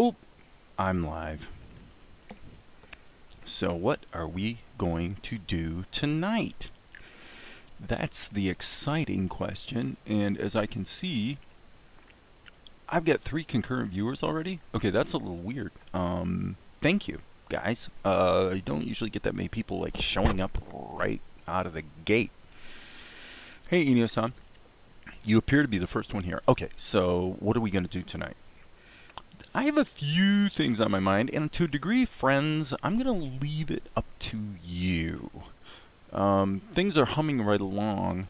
Oh, I'm live. So what are we going to do tonight? That's the exciting question, and as I can see, I've got 3 concurrent viewers already. Okay, that's a little weird. Thank you, guys. I don't usually get that many people like showing up right out of the gate. Hey, Inio-san. You appear to be the first one here. Okay, so what are we going to do tonight? I have a few things on my mind, and to a degree, friends, I'm going to leave it up to you. Things are humming right along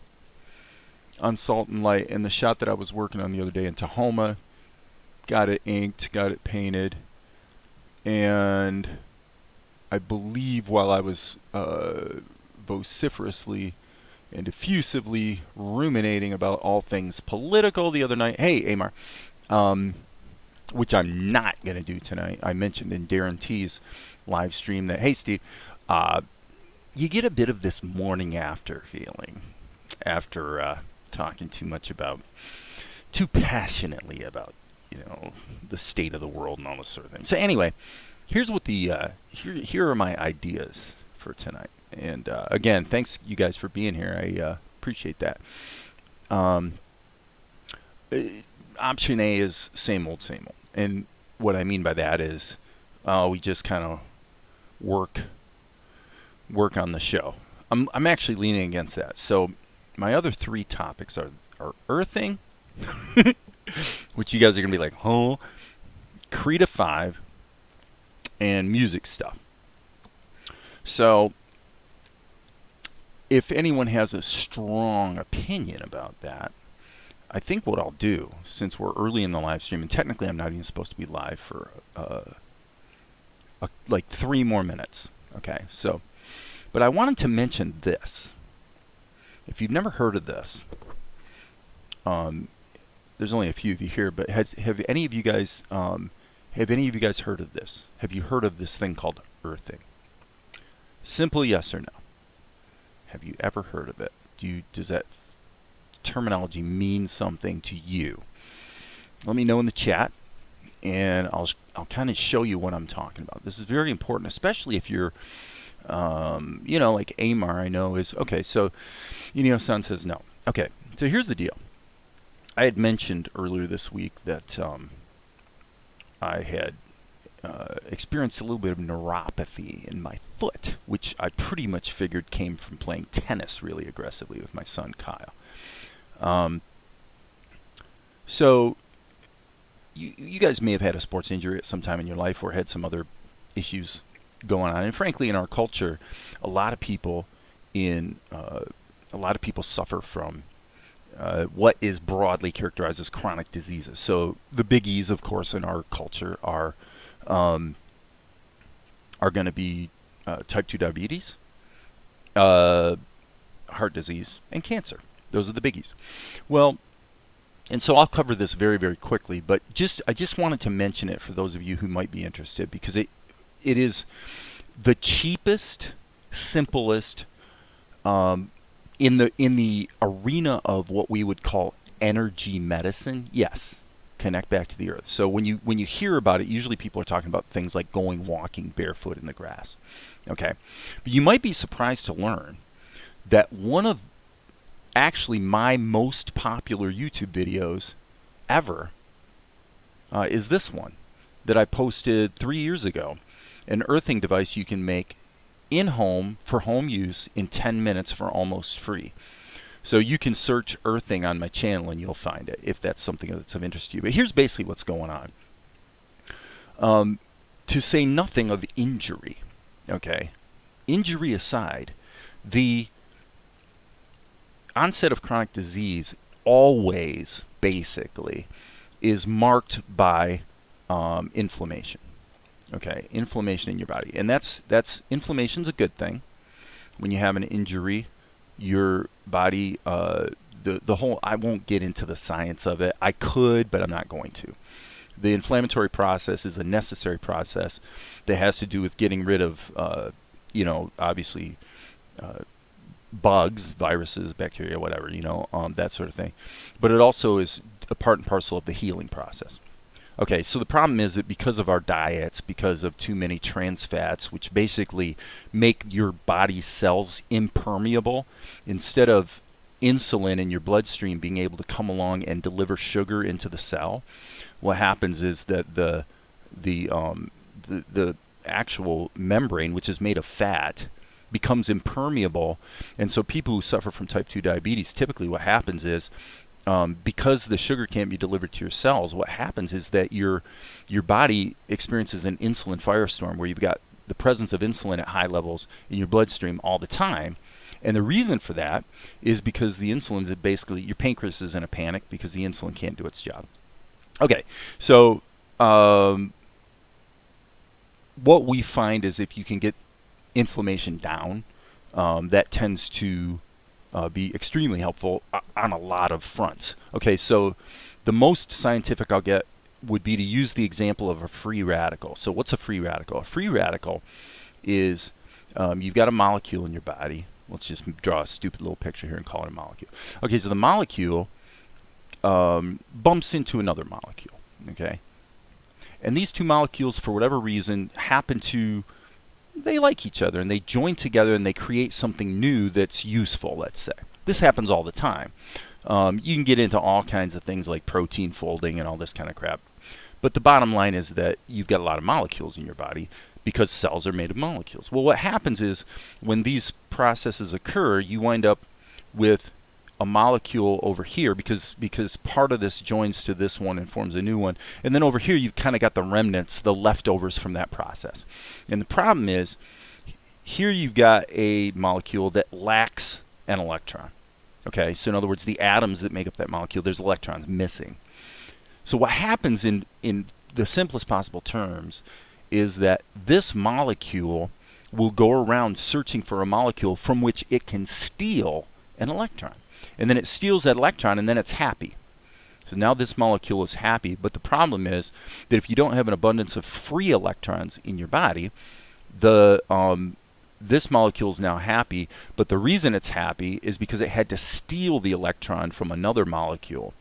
on Salt and Light, and the shot that I was working on the other day in Tahoma, got it inked, got it painted, and I believe while I was vociferously and effusively ruminating about all things political the other night, hey, Amar, which I'm not going to do tonight. I mentioned in Darren T's live stream that, hey, Steve, you get a bit of this morning after feeling after talking too passionately about, the state of the world and all this sort of thing. So anyway, here's what here are my ideas for tonight. And again, thanks you guys for being here. I appreciate that. Option A is same old, same old. And what I mean by that is we just kind of work on the show. I'm actually leaning against that. So my other 3 topics are earthing, which you guys are going to be like, oh, Krita 5, and music stuff. So if anyone has a strong opinion about that, I think what I'll do, since we're early in the live stream, and technically I'm not even supposed to be live for like 3 more minutes. Okay, so, but I wanted to mention this. If you've never heard of this, there's only a few of you here, but have any of you guys heard of this? Have you heard of this thing called earthing? Simple yes or no. Have you ever heard of it? Does that terminology mean something to you? Let me know in the chat, and I'll kind of show you what I'm talking about. This is very important, especially if you're like Amar, I know is okay. So Inio-san says no. Okay, so here's the deal. I had mentioned earlier this week that I had experienced a little bit of neuropathy in my foot, which I pretty much figured came from playing tennis really aggressively with my son Kyle. So you guys may have had a sports injury at some time in your life or had some other issues going on. And frankly, in our culture, a lot of people suffer from what is broadly characterized as chronic diseases. So the biggies, of course, in our culture are going to be type 2 diabetes, heart disease, and cancer. Those are the biggies. Well, and so I'll cover this very, very quickly, but I just wanted to mention it for those of you who might be interested, because it is the cheapest, simplest, in the arena of what we would call energy medicine. Yes, connect back to the earth. So when you hear about it, usually people are talking about things like walking barefoot in the grass. Okay, but you might be surprised to learn that one of actually my most popular YouTube videos ever is this one that I posted 3 years ago. An earthing device you can make in-home for home use in 10 minutes for almost free. So you can search earthing on my channel and you'll find it if that's something that's of interest to you. But here's basically what's going on. To say nothing of injury, okay? Injury aside, the onset of chronic disease always, basically, is marked by inflammation. Okay, inflammation in your body, and that's inflammation's a good thing. When you have an injury, your body, the whole, I won't get into the science of it. I could, but I'm not going to. The inflammatory process is a necessary process that has to do with getting rid of, obviously, bugs, viruses, bacteria, whatever, that sort of thing. But it also is a part and parcel of the healing process. Okay, so the problem is that because of our diets, because of too many trans fats, which basically make your body's cells impermeable, instead of insulin in your bloodstream being able to come along and deliver sugar into the cell, what happens is that the actual membrane, which is made of fat, becomes impermeable. And so people who suffer from type 2 diabetes, typically what happens is, because the sugar can't be delivered to your cells, what happens is that your body experiences an insulin firestorm where you've got the presence of insulin at high levels in your bloodstream all the time. And the reason for that is because the insulin's basically, your pancreas is in a panic because the insulin can't do its job. Okay, so what we find is if you can get inflammation down, that tends to be extremely helpful on a lot of fronts. Okay, so the most scientific I'll get would be to use the example of a free radical. So what's a free radical? A free radical is you've got a molecule in your body. Let's just draw a stupid little picture here and call it a molecule. Okay, so the molecule bumps into another molecule. Okay, and these two molecules, for whatever reason, they like each other and they join together and they create something new that's useful, let's say. This happens all the time. You can get into all kinds of things like protein folding and all this kind of crap. But the bottom line is that you've got a lot of molecules in your body because cells are made of molecules. Well, what happens is when these processes occur, you wind up with a molecule over here because part of this joins to this one and forms a new one. And then over here you've kind of got the remnants, the leftovers from that process. And the problem is here you've got a molecule that lacks an electron. Okay, so in other words, the atoms that make up that molecule, there's electrons missing. So what happens in the simplest possible terms is that this molecule will go around searching for a molecule from which it can steal an electron. And then it steals that electron and then it's happy. So now this molecule is happy, but the problem is that if you don't have an abundance of free electrons in your body, this molecule is now happy, but the reason it's happy is because it had to steal the electron from another molecule.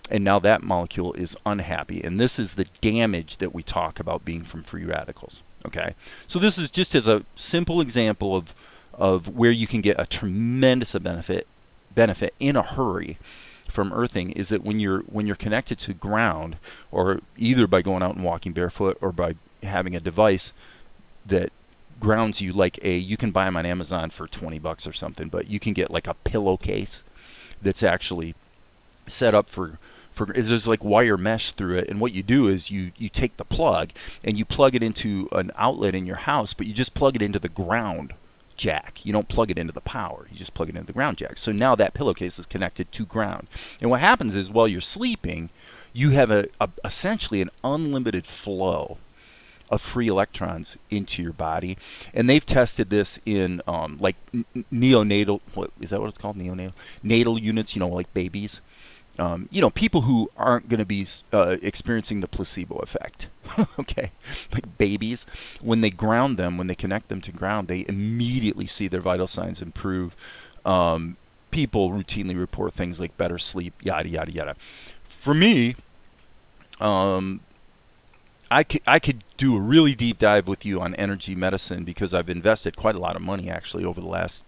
And now that molecule is unhappy. And this is the damage that we talk about being from free radicals. Okay? So this is just as a simple example of where you can get a tremendous benefit in a hurry from earthing, is that when you're connected to ground, or either by going out and walking barefoot or by having a device that grounds you, like you can buy them on Amazon for $20 or something, but you can get like a pillowcase that's actually set up for there's like wire mesh through it, and what you do is you take the plug and you plug it into an outlet in your house, but you just plug it into the ground jack. You don't plug it into the power, you just plug it into the ground jack. So now that pillowcase is connected to ground, and what happens is while you're sleeping you have essentially an unlimited flow of free electrons into your body. And they've tested this in like neonatal, what is that what it's called, neonatal natal units, like babies, people who aren't going to be experiencing the placebo effect. Okay, like babies, when they ground them, when they connect them to ground, they immediately see their vital signs improve. People routinely report things like better sleep, yada yada yada. For me, I could do a really deep dive with you on energy medicine, because I've invested quite a lot of money actually over the last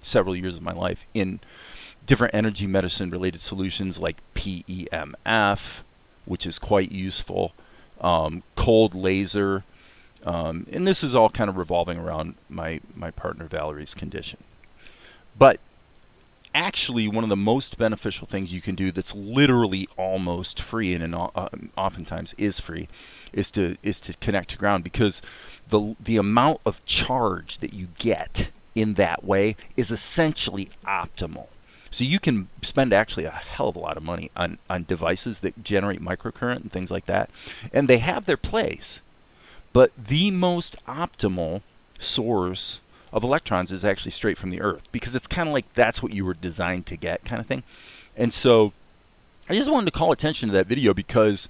several years of my life in different energy medicine related solutions like PEMF, which is quite useful, cold laser, and this is all kind of revolving around my partner Valerie's condition. But actually one of the most beneficial things you can do that's literally almost free, and oftentimes is free, is to connect to ground, because the amount of charge that you get in that way is essentially optimal. So you can spend actually a hell of a lot of money on devices that generate microcurrent and things like that, and they have their place, but the most optimal source of electrons is actually straight from the earth, because it's kind of like that's what you were designed to get, kind of thing. And so I just wanted to call attention to that video because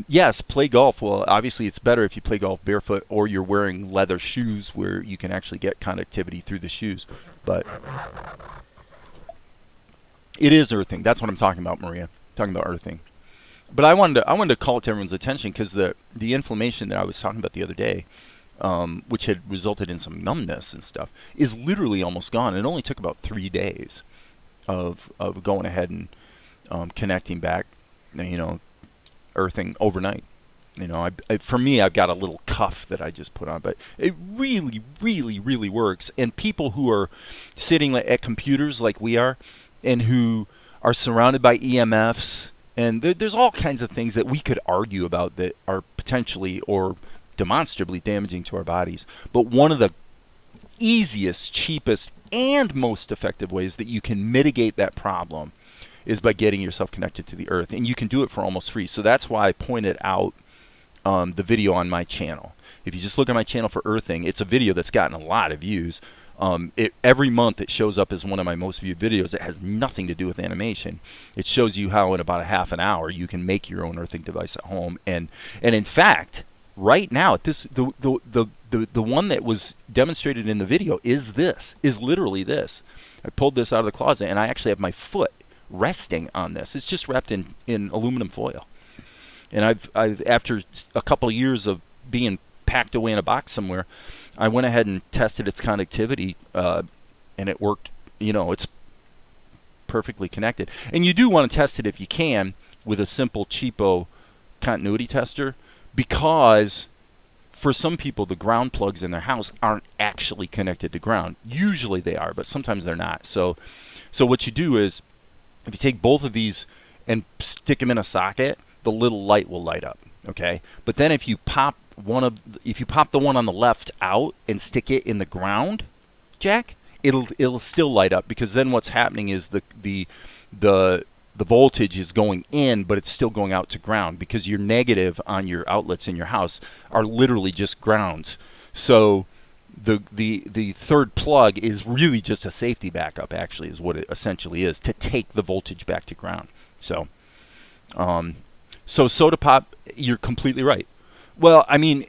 yes, play golf. Well, obviously it's better if you play golf barefoot or you're wearing leather shoes where you can actually get conductivity through the shoes. But it is earthing. That's what I'm talking about, Maria. I'm talking about earthing. But I wanted to call it to everyone's attention because the inflammation that I was talking about the other day, which had resulted in some numbness and stuff, is literally almost gone. It only took about 3 days of going ahead and connecting back, earthing overnight. For me, I've got a little cuff that I just put on, but it really, really, really works. And people who are sitting at computers like we are, and who are surrounded by EMFs, and there's all kinds of things that we could argue about that are potentially or demonstrably damaging to our bodies. But one of the easiest, cheapest, and most effective ways that you can mitigate that problem is by getting yourself connected to the earth. And you can do it for almost free. So that's why I pointed out the video on my channel. If you just look at my channel for earthing, it's a video that's gotten a lot of views. Every month it shows up as one of my most viewed videos. It has nothing to do with animation. It shows you how in about a half an hour you can make your own earthing device at home. And in fact, right now, the one that was demonstrated in the video is literally this. I pulled this out of the closet, and I actually have my foot resting on this. It's just wrapped in aluminum foil. And I've after a couple of years of being packed away in a box somewhere, I went ahead and tested its conductivity, and it worked. It's perfectly connected. And you do want to test it if you can with a simple cheapo continuity tester, because for some people the ground plugs in their house aren't actually connected to ground. Usually they are, but sometimes they're not. So what you do is, if you take both of these and stick them in a socket, the little light will light up. Okay, but then if you pop the one on the left out and stick it in the ground jack, it'll still light up, because then what's happening is the voltage is going in, but it's still going out to ground, because your negative on your outlets in your house are literally just grounds. So the third plug is really just a safety backup, actually, is what it essentially is, to take the voltage back to ground. So soda pop, you're completely right. Well, I mean,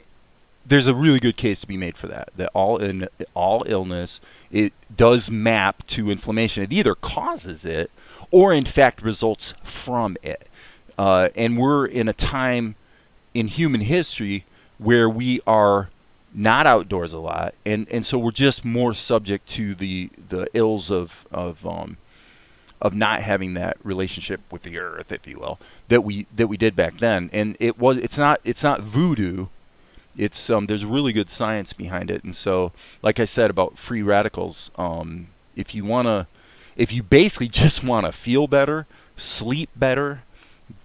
there's a really good case to be made for that. That all illness, it does map to inflammation. It either causes it or, in fact, results from it. And we're in a time in human history where we are not outdoors a lot, and so we're just more subject to the ills of not having that relationship with the earth, if you will, that we did back then. And it's not voodoo. It's there's really good science behind it. And so, like I said about free radicals, if you basically just want to feel better, sleep better,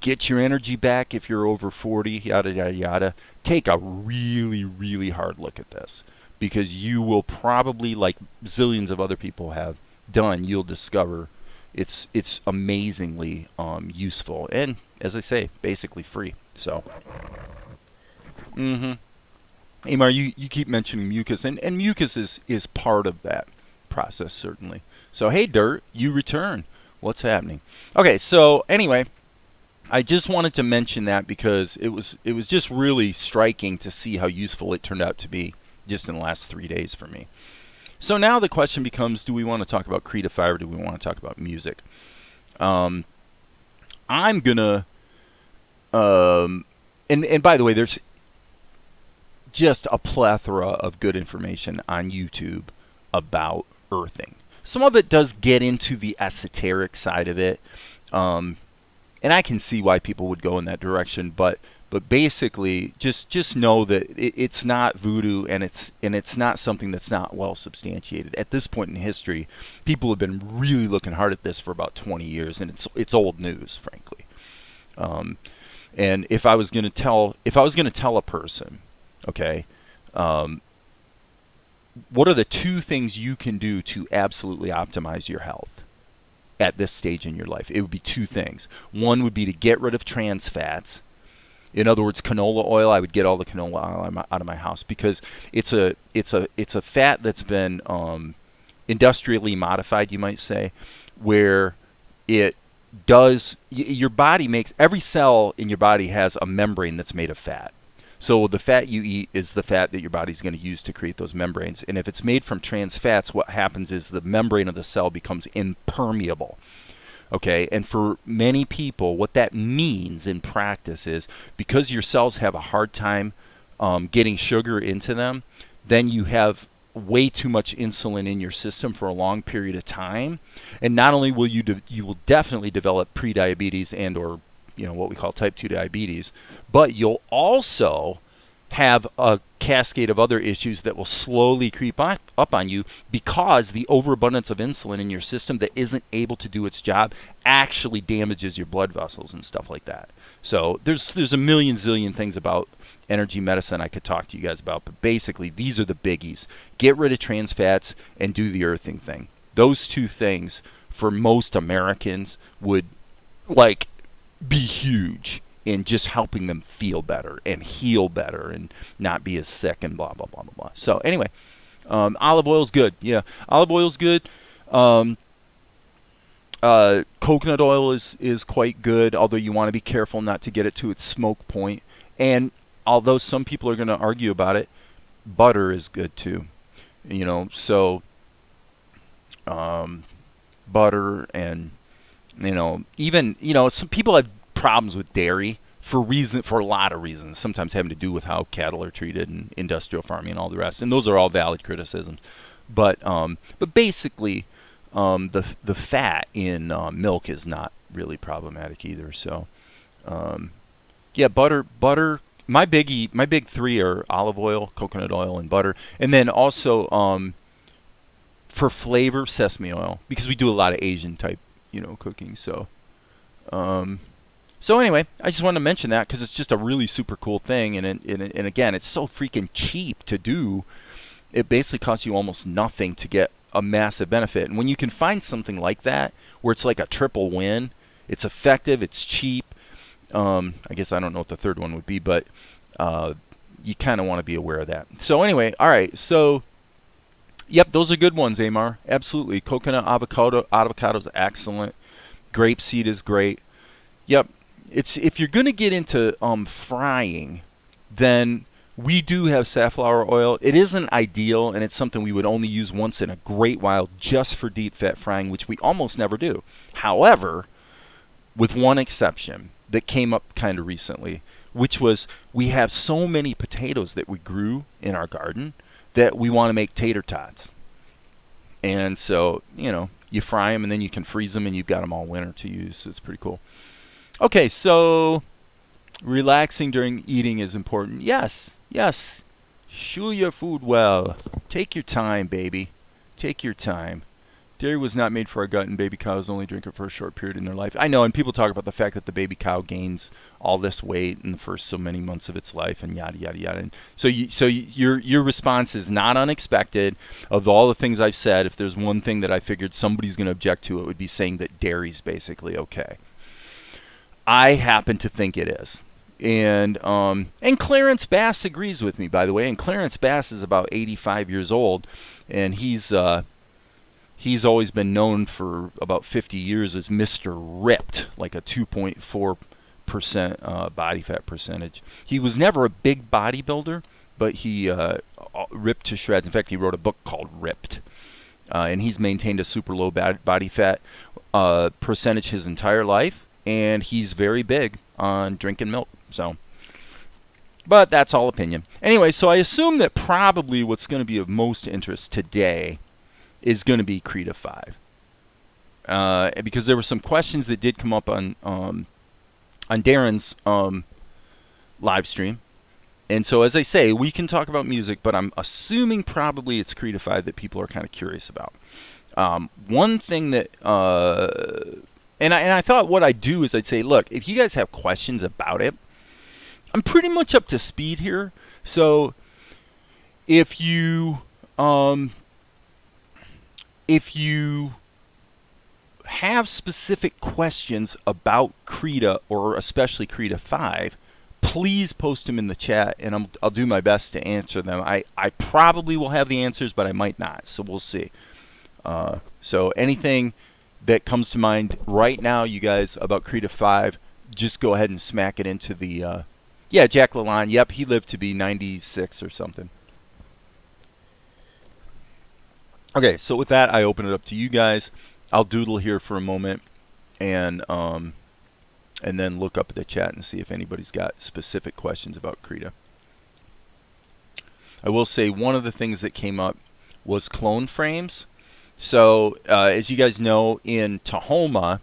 get your energy back if you're over 40, yada yada yada, take a really, really hard look at this, because you will probably, like zillions of other people have done, you'll discover it's amazingly useful, and, as I say, basically free. So, Amar, you keep mentioning mucus, and mucus is part of that process, certainly. So, hey, Dirt, you return. What's happening? Okay, so anyway, I just wanted to mention that because it was just really striking to see how useful it turned out to be just in the last 3 days for me. So now the question becomes, do we want to talk about Krita 5 or do we want to talk about music? I'm going to, and by the way, there's just a plethora of good information on YouTube about earthing. Some of it does get into the esoteric side of it, and I can see why people would go in that direction, but basically, just know that it's not voodoo, and it's not something that's not well substantiated. At this point in history, people have been really looking hard at this for about 20 years, and it's old news, frankly. And if I was going to tell a person, okay, what are the two things you can do to absolutely optimize your health at this stage in your life? It would be two things. One would be to get rid of trans fats. In other words, canola oil. I would get all the canola oil out of my house, because it's a fat that's been industrially modified, you might say, where it does, your body makes, every cell in your body has a membrane that's made of fat. So the fat you eat is the fat that your body's going to use to create those membranes. And if it's made from trans fats, what happens is the membrane of the cell becomes impermeable. Okay, and for many people, what that means in practice is because your cells have a hard time getting sugar into them, then you have way too much insulin in your system for a long period of time, and not only will you will definitely develop prediabetes and or what we call type 2 diabetes, but you'll also have a cascade of other issues that will slowly creep up on you because the overabundance of insulin in your system that isn't able to do its job actually damages your blood vessels and stuff like that. So there's a million zillion things about energy medicine I could talk to you guys about, but basically these are the biggies. Get rid of trans fats and do the earthing thing. Those two things for most Americans would be huge in just helping them feel better and heal better and not be as sick and blah, blah, blah, blah, blah. So anyway, olive oil's good. Yeah, olive oil's good. Coconut oil is quite good, although you want to be careful not to get it to its smoke point. And although some people are going to argue about it, butter is good too. So butter and even some people have problems with dairy for a lot of reasons, sometimes having to do with how cattle are treated and industrial farming and all the rest, and those are all valid criticisms. But basically, the fat in milk is not really problematic either. So yeah, butter. My big three are olive oil, coconut oil, and butter, and then also for flavor, sesame oil, because we do a lot of Asian type cooking. So so anyway, I just wanted to mention that because it's just a really super cool thing, and again, it's so freaking cheap to do. It basically costs you almost nothing to get a massive benefit. And when you can find something like that, where it's like a triple win, it's effective, it's cheap. I guess I don't know what the third one would be, but you kind of want to be aware of that. So anyway, all right. So, yep, those are good ones, Amar. Absolutely. Coconut, avocado's excellent. Grapeseed is great. Yep. If you're going to get into frying, then we do have safflower oil. It isn't ideal, and it's something we would only use once in a great while just for deep fat frying, which we almost never do. However, with one exception that came up kind of recently, which was we have so many potatoes that we grew in our garden that we want to make tater tots. And so, you fry them and then you can freeze them and you've got them all winter to use. So it's pretty cool. Okay, so relaxing during eating is important. Yes. Chew your food well. Take your time, baby. Take your time. Dairy was not made for our gut, and baby cows only drink it for a short period in their life. I know, and people talk about the fact that the baby cow gains all this weight in the first so many months of its life, and yada yada yada. And so your response is not unexpected. Of all the things I've said, if there's one thing that I figured somebody's going to object to, it would be saying that dairy's basically okay. I happen to think it is. And Clarence Bass agrees with me, by the way. And Clarence Bass is about 85 years old, and he's always been known for about 50 years as Mr. Ripped, like a 2.4% body fat percentage. He was never a big bodybuilder, but he ripped to shreds. In fact, he wrote a book called Ripped, and he's maintained a super low body fat percentage his entire life, and he's very big on drinking milk. So, but that's all opinion. Anyway, so I assume that probably what's going to be of most interest today is going to be Krita 5. Because there were some questions that did come up on Darren's live stream. And so, as I say, we can talk about music, but I'm assuming probably it's Krita 5 that people are kind of curious about. One thing that... And I thought what I'd do is I'd say, look, if you guys have questions about it, I'm pretty much up to speed here. So if you have specific questions about Krita, or especially Krita 5, please post them in the chat, and I'll do my best to answer them. I probably will have the answers, but I might not, so we'll see. So anything that comes to mind right now, you guys, about Krita 5, just go ahead and smack it into the... yeah, Jack Lalonde. Yep, he lived to be 96 or something. Okay, so with that, I open it up to you guys. I'll doodle here for a moment, and then look up at the chat and see if anybody's got specific questions about Krita. I will say one of the things that came up was clone frames. So as you guys know, in Tahoma,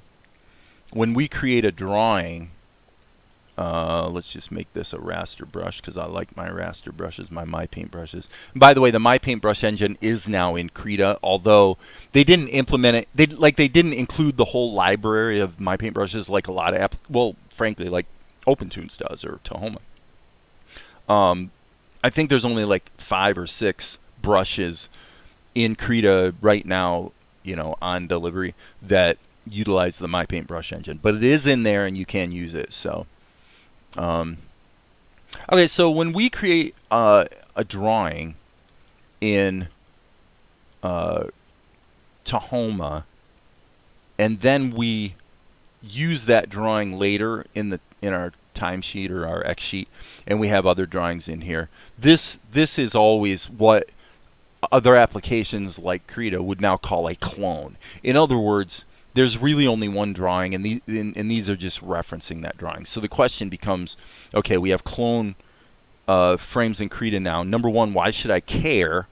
when we create a drawing, let's just make this a raster brush because I like my raster brushes, my paintbrushes. By the way, the my paintbrush engine is now in Krita, although they didn't implement it. They didn't include the whole library of my paintbrushes like a lot of frankly, like OpenTunes does or Tahoma. I think there's only like 5 or 6 brushes in Krita right now, you know, on delivery that utilize the my paintbrush engine, but it is in there and you can use it. So. Okay, so when we create a drawing in Tahoma, and then we use that drawing later in our timesheet or our X sheet, and we have other drawings in here. This is always what other applications like Krita would now call a clone. In other words, there's really only one drawing, and these are just referencing that drawing. So the question becomes, okay, we have clone frames in Krita now. Number one, why should I care?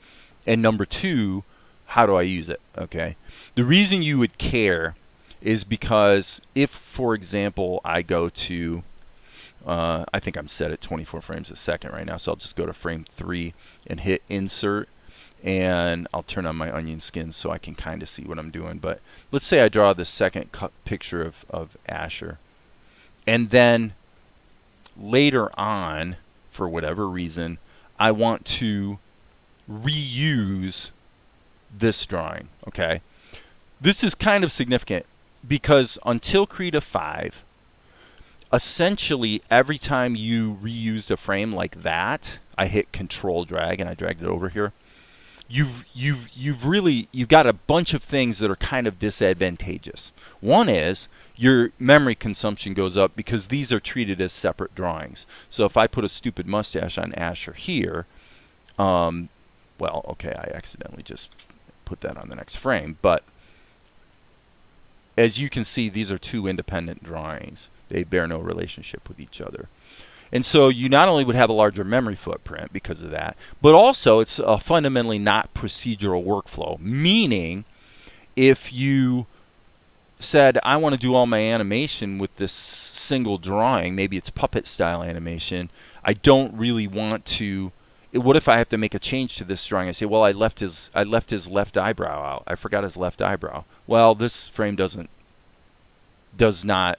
And number two, how do I use it? Okay. The reason you would care is because if, for example, I go to, I think I'm set at 24 frames a second right now, so I'll just go to frame 3 and hit insert. And I'll turn on my onion skin so I can kind of see what I'm doing. But let's say I draw the second picture of Asher. And then later on, for whatever reason, I want to reuse this drawing. Okay, this is kind of significant because until Krita 5, essentially every time you reused a frame like that, I hit Control Drag and I dragged it over here. You've got a bunch of things that are kind of disadvantageous. One is your memory consumption goes up because these are treated as separate drawings. So if I put a stupid mustache on Asher here, well, okay, I accidentally just put that on the next frame, but as you can see, these are 2 independent drawings. They bear no relationship with each other. And so you not only would have a larger memory footprint because of that, but also it's a fundamentally not procedural workflow. Meaning, if you said, I want to do all my animation with this single drawing, maybe it's puppet style animation, I don't really want to, what if I have to make a change to this drawing? I say, well, I left his left eyebrow out. I forgot his left eyebrow. Well, this frame does not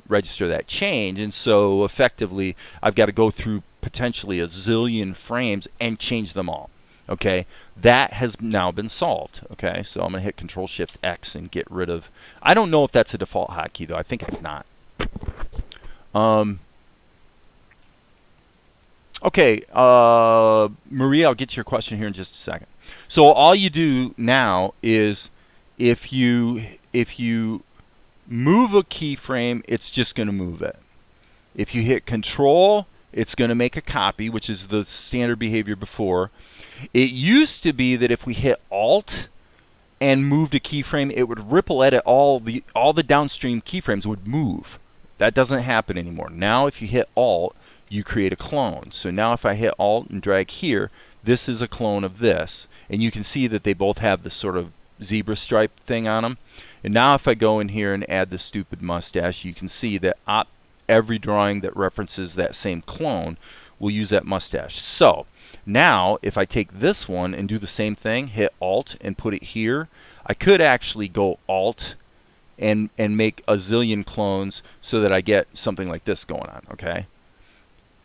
register that change, and so effectively I've got to go through potentially a zillion frames and change them all. Okay, that has now been solved. Okay, so I'm going to hit Control-Shift-X and get rid of, I don't know if that's a default hotkey though. I think it's not. Okay, Maria, I'll get to your question here in just a second. So all you do now is if you move a keyframe, it's just going to move it. If you hit Control, it's going to make a copy, which is the standard behavior before. It used to be that if we hit Alt and moved a keyframe, it would ripple edit all the downstream keyframes would move. That doesn't happen anymore. Now if you hit Alt, you create a clone. So now if I hit Alt and drag here, this is a clone of this. And you can see that they both have this sort of zebra stripe thing on them. And now if I go in here and add the stupid mustache, you can see that every drawing that references that same clone will use that mustache. So now if I take this one and do the same thing, hit Alt and put it here, I could actually go Alt and make a zillion clones so that I get something like this going on, okay?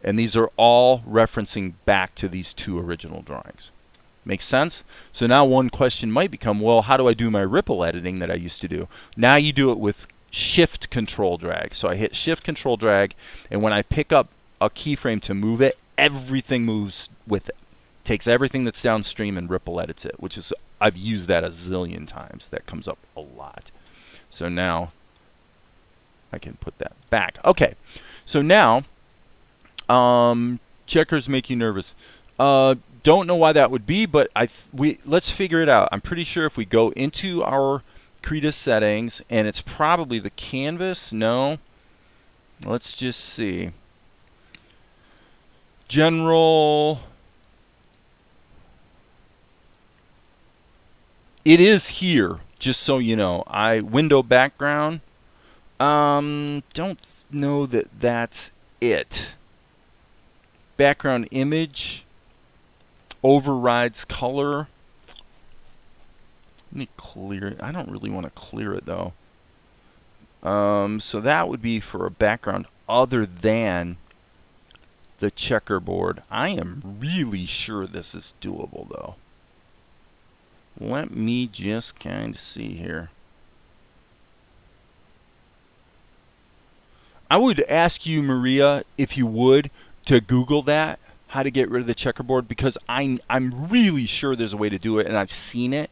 And these are all referencing back to these 2 original drawings. Makes sense? So now one question might become, well, how do I do my ripple editing that I used to do? Now you do it with Shift Control Drag. So I hit Shift Control Drag, and when I pick up a keyframe to move it, everything moves with it. Takes everything that's downstream and ripple edits it, which is, I've used that a zillion times. That comes up a lot. So now I can put that back. Okay, so now checkers make you nervous. Don't know why that would be, but let's figure it out. I'm pretty sure if we go into our Krita settings, and it's probably the canvas. No. Let's just see. General. It is here, just so you know. Window background. Don't know that that's it. Background image. Overrides color. Let me clear it. I don't really want to clear it though. So that would be for a background other than the checkerboard. I am really sure this is doable though. Let me just kind of see here. I would ask you, Maria, if you would, to Google that, how to get rid of the checkerboard, because I'm really sure there's a way to do it, and I've seen it.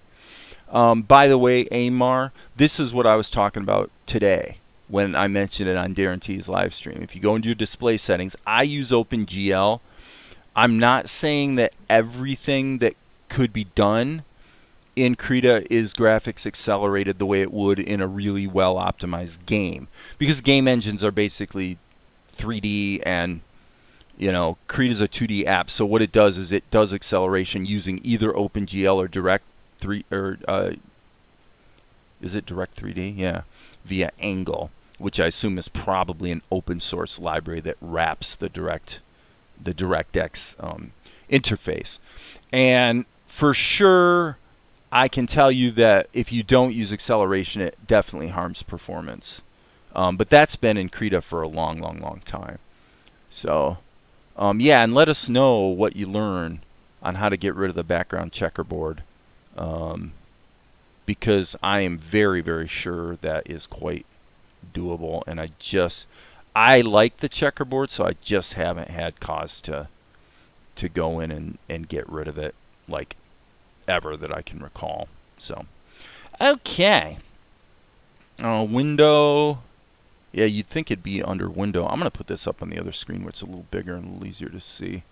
By the way, Amar, this is what I was talking about today when I mentioned it on Darren T's live stream. If you go into your display settings, I use OpenGL. I'm not saying that everything that could be done in Krita is graphics accelerated the way it would in a really well optimized game, because game engines are basically 3D, and you know, Krita's a 2D app. So what it does is it does acceleration using either OpenGL or is it Direct 3D? Yeah, via Angle, which I assume is probably an open source library that wraps the DirectX interface. And for sure, I can tell you that if you don't use acceleration, it definitely harms performance. But that's been in Krita for a long, long, long time. So, yeah, and let us know what you learn on how to get rid of the background checkerboard. Because I am very, very sure that is quite doable. And I like the checkerboard, so I just haven't had cause to go in and get rid of it, like, ever that I can recall. So, okay. Window. Yeah, you'd think it'd be under window. I'm going to put this up on the other screen where it's a little bigger and a little easier to see.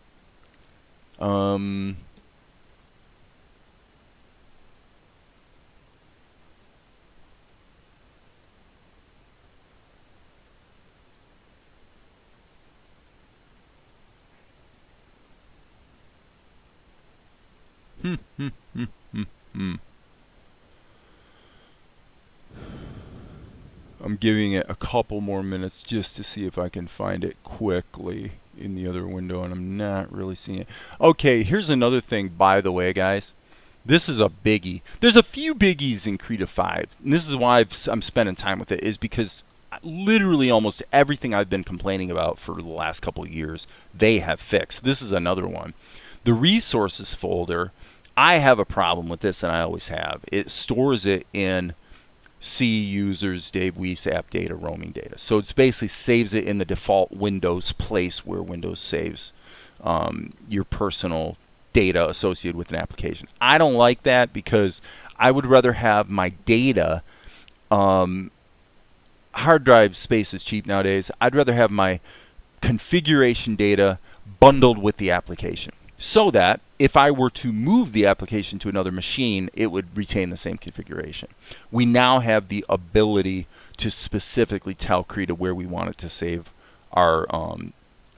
I'm giving it a couple more minutes just to see if I can find it quickly in the other window, and I'm not really seeing it. Okay, here's another thing, by the way, guys. This is a biggie. There's a few biggies in Krita 5, and this is why I'm spending time with it, is because literally almost everything I've been complaining about for the last couple of years, they have fixed. This is another one. The resources folder, I have a problem with this, and I always have. It stores it in C users, Dave Weiss, app data, roaming data. So it's basically saves it in the default Windows place where Windows saves your personal data associated with an application. I don't like that because I would rather have my data. Hard drive space is cheap nowadays. I'd rather have my configuration data bundled with the application, so that if I were to move the application to another machine, it would retain the same configuration. We now have the ability to specifically tell Krita where we want it to save our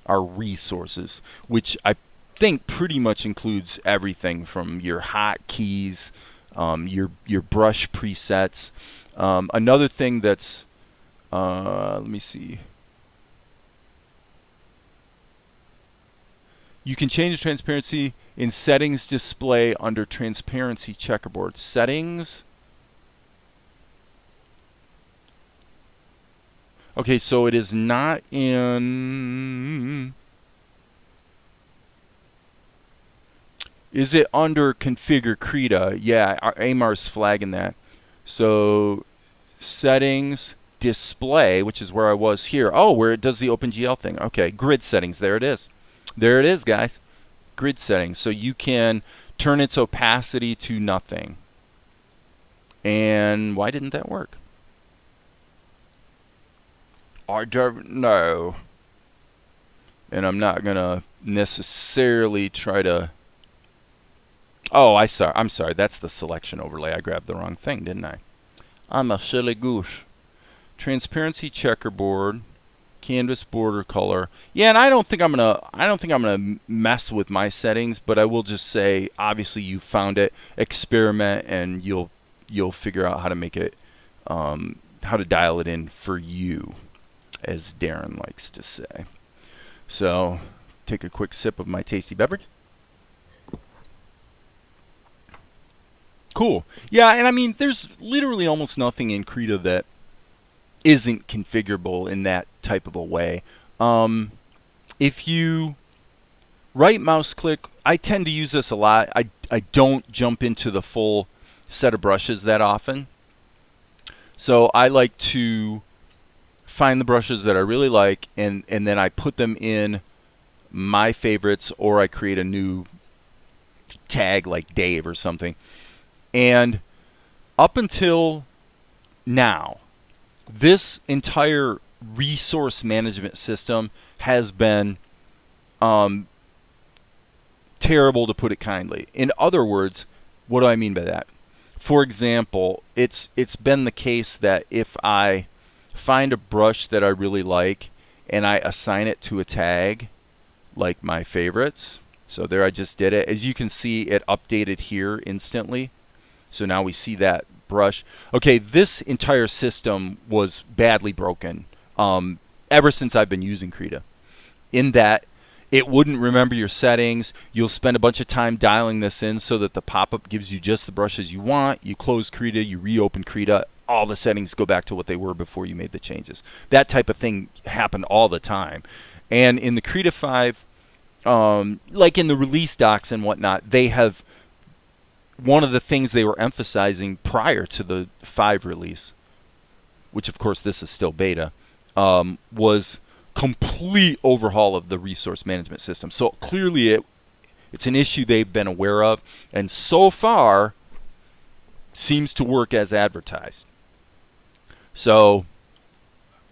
resources, which I think pretty much includes everything from your hotkeys, your brush presets. Another thing that's let me see. You can change the transparency in settings display under transparency checkerboard. Settings. Okay, so it is not in. Is it under configure Krita? Yeah, Amar's flagging that. So settings display, which is where I was here. Oh, where it does the OpenGL thing. Okay, grid settings. There it is. There it is, guys. Grid settings. So you can turn its opacity to nothing. And why didn't that work? I don't know. And I'm not going to necessarily try to... Oh, I'm sorry. That's the selection overlay. I grabbed the wrong thing, didn't I? I'm a silly goose. Transparency checkerboard, canvas border color. Yeah, and I don't think I'm gonna mess with my settings, but I will just say, obviously you found it. Experiment, and you'll figure out how to make it, how to dial it in for you, as Darren likes to say. So, take a quick sip of my tasty beverage. Cool. Yeah, and I mean, there's literally almost nothing in Krita that isn't configurable in that type of a way. If you right mouse click, I tend to use this a lot. I don't jump into the full set of brushes that often. So I like to find the brushes that I really like, and then I put them in my favorites, or I create a new tag like Dave or something. And up until now, this entire resource management system has been terrible, to put it kindly. In other words, what do I mean by that? For example, it's been the case that if I find a brush that I really like and I assign it to a tag like my favorites, so there I just did it. As you can see, it updated here instantly. So now we see that brush. Okay, this entire system was badly broken ever since I've been using Krita. In that it wouldn't remember your settings. You'll spend a bunch of time dialing this in so that the pop-up gives you just the brushes you want. You close Krita, you reopen Krita, all the settings go back to what they were before you made the changes. That type of thing happened all the time. And in the Krita 5, like in the release docs and whatnot, they have, one of the things they were emphasizing prior to the 5 release, which of course this is still beta, was complete overhaul of the resource management system. So clearly it's an issue they've been aware of, and so far seems to work as advertised. So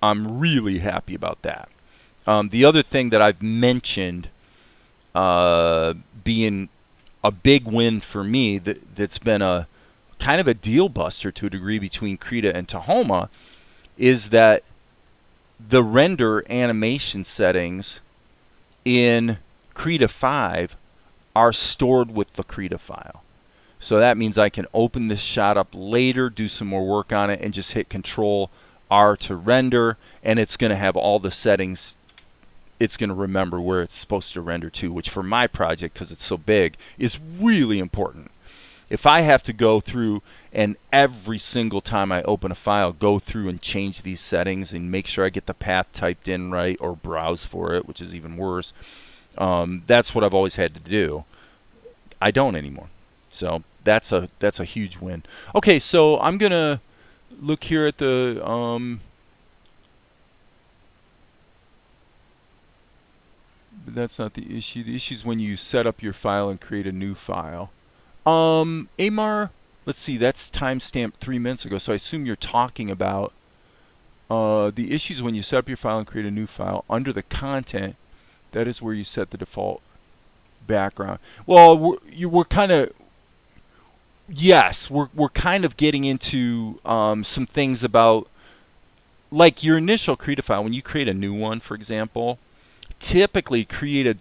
I'm really happy about that. The other thing that I've mentioned being a big win for me, that's been a kind of a deal buster to a degree between Krita and Tahoma, is that the render animation settings in Krita 5 are stored with the Krita file. So that means I can open this shot up later, do some more work on it, and just hit Control R to render, and it's going to have all the settings. It's going to remember where it's supposed to render to, which for my project, because it's so big, is really important. If I have to go through and every single time I open a file, go through and change these settings and make sure I get the path typed in right, or browse for it, which is even worse, that's what I've always had to do. I don't anymore. So that's a huge win. Okay, so I'm going to look here at the... but that's not the issue. The issue is when you set up your file and create a new file. Amar, let's see, that's timestamped 3 minutes ago, so I assume you're talking about the issues when you set up your file and create a new file. Under the content, that is where you set the default background. Well, we're kind of, yes, we're kind of getting into some things about, like your initial Krita file. When you create a new one, for example, typically Krita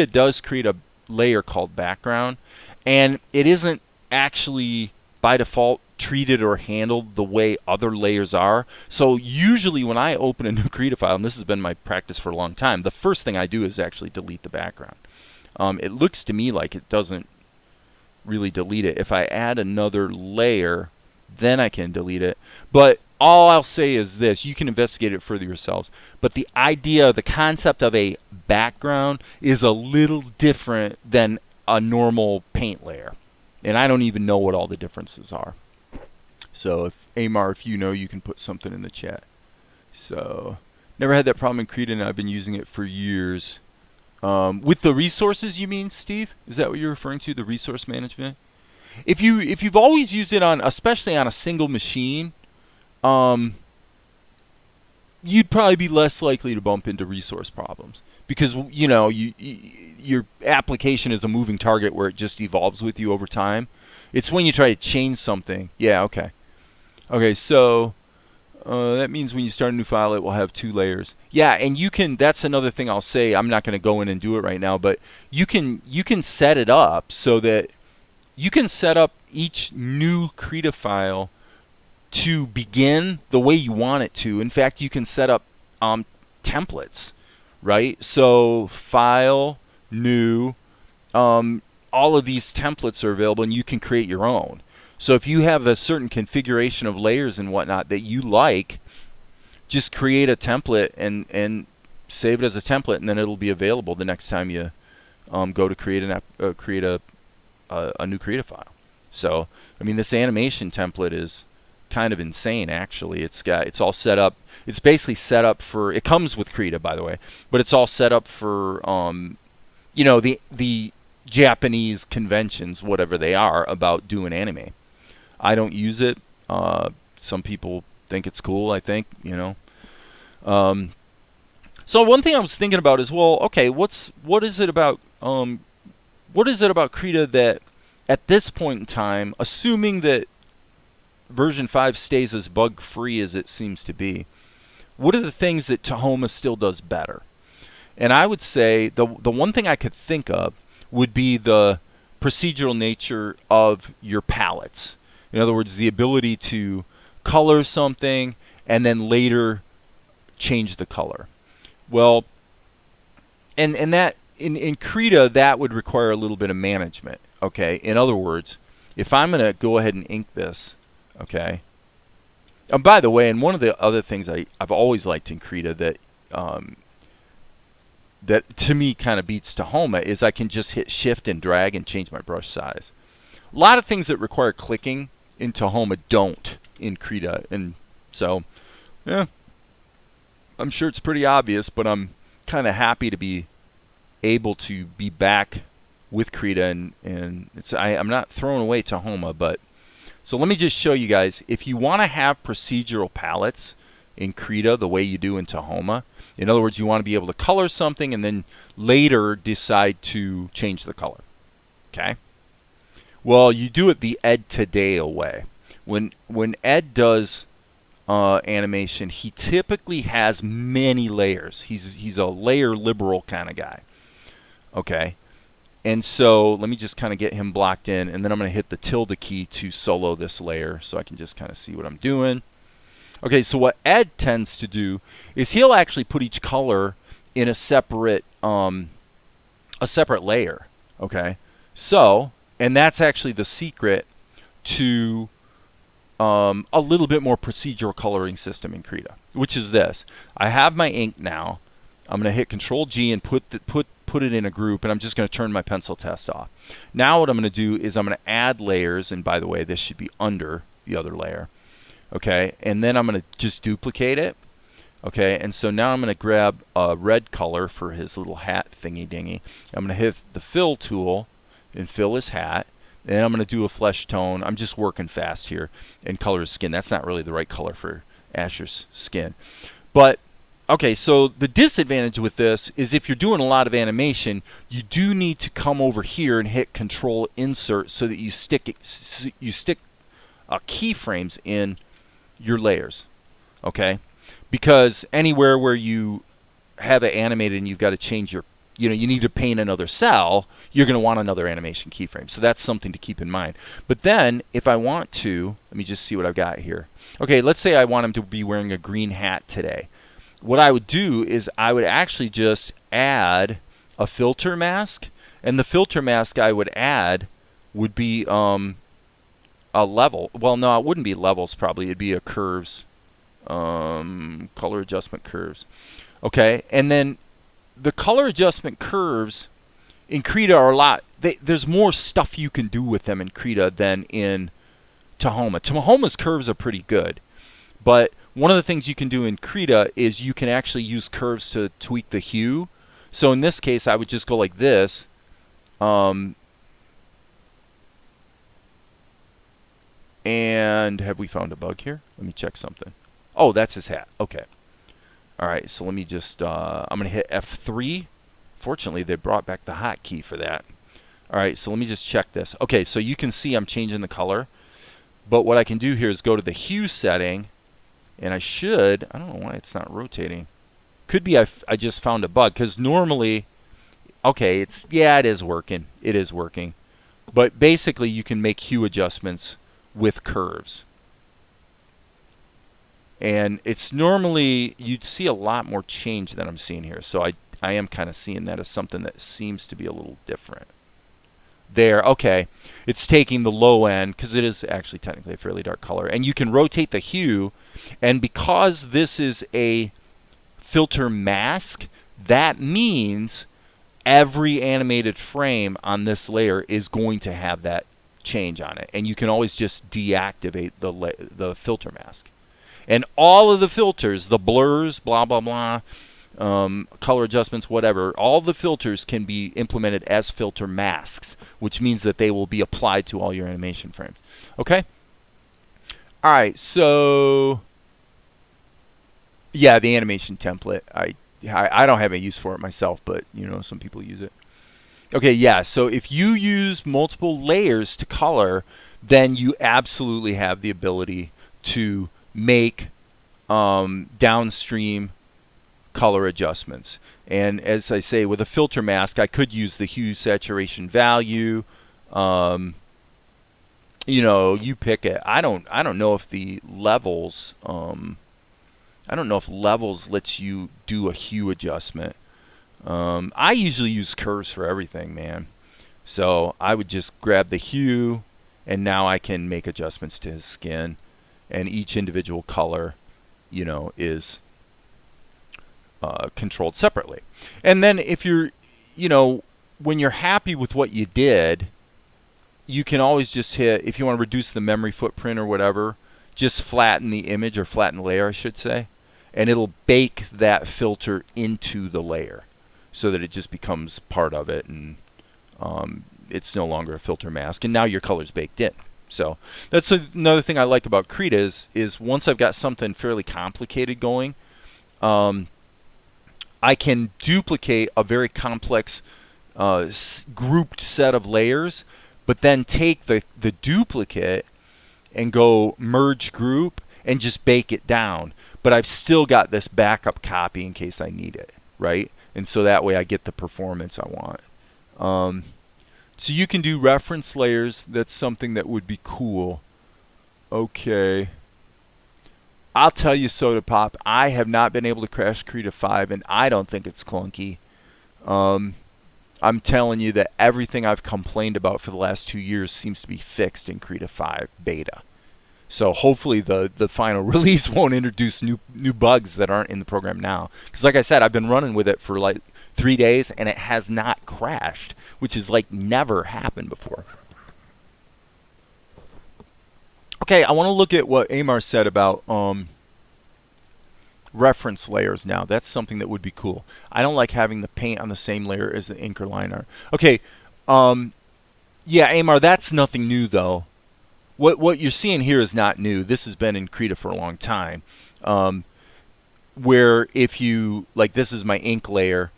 does create a layer called background, and it isn't actually by default treated or handled the way other layers are. So usually when I open a new Krita file, and this has been my practice for a long time, the first thing I do is actually delete the background. It looks to me like it doesn't really delete it. If I add another layer, then I can delete it. But all I'll say is this, you can investigate it further yourselves, but the idea, the concept of a background is a little different than a normal paint layer. And I don't even know what all the differences are. So if Amar, if you know, you can put something in the chat. So never had that problem in Krita, and I've been using it for years. With the resources, you mean, Steve? Is that what you're referring to, the resource management? If you've always used it on, especially on a single machine, you'd probably be less likely to bump into resource problems, because you know your application is a moving target where it just evolves with you over time. It's when you try to change something. Yeah, okay. Okay, so that means when you start a new file, it will have 2 layers. Yeah, and you can. That's another thing I'll say. I'm not going to go in and do it right now, but you can set it up so that you can set up each new Krita file to begin the way you want it to. In fact, you can set up templates, right? So file, new, all of these templates are available, and you can create your own. So if you have a certain configuration of layers and whatnot that you like, just create a template and save it as a template, and then it'll be available the next time you go to create a new Krita file. So I mean, this animation template is kind of insane, actually. It's all set up. It's basically set up for. It comes with Krita, by the way, but it's all set up for the Japanese conventions, whatever they are, about doing anime. I don't use it. Some people think it's cool, I think, So one thing I was thinking about is, well, okay, what is it about Krita that at this point in time, assuming that version 5 stays as bug-free as it seems to be, what are the things that Tahoma still does better? And I would say the one thing I could think of would be the procedural nature of your palettes. In other words, the ability to color something and then later change the color. Well, and that in Krita, that would require a little bit of management. Okay. In other words, if I'm going to go ahead and ink this, okay. And by the way, and one of the other things I've always liked in Krita that to me kind of beats Tahoma is I can just hit shift and drag and change my brush size. A lot of things that require clicking in Tahoma don't in Krita, and so yeah, I'm sure it's pretty obvious, but I'm kind of happy to be able to be back with Krita, and I'm not throwing away Tahoma, but so let me just show you guys, if you want to have procedural palettes in Krita the way you do in Tahoma, in other words, you want to be able to color something and then later decide to change the color. Okay? Well, you do it the Ed Tadeo way. When Ed does animation, he typically has many layers. He's a layer liberal kind of guy. Okay? And so let me just kind of get him blocked in, and then I'm going to hit the tilde key to solo this layer so I can just kind of see what I'm doing. Okay, so what Ed tends to do is he'll actually put each color in a separate layer. Okay, so, and that's actually the secret to a little bit more procedural coloring system in Krita, which is this. I have my ink now. I'm going to hit Control G and put it in a group, and I'm just going to turn my pencil test off. Now what I'm going to do is I'm going to add layers, and by the way, this should be under the other layer. Okay, and then I'm going to just duplicate it. Okay, and so now I'm going to grab a red color for his little hat thingy dingy. I'm going to hit the fill tool and fill his hat. And I'm going to do a flesh tone. I'm just working fast here, and color his skin. That's not really the right color for Asher's skin. But okay, so the disadvantage with this is if you're doing a lot of animation, you do need to come over here and hit Control Insert so that you stick keyframes in your layers. Okay, because anywhere where you have it animated and you've got to change your, you need to paint another cell, you're going to want another animation keyframe. So that's something to keep in mind. But then if I want to, let me just see what I've got here. Okay, let's say I want him to be wearing a green hat today. What I would do is I would actually just add a filter mask, and the filter mask I would add would be a level. Well, no, it wouldn't be levels probably. It'd be a curves, color adjustment curves. Okay, and then the color adjustment curves in Krita are a lot. There's more stuff you can do with them in Krita than in Tahoma. Tahoma's curves are pretty good, but one of the things you can do in Krita is you can actually use curves to tweak the hue. So in this case, I would just go like this. And have we found a bug here? Let me check something. Oh, that's his hat. Okay. All right, so let me just, I'm going to hit F3. Fortunately, they brought back the hotkey for that. All right, so let me just check this. Okay, so you can see I'm changing the color. But what I can do here is go to the hue setting, and I don't know why it's not rotating. Could be I just found a bug, because normally, okay, it is working. It is working. But basically, you can make hue adjustments with curves. And it's normally, you'd see a lot more change than I'm seeing here. So I am kind of seeing that as something that seems to be a little different. There, okay. It's taking the low end, because it is actually technically a fairly dark color. And you can rotate the hue. And because this is a filter mask, that means every animated frame on this layer is going to have that change on it. And you can always just deactivate the filter mask. And all of the filters, the blurs, blah, blah, blah, color adjustments, whatever, all the filters can be implemented as filter masks, which means that they will be applied to all your animation frames. Okay? All right, so yeah, the animation template. I don't have a use for it myself, but you know, some people use it. Okay, yeah, so if you use multiple layers to color, then you absolutely have the ability to make downstream color adjustments. And as I say, with a filter mask, I could use the hue saturation value. You know, you pick it. I don't know if the levels I don't know if levels lets you do a hue adjustment. I usually use curves for everything, man. So I would just grab the hue, and now I can make adjustments to his skin, and each individual color, you know, is controlled separately. And then if you're, you know, when you're happy with what you did, you can always just hit, if you want to reduce the memory footprint or whatever, just flatten the image, or flatten the layer, I should say, and it'll bake that filter into the layer so that it just becomes part of it, and it's no longer a filter mask, and now your color's baked in. So that's another thing I like about Krita is once I've got something fairly complicated going, I can duplicate a very complex grouped set of layers, but then take the duplicate and go merge group and just bake it down. But I've still got this backup copy in case I need it, right? And so that way I get the performance I want. So you can do reference layers. That's something that would be cool. Okay. I'll tell you, Soda Pop, I have not been able to crash Krita 5, and I don't think it's clunky. I'm telling you that everything I've complained about for the last 2 years seems to be fixed in Krita 5 beta. So hopefully the final release won't introduce new bugs that aren't in the program now. Because like I said, I've been running with it for like 3 days, and it has not crashed, which is like never happened before. Okay, I want to look at what Amar said about reference layers now. That's something that would be cool. I don't like having the paint on the same layer as the ink or line art. Okay, yeah, Amar, that's nothing new though. What you're seeing here is not new. This has been in Krita for a long time. Where if you, like, this is my ink layer,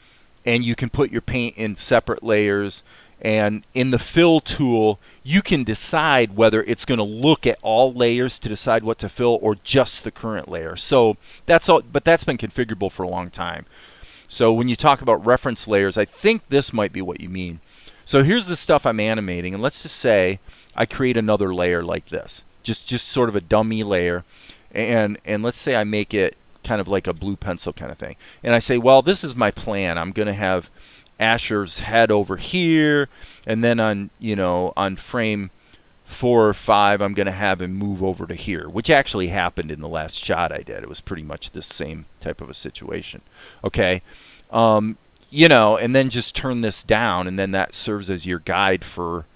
and you can put your paint in separate layers, and in the fill tool, you can decide whether it's going to look at all layers to decide what to fill or just the current layer. So that's all, but that's been configurable for a long time. So when you talk about reference layers, I think this might be what you mean. So here's the stuff I'm animating, and let's just say I create another layer like this, just sort of a dummy layer, and let's say I make it kind of like a blue pencil kind of thing, and I say, well, this is my plan. I'm going to have Asher's head over here, and then on frame 4 or 5, I'm going to have him move over to here, which actually happened in the last shot I did. It was pretty much the same type of a situation. Okay. And then just turn this down, and then that serves as your guide for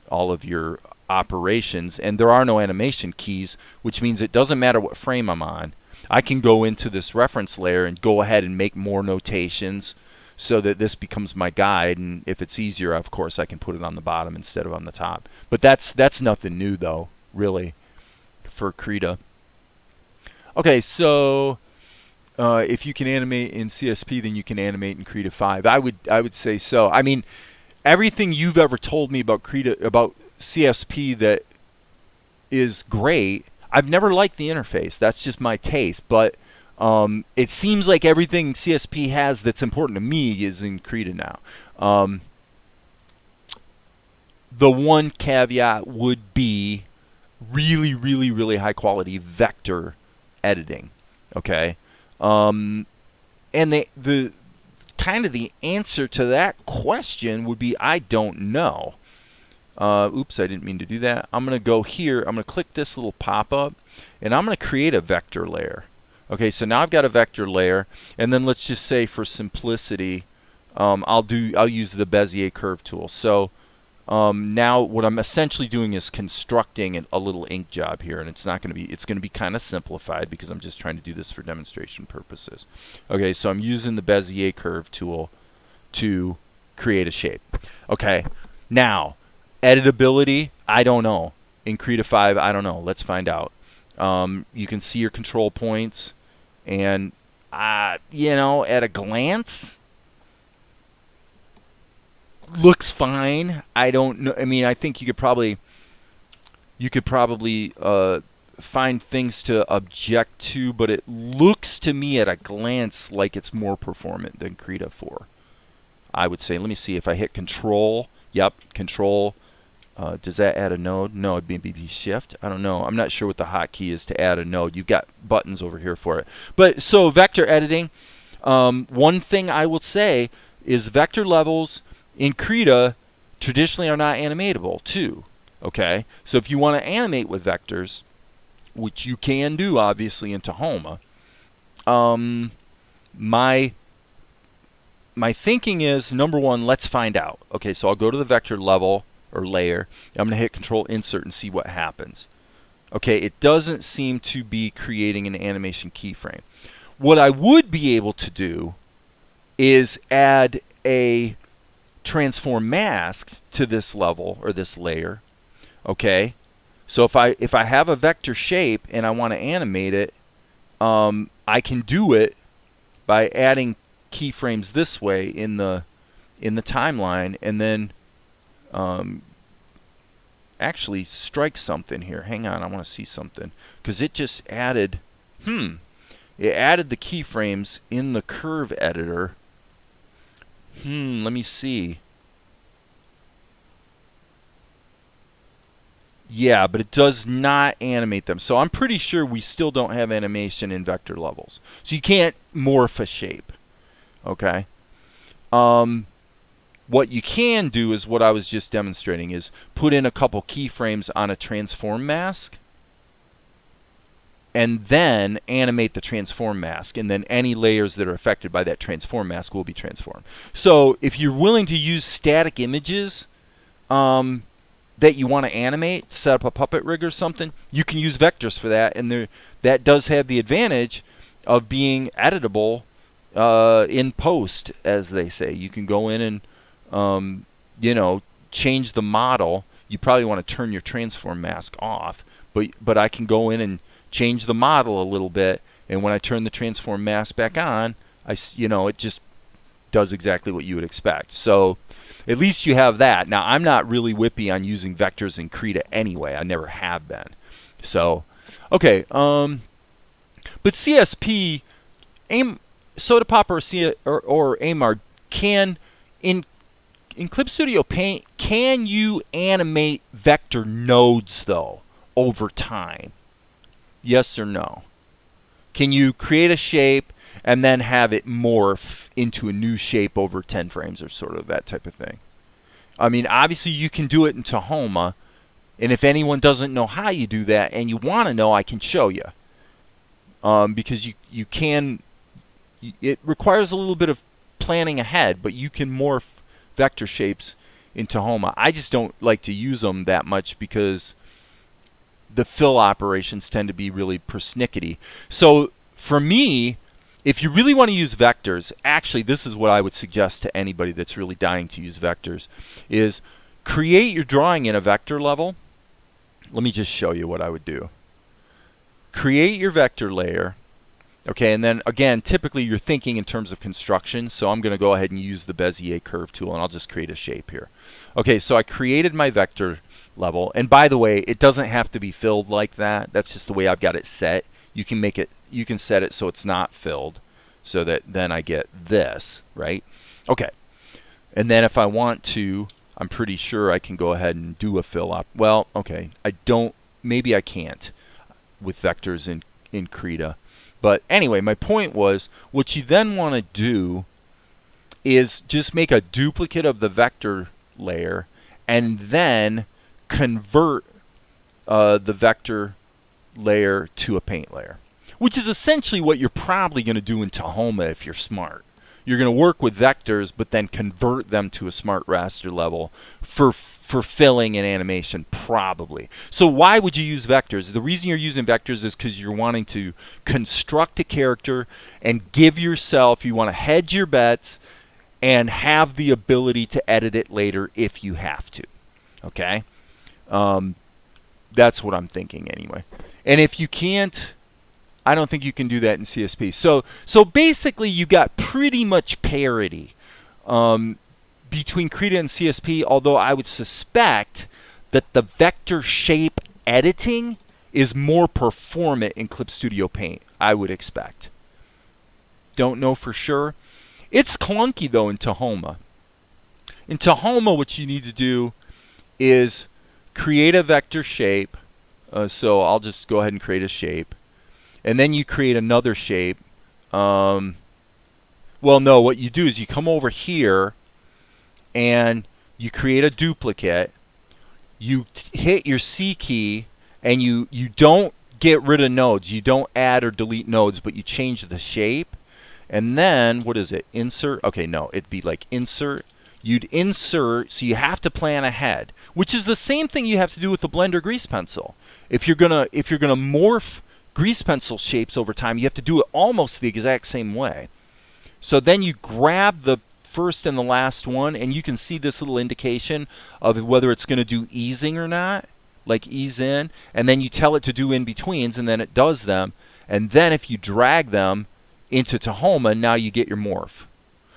all of your operations. And there are no animation keys, which means it doesn't matter what frame I'm on. I can go into this reference layer and go ahead and make more notations so that this becomes my guide. And if it's easier, of course, I can put it on the bottom instead of on the top. But that's nothing new, though, really, for Krita. Okay, so if you can animate in CSP, then you can animate in Krita 5. I would say so. I mean, everything you've ever told me about Krita, about CSP that is great. I've never liked the interface. That's just my taste. But it seems like everything CSP has that's important to me is in Krita now. The one caveat would be really, really, really high quality vector editing. Okay, and the kind of the answer to that question would be I don't know. Oops, I didn't mean to do that. I'm going to go here. I'm going to click this little pop-up, and I'm going to create a vector layer. Okay, so now I've got a vector layer, and then let's just say for simplicity, I'll use the Bezier curve tool. So now what I'm essentially doing is constructing a little ink job here, and it's going to be kind of simplified because I'm just trying to do this for demonstration purposes. Okay, so I'm using the Bezier curve tool to create a shape. Okay, now editability, I don't know. In Krita 5, I don't know. Let's find out. You can see your control points, and you know, at a glance, looks fine. I don't know. I mean, I think you could probably find things to object to, but it looks to me at a glance like it's more performant than Krita 4. I would say. Let me see if I hit Control. Yep, Control. Does that add a node? No, it'd be Shift. I don't know. I'm not sure what the hotkey is to add a node. You've got buttons over here for it. But so vector editing. One thing I will say is vector levels in Krita traditionally are not animatable too. Okay, so if you want to animate with vectors, which you can do obviously in Tahoma, my thinking is, number one, let's find out. Okay, so I'll go to the vector level or layer. I'm going to hit Control Insert and see what happens. Okay, it doesn't seem to be creating an animation keyframe. What I would be able to do is add a transform mask to this level or this layer. Okay, so if I have a vector shape and I want to animate it, I can do it by adding keyframes this way in the timeline, and then actually strike something here. Hang on, I want to see something because it just added it added the keyframes in the curve editor. Let me see. Yeah, but it does not animate them. So I'm pretty sure we still don't have animation in vector levels. So you can't morph a shape. Okay. What you can do is what I was just demonstrating is put in a couple keyframes on a transform mask and then animate the transform mask, and then any layers that are affected by that transform mask will be transformed. So if you're willing to use static images that you want to animate, set up a puppet rig or something, you can use vectors for that, and that does have the advantage of being editable in post, as they say. You can go in and you know, change the model. You probably want to turn your transform mask off, but I can go in and change the model a little bit, and when I turn the transform mask back on, you know, it just does exactly what you would expect. So at least you have that. Now, I'm not really whippy on using vectors in Krita anyway. I never have been. So, okay. But CSP, Soda Pop or AMAR can, in Clip Studio Paint, can you animate vector nodes, though, over time? Yes or no? Can you create a shape and then have it morph into a new shape over 10 frames or sort of that type of thing? I mean, obviously you can do it in Tahoma, and if anyone doesn't know how you do that and you want to know, I can show you. Because you can, it requires a little bit of planning ahead, but you can morph vector shapes in Tahoma. I just don't like to use them that much because the fill operations tend to be really persnickety. So for me, if you really want to use vectors, actually this is what I would suggest to anybody that's really dying to use vectors, is create your drawing in a vector level. Let me just show you what I would do. Create your vector layer. Okay, and then again, typically you're thinking in terms of construction, so I'm going to go ahead and use the Bezier curve tool, and I'll just create a shape here. Okay, so I created my vector level. And by the way, it doesn't have to be filled like that. That's just the way I've got it set. You can make it, you can set it so it's not filled, so that then I get this, right? Okay. And then if I want to, I'm pretty sure I can go ahead and do a fill up. Well, okay, I don't, maybe I can't with vectors in Krita. But anyway, my point was, what you then want to do is just make a duplicate of the vector layer and then convert the vector layer to a paint layer, which is essentially what you're probably going to do in Tahoma if you're smart. You're going to work with vectors, but then convert them to a smart raster level for filling and animation, probably. So why would you use vectors? The reason you're using vectors is because you're wanting to construct a character and give yourself, you want to hedge your bets and have the ability to edit it later if you have to. Okay? That's what I'm thinking anyway. And if you can't, I don't think you can do that in CSP. So basically, you got pretty much parity between Krita and CSP, although I would suspect that the vector shape editing is more performant in Clip Studio Paint, I would expect. Don't know for sure. It's clunky, though, in Tahoma. In Tahoma, what you need to do is create a vector shape. So I'll just go ahead and create a shape. And then you create another shape. Well, no, what you do is you come over here and you create a duplicate. You hit your C key and you don't get rid of nodes. You don't add or delete nodes, but you change the shape. And then, what is it? Insert. Okay, no, it'd be like insert. You'd insert, so you have to plan ahead, which is the same thing you have to do with the Blender grease pencil. If you're gonna morph grease pencil shapes over time, you have to do it almost the exact same way. So then you grab the first and the last one, and you can see this little indication of whether it's going to do easing or not, like ease in, and then you tell it to do in-betweens, and then it does them. And then if you drag them into Tahoma, now you get your morph.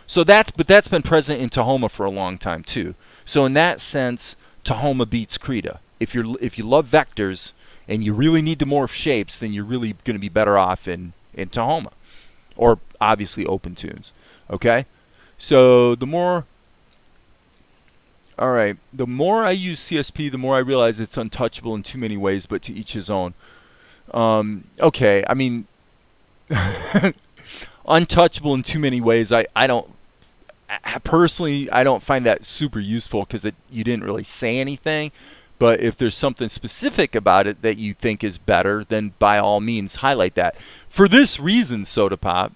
So that's been present in Tahoma for a long time too. So in that sense, Tahoma beats Krita. If you love vectors and you really need to morph shapes, then you're really going to be better off in Tahoma, or obviously OpenTunes. Okay, so the more I use CSP, the more I realize it's untouchable in too many ways, but to each his own. Okay, I mean, untouchable in too many ways. Personally, I don't find that super useful because you didn't really say anything. But if there's something specific about it that you think is better, then by all means highlight that. For this reason, Soda Pop.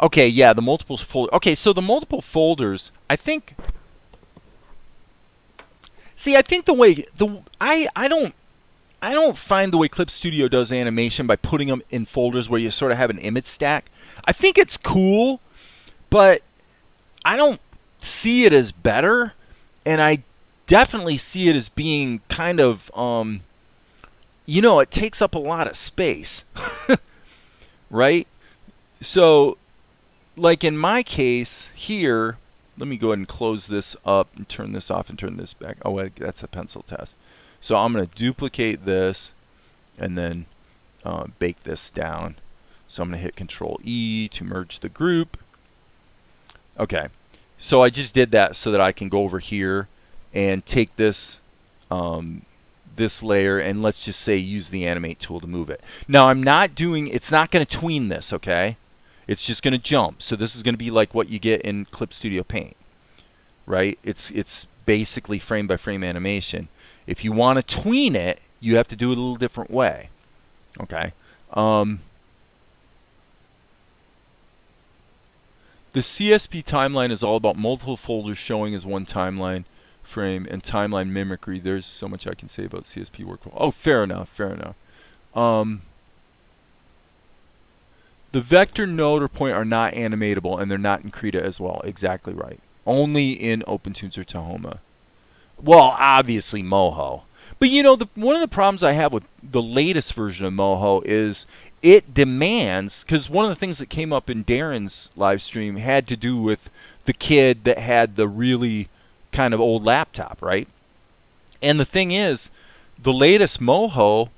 Okay, yeah, the multiple folders. Okay, so the multiple folders, I think. See, I think I don't find the way Clip Studio does animation by putting them in folders where you sort of have an image stack. I think it's cool, but I don't see it as better, and I definitely see it as being kind of, it takes up a lot of space, right? So, like in my case here, let me go ahead and close this up and turn this off and turn this back. Oh, wait, that's a pencil test. So I'm going to duplicate this and then bake this down. So I'm going to hit Control E to merge the group. Okay, so I just did that so that I can go over here and take this this layer and let's just say use the Animate tool to move it. Now it's not going to tween this, okay? It's just going to jump. So this is going to be like what you get in Clip Studio Paint, right? It's basically frame by frame animation. If you want to tween it, you have to do it a little different way, okay? The CSP timeline is all about multiple folders showing as one timeline frame and timeline mimicry. There's so much I can say about CSP workflow. Oh, fair enough, fair enough. The vector node or point are not animatable, and they're not in Krita as well. Exactly right. Only in OpenTunes or Tahoma. Well, obviously Moho. But one of the problems I have with the latest version of Moho is it demands, because one of the things that came up in Darren's live stream had to do with the kid that had the really kind of old laptop, right? And the thing is, the latest Moho,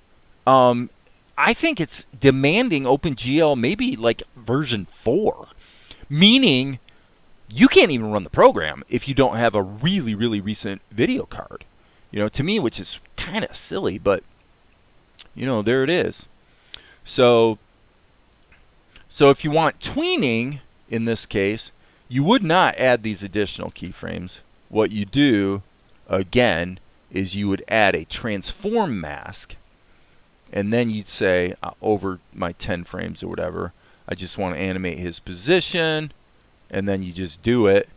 I think it's demanding OpenGL maybe like version 4, meaning you can't even run the program if you don't have a really, really recent video card. You know, to me, which is kind of silly, but you know, there it is. So if you want tweening in this case, you would not add these additional keyframes. What you do, again, is you would add a transform mask, and then you'd say, over my 10 frames or whatever, I just want to animate his position, and then you just do it.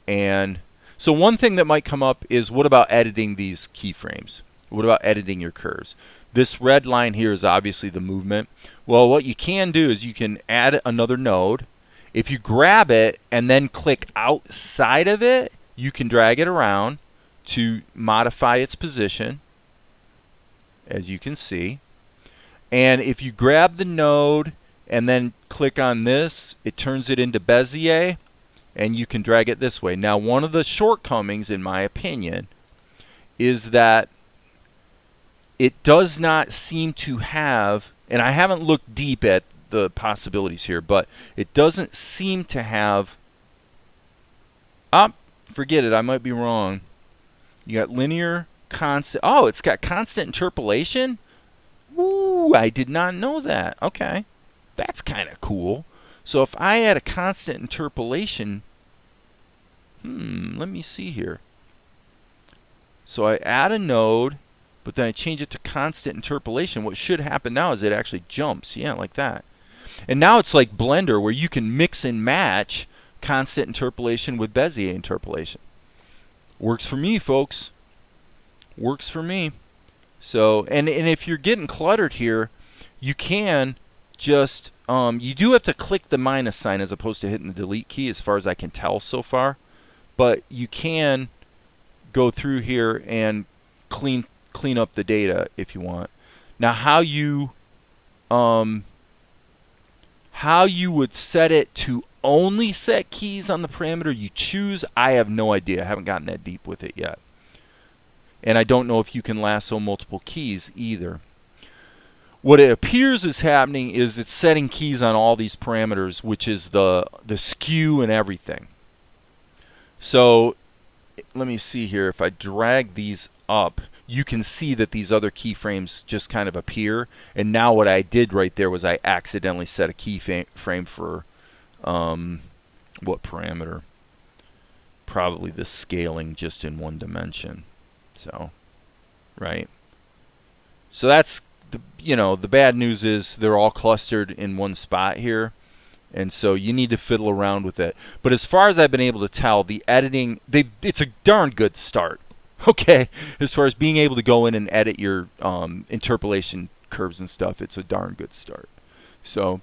And so one thing that might come up is, what about editing these keyframes? What about editing your curves? This red line here is obviously the movement. Well, what you can do is you can add another node. If you grab it and then click outside of it, you can drag it around to modify its position, as you can see. And if you grab the node and then click on this, it turns it into Bezier, and you can drag it this way. Now, one of the shortcomings, in my opinion, is that it does not seem to have, and I haven't looked deep at the possibilities here, but it doesn't seem to have, forget it, I might be wrong. You got linear, constant, oh, it's got constant interpolation? Ooh, I did not know that. Okay, that's kind of cool. So if I add a constant interpolation, let me see here. So I add a node, but then I change it to constant interpolation. What should happen now is it actually jumps, yeah, like that. And now it's like Blender, where you can mix and match constant interpolation with Bezier interpolation. Works for me, folks. Works for me. So, and if you're getting cluttered here, you can just, you do have to click the minus sign as opposed to hitting the delete key, as far as I can tell so far. But you can go through here and clean up the data if you want. Now, how you would set it to only set keys on the parameter you choose, I have no idea. I haven't gotten that deep with it yet. And I don't know if you can lasso multiple keys either. What it appears is happening is it's setting keys on all these parameters, which is the skew and everything. So let me see here. If I drag these up, you can see that these other keyframes just kind of appear. And now what I did right there was I accidentally set a keyframe for what parameter? Probably the scaling just in one dimension. So, right. So that's the, you know, the bad news is they're all clustered in one spot here. And so you need to fiddle around with it. But as far as I've been able to tell, the editing, it's a darn good start. Okay, as far as being able to go in and edit your interpolation curves and stuff, it's a darn good start. So,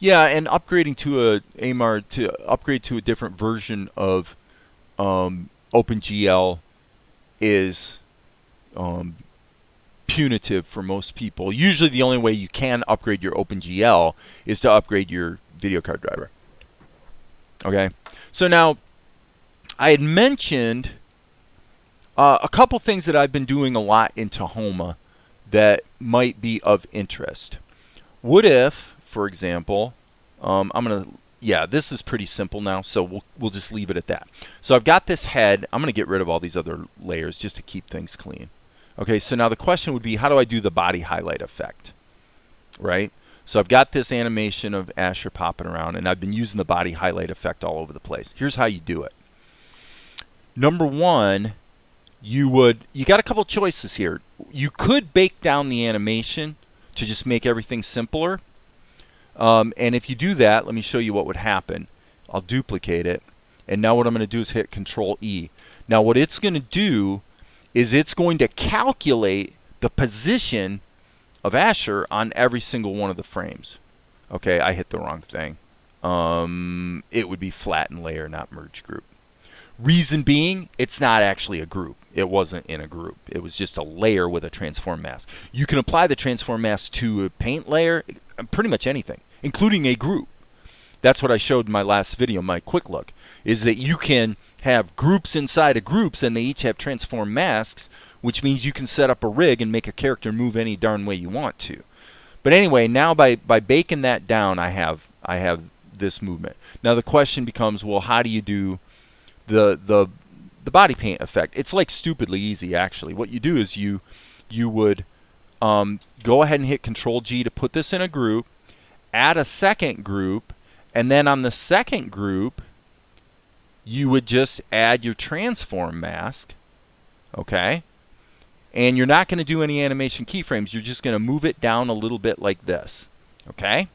yeah, and upgrading to a AMAR, to upgrade to a different version of OpenGL is punitive for most people. Usually the only way you can upgrade your OpenGL is to upgrade your video card driver. Okay, so now I had mentioned a couple things that I've been doing a lot in Tahoma that might be of interest. What if, for example, this is pretty simple now, so we'll just leave it at that. So I've got this head. I'm going to get rid of all these other layers just to keep things clean. Okay, so now the question would be, how do I do the body highlight effect, right? So I've got this animation of Asher popping around, and I've been using the body highlight effect all over the place. Here's how you do it. Number one, you got a couple choices here. You could bake down the animation to just make everything simpler. And if you do that, let me show you what would happen. I'll duplicate it. And now what I'm going to do is hit Control E. Now what it's going to do is it's going to calculate the position of Asher on every single one of the frames. Okay, I hit the wrong thing. It would be flatten layer, not merge group. Reason being, it's not actually a group. It wasn't in a group. It was just a layer with a transform mask. You can apply the transform mask to a paint layer, pretty much anything, including a group. That's what I showed in my last video, my quick look, is that you can have groups inside of groups, and they each have transform masks, which means you can set up a rig and make a character move any darn way you want to. But anyway, now by baking that down, I have this movement. Now the question becomes, well, how do you do the body paint effect? It's like stupidly easy, actually. What you do is you would go ahead and hit Control G to put this in a group, add a second group, and then on the second group, you would just add your transform mask, okay? And you're not going to do any animation keyframes. You're just going to move it down a little bit like this, okay?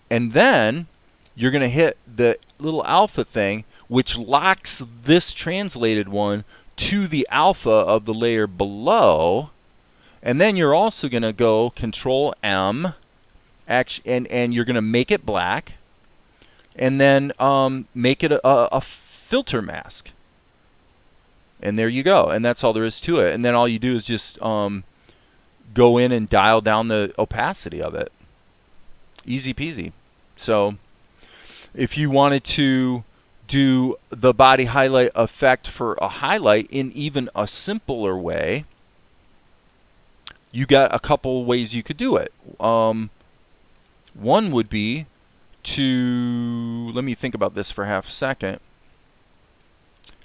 And then you're going to hit the little alpha thing, which locks this translated one to the alpha of the layer below. And then you're also going to go Control M, and you're going to make it black, and then make it a filter mask. And there you go. And that's all there is to it. And then all you do is just go in and dial down the opacity of it. Easy peasy. So if you wanted to do the body highlight effect for a highlight in even a simpler way, you got a couple ways you could do it. One would be to, let me think about this for half a second.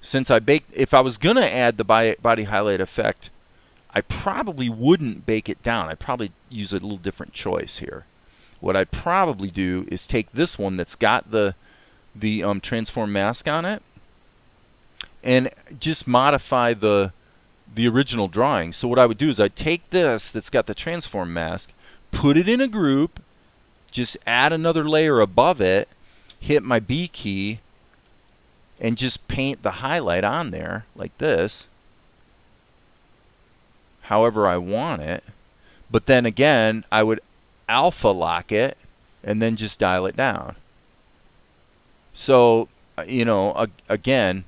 Since if I was going to add the body highlight effect, I probably wouldn't bake it down. I'd probably use a little different choice here. What I'd probably do is take this one that's got the transform mask on it and just modify the original drawing. So what I would do is I'd take this that's got the transform mask, put it in a group, just add another layer above it, hit my B key, and just paint the highlight on there like this, however I want it. But then again, I would alpha lock it and then just dial it down. So, you know, again,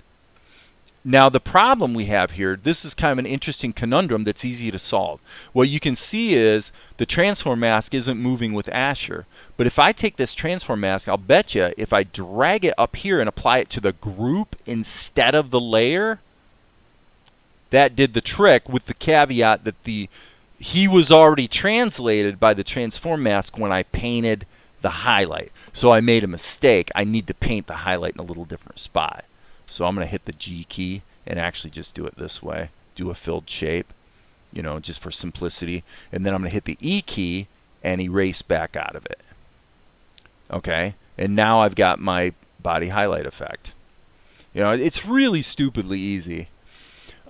now the problem we have here, this is kind of an interesting conundrum that's easy to solve. What you can see is the transform mask isn't moving with Asher. But if I take this transform mask, I'll bet you if I drag it up here and apply it to the group instead of the layer, that did the trick, with the caveat that he was already translated by the transform mask when I painted the highlight. So I made a mistake. I need to paint the highlight in a little different spot. So I'm going to hit the G key and actually just do it this way. Do a filled shape, you know, just for simplicity. And then I'm going to hit the E key and erase back out of it. Okay? And now I've got my body highlight effect. You know, it's really stupidly easy.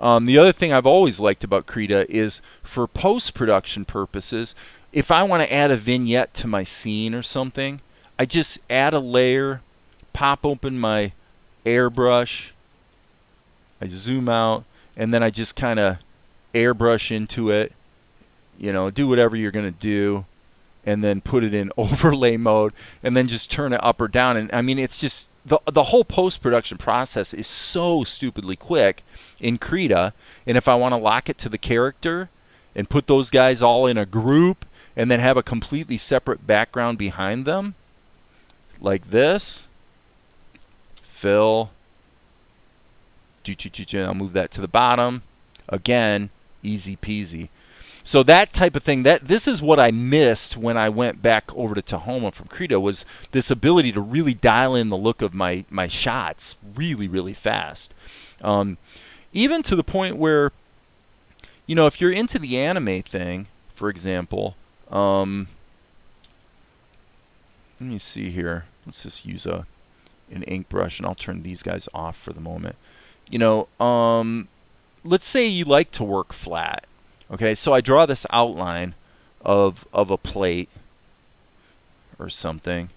The other thing I've always liked about Krita is for post-production purposes, if I want to add a vignette to my scene or something, I just add a layer, pop open my airbrush, I zoom out, and then I just kind of airbrush into it, you know, do whatever you're going to do, and then put it in overlay mode, and then just turn it up or down. And I mean, it's just, the whole post-production process is so stupidly quick in Krita. And if I want to lock it to the character and put those guys all in a group and then have a completely separate background behind them, like this, fill, I'll move that to the bottom. Again, easy peasy. So that type of thing, this is what I missed when I went back over to Tahoma from Krita, was this ability to really dial in the look of my shots really, really fast. Even to the point where, you know, if you're into the Animate thing, for example, let me see here. Let's just use an ink brush, and I'll turn these guys off for the moment. You know, let's say you like to work flat. Okay, so I draw this outline of a plate or something.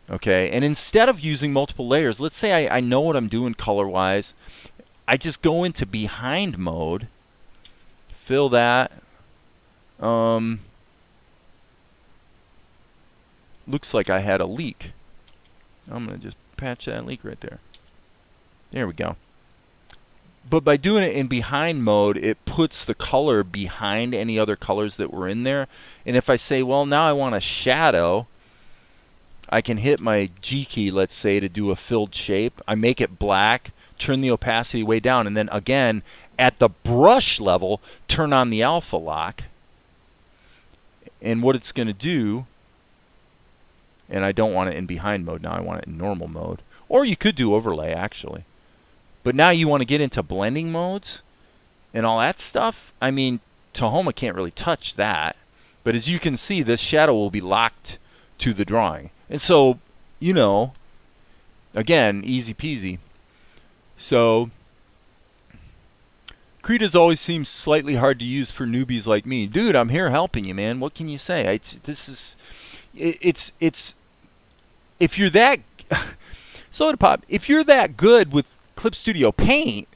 Okay, and instead of using multiple layers, let's say I know what I'm doing color-wise. I just go into behind mode, fill that. Looks like I had a leak. I'm going to just patch that leak right there. There we go. But by doing it in behind mode, it puts the color behind any other colors that were in there. And if I say, well, now I want a shadow, I can hit my G key, let's say, to do a filled shape. I make it black, turn the opacity way down, and then again, at the brush level, turn on the alpha lock. And what it's going to do, and I don't want it in behind mode now, I want it in normal mode. Or you could do overlay, actually. But now you want to get into blending modes and all that stuff. I mean, Tahoma can't really touch that. But as you can see, this shadow will be locked to the drawing. And so, you know, again, easy peasy. So, Krita's always seems slightly hard to use for newbies like me. Dude, I'm here helping you, man. What can you say? It's if you're that soda pop, if you're that good with Clip Studio Paint,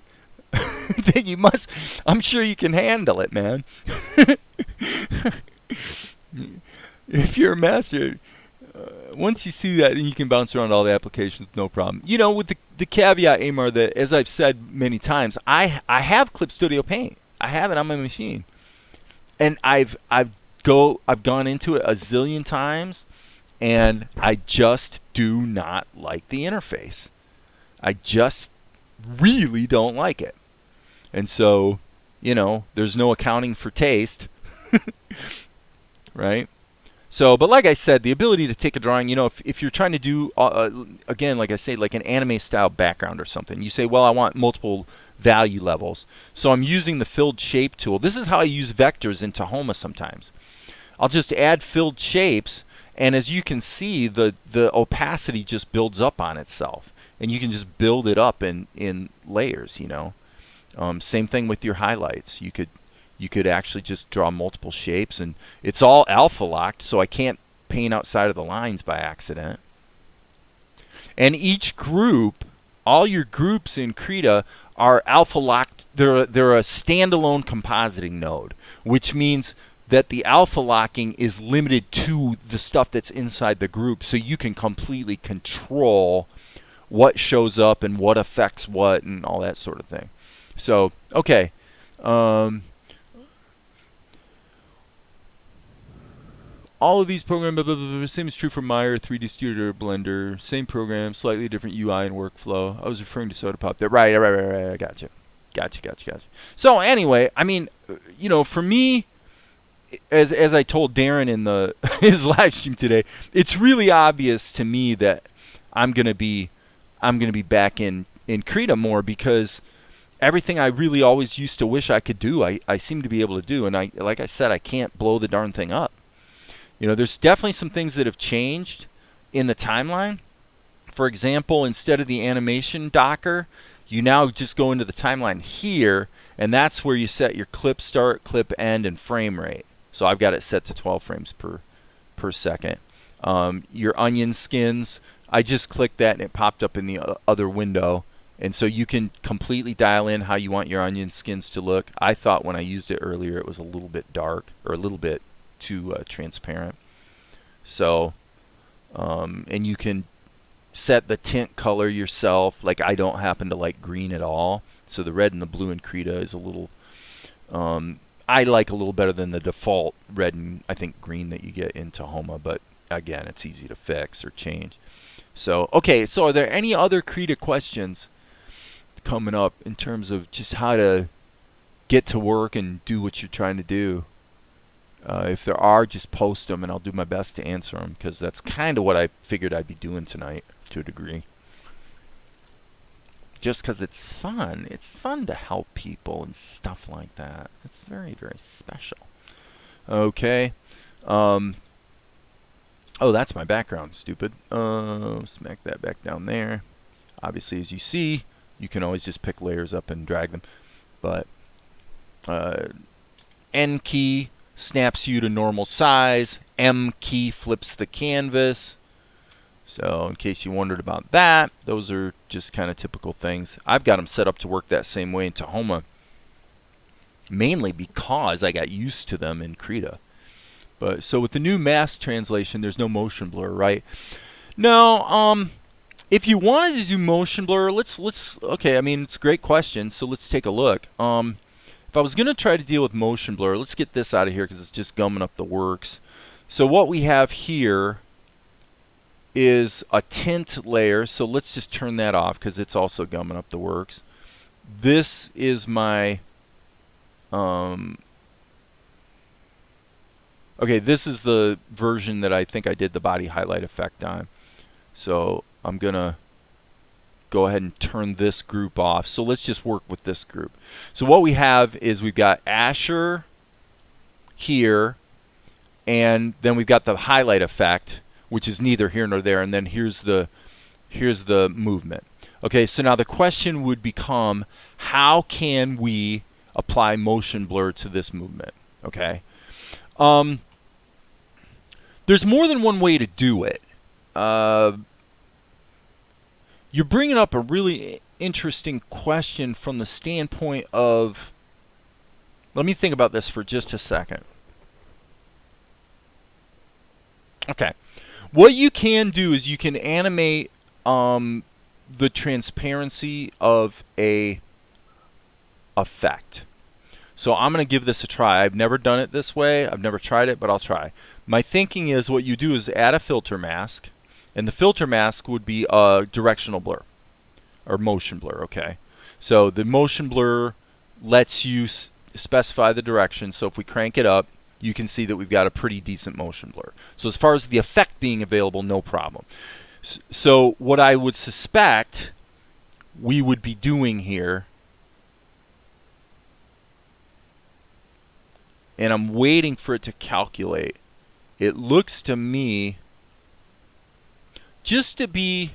then you must, I'm sure you can handle it, man. If you're a master, once you see that, then you can bounce around all the applications, no problem. You know, with the caveat, Amar, that as I've said many times, I have Clip Studio Paint. I have it on my machine, and I've gone into it a zillion times, and I just do not like the interface. I just really don't like it, and so, you know, there's no accounting for taste, right? So, but like I said, the ability to take a drawing, you know, if you're trying to do, again, like I say, like an anime style background or something, you say, well, I want multiple value levels. So I'm using the filled shape tool. This is how I use vectors in Tahoma sometimes. I'll just add filled shapes, and as you can see, the opacity just builds up on itself. And you can just build it up in layers, you know. Same thing with your highlights. You could actually just draw multiple shapes, and it's all alpha locked, so I can't paint outside of the lines by accident. And each group, all your groups in Krita are alpha locked. They're a standalone compositing node, which means that the alpha locking is limited to the stuff that's inside the group, so you can completely control what shows up and what affects what and all that sort of thing. So, okay. All of these programs, blah, blah, blah, same is true for Maya, 3D Studio, Blender, same program, slightly different UI and workflow. I was referring to SodaPop there. Right, I gotcha. Gotcha. So anyway, I mean, you know, for me, as I told Darren in his live stream today, it's really obvious to me that I'm gonna be back in Krita more, because everything I really always used to wish I could do, I seem to be able to do, and like I said, I can't blow the darn thing up. You know, there's definitely some things that have changed in the timeline. For example, instead of the animation docker, you now just go into the timeline here, and that's where you set your clip start, clip end, and frame rate. So I've got it set to 12 frames per second. Your onion skins, I just clicked that and it popped up in the other window. And so you can completely dial in how you want your onion skins to look. I thought when I used it earlier it was a little bit dark, or a little bit too transparent. So, and you can set the tint color yourself. Like, I don't happen to like green at all, so the red and the blue in Krita is a little, I like a little better than the default red and I think green that you get in Tahoma, but again, it's easy to fix or change. So, okay, so are there any other Krita questions coming up in terms of just how to get to work and do what you're trying to do? If there are, just post them and I'll do my best to answer them, because that's kind of what I figured I'd be doing tonight to a degree. Just because it's fun. It's fun to help people and stuff like that. It's very, very special. Okay. Oh, that's my background, stupid. Smack that back down there. Obviously, as you see, you can always just pick layers up and drag them. But N key snaps you to normal size. M key flips the canvas. So in case you wondered about that, those are just kind of typical things. I've got them set up to work that same way in Tahoma, mainly because I got used to them in Krita. But so with the new mask translation, there's no motion blur, right? No. If you wanted to do motion blur, let's okay. I mean, it's a great question. So let's take a look. If I was going to try to deal with motion blur, let's get this out of here because it's just gumming up the works. So what we have here is a tint layer. So let's just turn that off because it's also gumming up the works. This is my okay, this is the version that I think I did the body highlight effect on. So I'm gonna go ahead and turn this group off. So let's just work with this group. So what we have is we've got Asher here, and then we've got the highlight effect, which is neither here nor there, and then here's the movement. Okay, so now the question would become, how can we apply motion blur to this movement? Okay, there's more than one way to do it. You're bringing up a really interesting question from the standpoint of, let me think about this for just a second. Okay, what you can do is you can animate the transparency of a effect. So I'm going to give this a try. I've never done it this way. I've never tried it, but I'll try. My thinking is what you do is add a filter mask, and the filter mask would be a directional blur or motion blur, okay? So the motion blur lets you specify the direction. So if we crank it up, you can see that we've got a pretty decent motion blur. So as far as the effect being available, no problem. So what I would suspect we would be doing here, and I'm waiting for it to calculate, it looks to me, just to be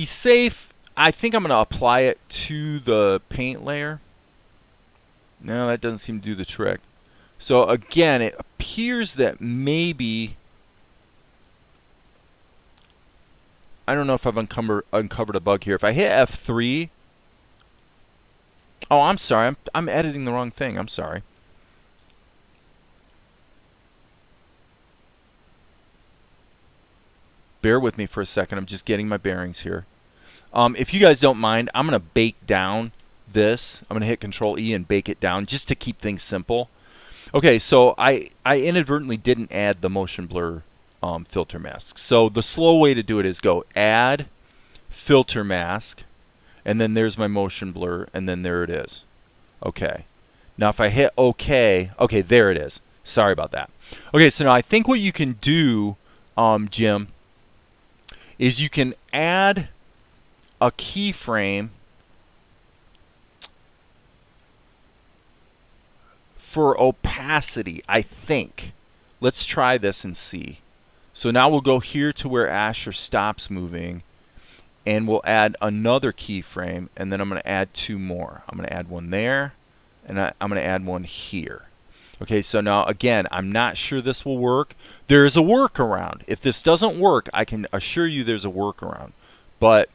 safe, I think I'm going to apply it to the paint layer. No, that doesn't seem to do the trick. So again, it appears that maybe, I don't know if I've uncovered a bug here. If I hit F3, oh, I'm sorry, I'm editing the wrong thing. I'm sorry. Bear with me for a second. I'm just getting my bearings here. If you guys don't mind, I'm going to bake down this. I'm going to hit Control E and bake it down just to keep things simple. Okay, so I inadvertently didn't add the motion blur filter mask. So the slow way to do it is go add filter mask, and then there's my motion blur, and then there it is. Okay. Now if I hit OK, okay, there it is. Sorry about that. Okay, so now I think what you can do, Jim, is you can add a keyframe for opacity, I think. Let's try this and see. So now we'll go here to where Asher stops moving, and we'll add another keyframe, and then I'm going to add two more. I'm going to add one there, and I'm going to add one here. Okay, so now again, I'm not sure this will work. There is a workaround. If this doesn't work, I can assure you there's a workaround. But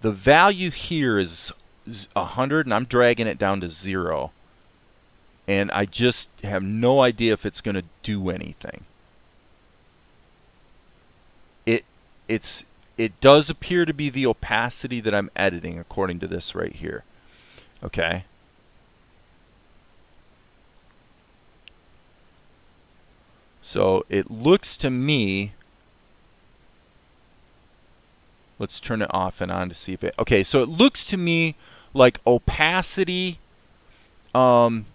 the value here is 100, and I'm dragging it down to 0. And I just have no idea if it's going to do anything. It does appear to be the opacity that I'm editing according to this right here. Okay. So it looks to me, let's turn it off and on to see if it, okay, so it looks to me like opacity in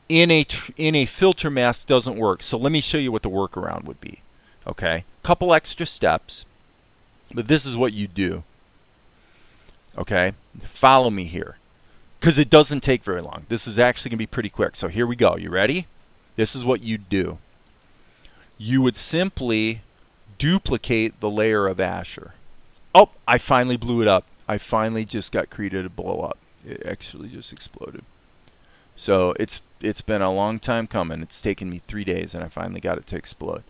a filter mask doesn't work. So let me show you what the workaround would be. Okay, couple extra steps, but this is what you do. Okay, follow me here, because it doesn't take very long. This is actually going to be pretty quick. So here we go. You ready? This is what you do. You would simply duplicate the layer of Asher. Oh, I finally blew it up. I finally just got Krita to blow up. It actually just exploded. So it's been a long time coming. It's taken me 3 days, and I finally got it to explode.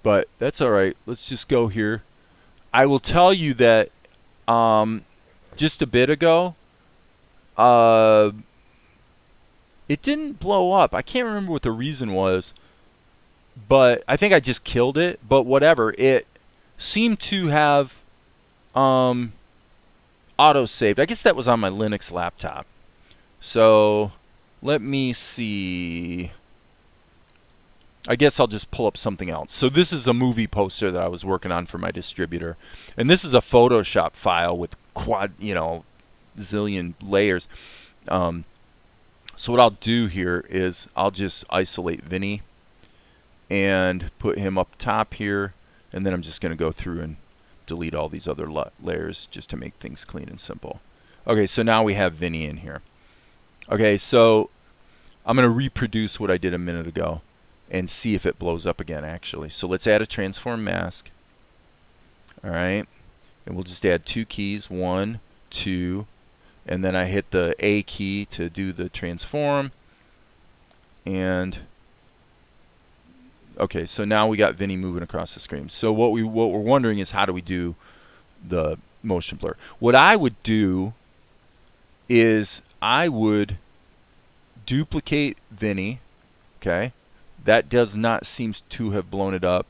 But that's all right. Let's just go here. I will tell you that just a bit ago, it didn't blow up. I can't remember what the reason was, but I think I just killed it. But whatever, it seemed to have auto-saved. I guess that was on my Linux laptop. So let me see. I guess I'll just pull up something else. So this is a movie poster that I was working on for my distributor. And this is a Photoshop file with zillion layers. So what I'll do here is I'll just isolate Vinny and put him up top here. And then I'm just going to go through and delete all these other layers just to make things clean and simple. Okay, so now we have Vinny in here. Okay, so I'm going to reproduce what I did a minute ago and see if it blows up again, actually. So let's add a transform mask. All right, and we'll just add 2 keys, 1, 2, and then I hit the A key to do the transform. And okay, so now we got Vinny moving across the screen. So what we're wondering is, how do we do the motion blur? What I would do is I would duplicate Vinny. Okay, that does not seem to have blown it up.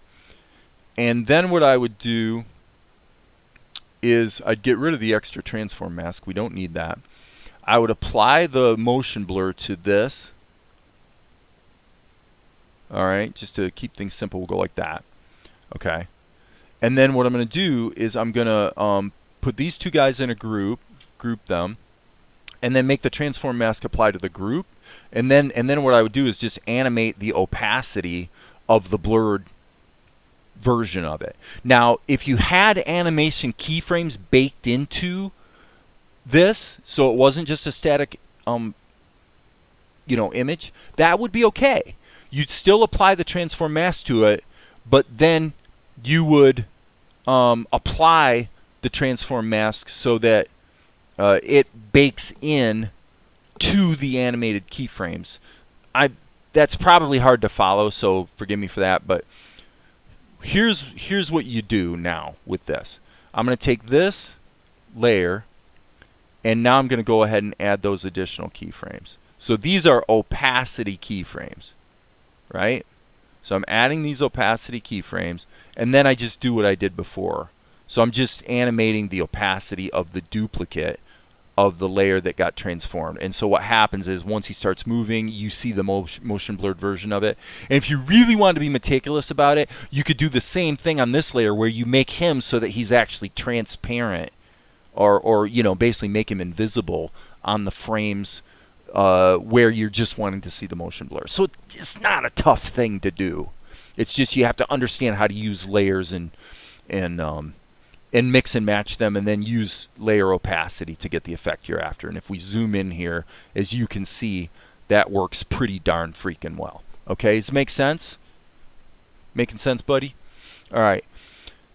And then what I would do is I'd get rid of the extra transform mask. We don't need that. I would apply the motion blur to this. All right, just to keep things simple, we'll go like that. Okay. And then what I'm going to do is I'm going to put these 2 guys in a group them, and then make the transform mask apply to the group. And then what I would do is just animate the opacity of the blurred version of it. Now, if you had animation keyframes baked into this, so it wasn't just a static image, that would be okay. You'd still apply the transform mask to it, but then you would apply the transform mask so that it bakes in to the animated keyframes. That's probably hard to follow, so forgive me for that, but here's what you do now with this. I'm going to take this layer, and now I'm going to go ahead and add those additional keyframes. So these are opacity keyframes, right? So I'm adding these opacity keyframes, and then I just do what I did before. So I'm just animating the opacity of the duplicate of the layer that got transformed. And so what happens is, once he starts moving, you see the motion blurred version of it. And if you really want to be meticulous about it, you could do the same thing on this layer, where you make him so that he's actually transparent, or basically make him invisible on the frames where you're just wanting to see the motion blur. So it's not a tough thing to do. It's just you have to understand how to use layers and mix and match them, and then use layer opacity to get the effect you're after. And if we zoom in here, as you can see, that works pretty darn freaking well. Okay, does it make sense? Making sense, buddy? All right.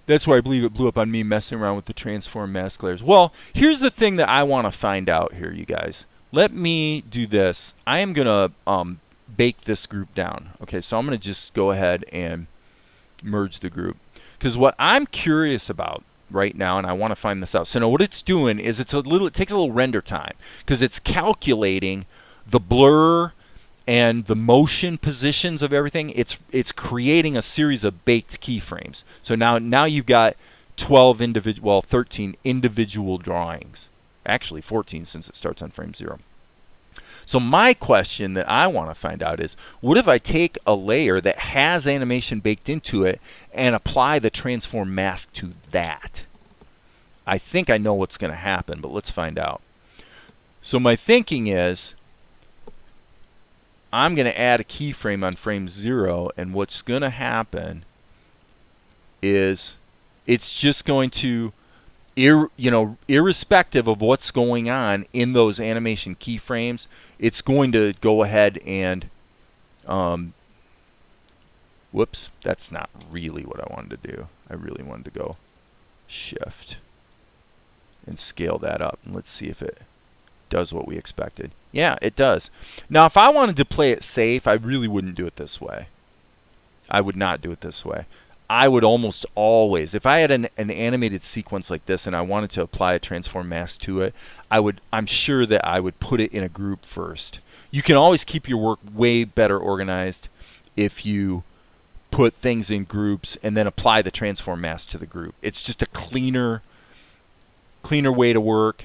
That's where I believe it blew up on me messing around with the transform mask layers. Well, here's the thing that I want to find out here, you guys. Let me do this. I am going to bake this group down. Okay, so I'm going to just go ahead and merge the group. Because what I'm curious about right now, and I want to find this out. So now what it's doing is it takes a little render time, because it's calculating the blur and the motion positions of everything. It's creating a series of baked keyframes. So now you've got 13 individual drawings. Actually 14, since it starts on frame 0. So my question that I want to find out is, what if I take a layer that has animation baked into it and apply the transform mask to that? I think I know what's going to happen, but let's find out. So my thinking is, I'm going to add a keyframe on frame 0, and what's going to happen is it's just going to, irrespective of what's going on in those animation keyframes, it's going to go ahead and, whoops, that's not really what I wanted to do. I really wanted to go shift and scale that up, and let's see if it does what we expected. Yeah, it does. Now, if I wanted to play it safe, I really wouldn't do it this way. I would not do it this way. I would almost always, if I had an animated sequence like this and I wanted to apply a transform mask to it, I'm sure that I would put it in a group first. You can always keep your work way better organized if you put things in groups and then apply the transform mask to the group. It's just a cleaner way to work.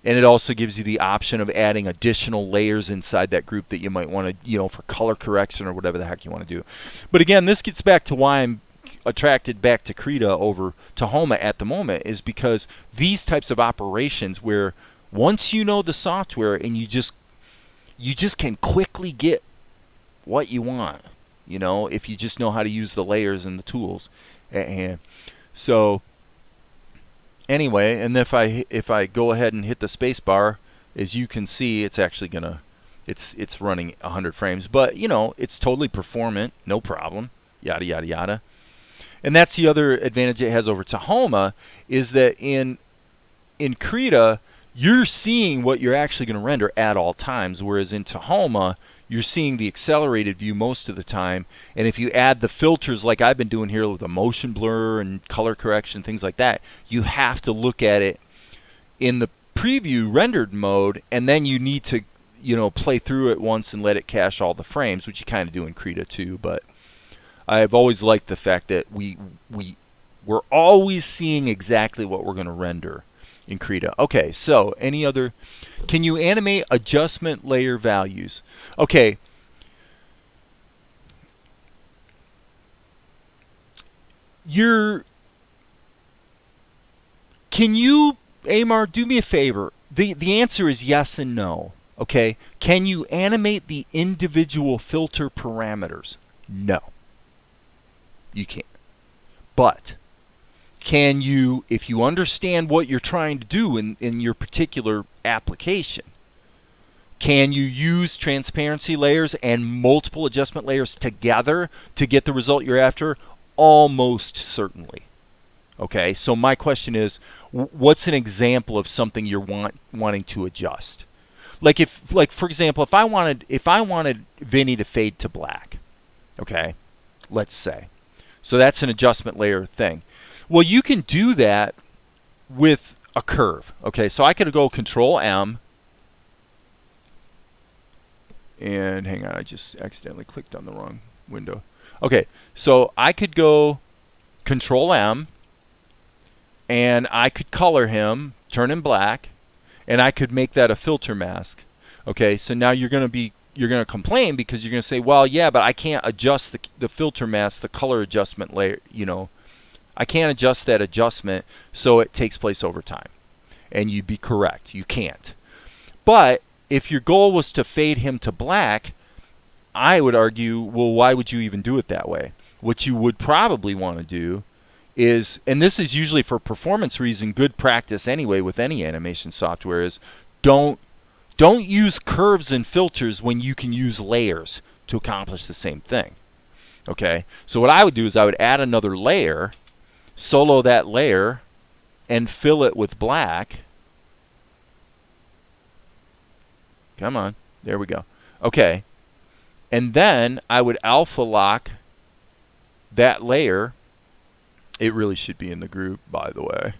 And it also gives you the option of adding additional layers inside that group that you might want to, for color correction or whatever the heck you want to do. But again, this gets back to why I'm attracted back to Krita over Tahoma at the moment, is because these types of operations where once you know the software and you just can quickly get what you want, if you just know how to use the layers and the tools at hand. So anyway, and if I go ahead and hit the space bar, as you can see, it's actually it's running 100 frames, but it's totally performant, no problem, yada yada yada. And that's the other advantage it has over Tahoma, is that in Krita you're seeing what you're actually going to render at all times, whereas in Tahoma you're seeing the accelerated view most of the time. And if you add the filters like I've been doing here with the motion blur and color correction, things like that, you have to look at it in the preview rendered mode, and then you need to play through it once and let it cache all the frames, which you kind of do in Krita too. But I've always liked the fact that we're always seeing exactly what we're going to render in Krita. Okay, so any other? Can you animate adjustment layer values? Okay. Can you, Amar, do me a favor? The answer is yes and no. Okay. Can you animate the individual filter parameters? No. You can't. But can you, if you understand what you're trying to do in your particular application, can you use transparency layers and multiple adjustment layers together to get the result you're after? Almost certainly. Okay, so my question is, what's an example of something you're wanting to adjust? Like for example, if I wanted Vinny to fade to black, okay, let's say. So that's an adjustment layer thing. Well, you can do that with a curve. Okay, so I could go Control M, and hang on, I just accidentally clicked on the wrong window. Okay, so I could go Control M, and I could color him, turn him black, and I could make that a filter mask. Okay, so now you're going to complain because you're going to say, well, yeah, but I can't adjust the filter mask, the color adjustment layer, I can't adjust that adjustment, so it takes place over time. And you'd be correct. You can't. But if your goal was to fade him to black, I would argue, well, why would you even do it that way? What you would probably want to do is, and this is usually for performance reason, good practice anyway with any animation software, is don't use curves and filters when you can use layers to accomplish the same thing. Okay? So what I would do is I would add another layer, solo that layer, and fill it with black. Come on. There we go. Okay. And then I would alpha lock that layer. It really should be in the group, by the way.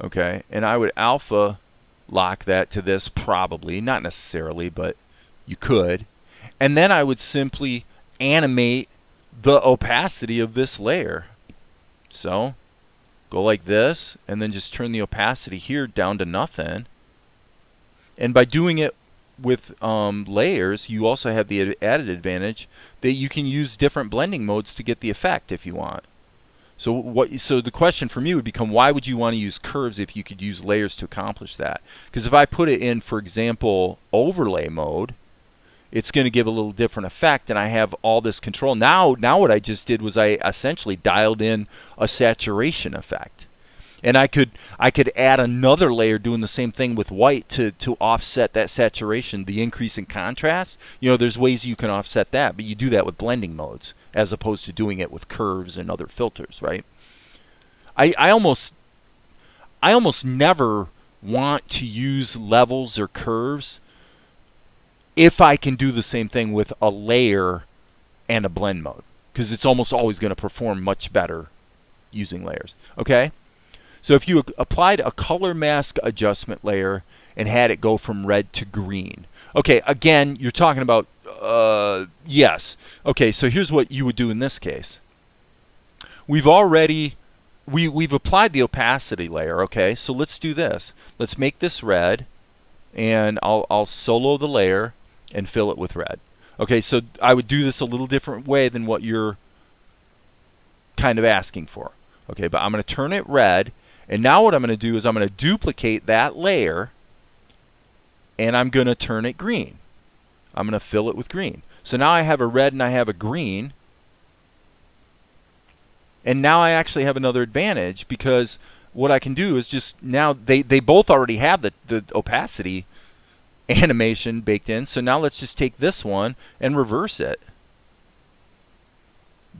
Okay. And I would alpha lock that to this, probably. Not necessarily, but you could. And then I would simply animate the opacity of this layer. So go like this, and then just turn the opacity here down to nothing. And by doing it with layers, you also have the added advantage that you can use different blending modes to get the effect if you want. So the question for me would become, why would you want to use curves if you could use layers to accomplish that? Because if I put it in, for example, overlay mode, it's going to give a little different effect, and I have all this control. Now what I just did was I essentially dialed in a saturation effect. And I could add another layer doing the same thing with white to offset that saturation, the increase in contrast. There's ways you can offset that, but you do that with blending modes as opposed to doing it with curves and other filters, right? I almost never want to use levels or curves if I can do the same thing with a layer and a blend mode, because it's almost always going to perform much better using layers. Okay? So if you applied a color mask adjustment layer and had it go from red to green. Okay, again, you're talking about, yes. Okay, so here's what you would do in this case. We've already we've applied the opacity layer, okay? So let's do this. Let's make this red, and I'll solo the layer and fill it with red. Okay, so I would do this a little different way than what you're kind of asking for. Okay, but I'm going to turn it red, and now what I'm going to do is I'm going to duplicate that layer, and I'm going to turn it green. I'm going to fill it with green. So now I have a red and I have a green. And now I actually have another advantage, because what I can do is just now they both already have the opacity animation baked in. So now let's just take this one and reverse it.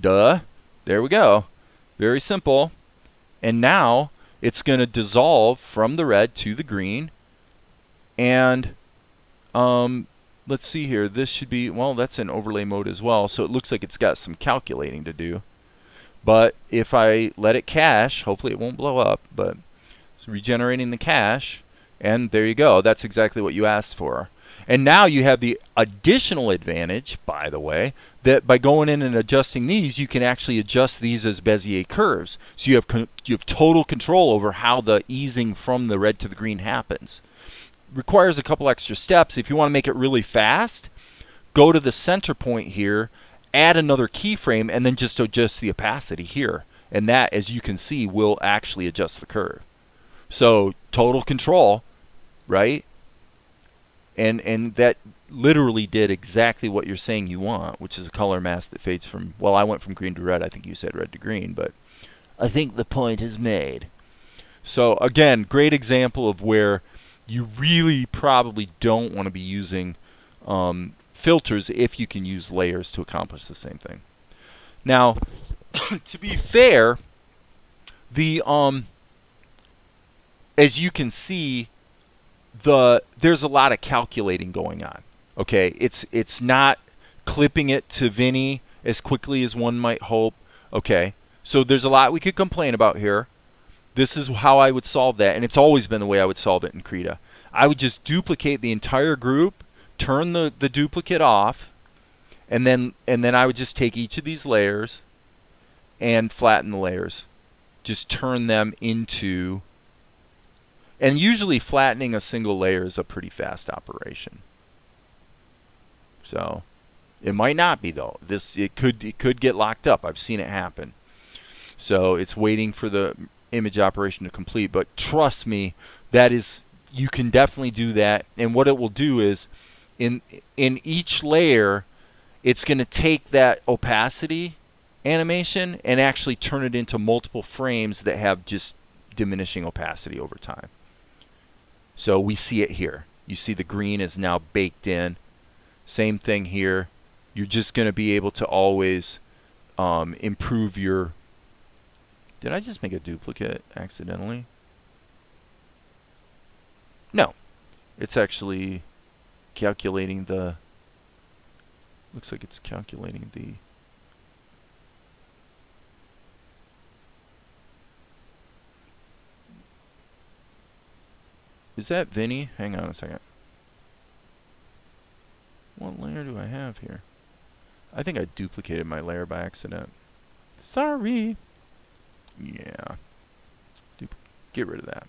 Duh. There we go. Very simple. And now it's going to dissolve from the red to the green. And let's see here. This should be, well, that's in overlay mode as well. So it looks like it's got some calculating to do. But if I let it cache, hopefully it won't blow up, but it's regenerating the cache, and there you go. That's exactly what you asked for. And now you have the additional advantage, by the way, that by going in and adjusting these, you can actually adjust these as Bezier curves. So you have total control over how the easing from the red to the green happens. Requires a couple extra steps. If you want to make it really fast, go to the center point here, add another keyframe, and then just adjust the opacity here. And that, as you can see, will actually adjust the curve. So total control, right? And that literally did exactly what you're saying you want, which is a color mask that fades from, well, I went from green to red. I think you said red to green, but I think the point is made. So again, great example of where you really probably don't want to be using filters if you can use layers to accomplish the same thing. Now, to be fair, the as you can see, there's a lot of calculating going on. Okay, it's not clipping it to Vinny as quickly as one might hope. Okay, so there's a lot we could complain about here. This is how I would solve that, and it's always been the way I would solve it in Krita. I would just duplicate the entire group, turn the duplicate off, and then I would just take each of these layers and flatten the layers. Just turn them into, and usually flattening a single layer is a pretty fast operation. So it might not be though. It could get locked up. I've seen it happen. So it's waiting for the image operation to complete, but trust me, you can definitely do that. And what it will do is in each layer, it's going to take that opacity animation and actually turn it into multiple frames that have just diminishing opacity over time. So we see it here. You see the green is now baked in. Same thing here. You're just going to be able to always improve your... Did I just make a duplicate accidentally? No. It's actually calculating the... Looks like it's calculating the... Is that Vinny? Hang on a second. What layer do I have here? I think I duplicated my layer by accident. Sorry. Yeah. Get rid of that.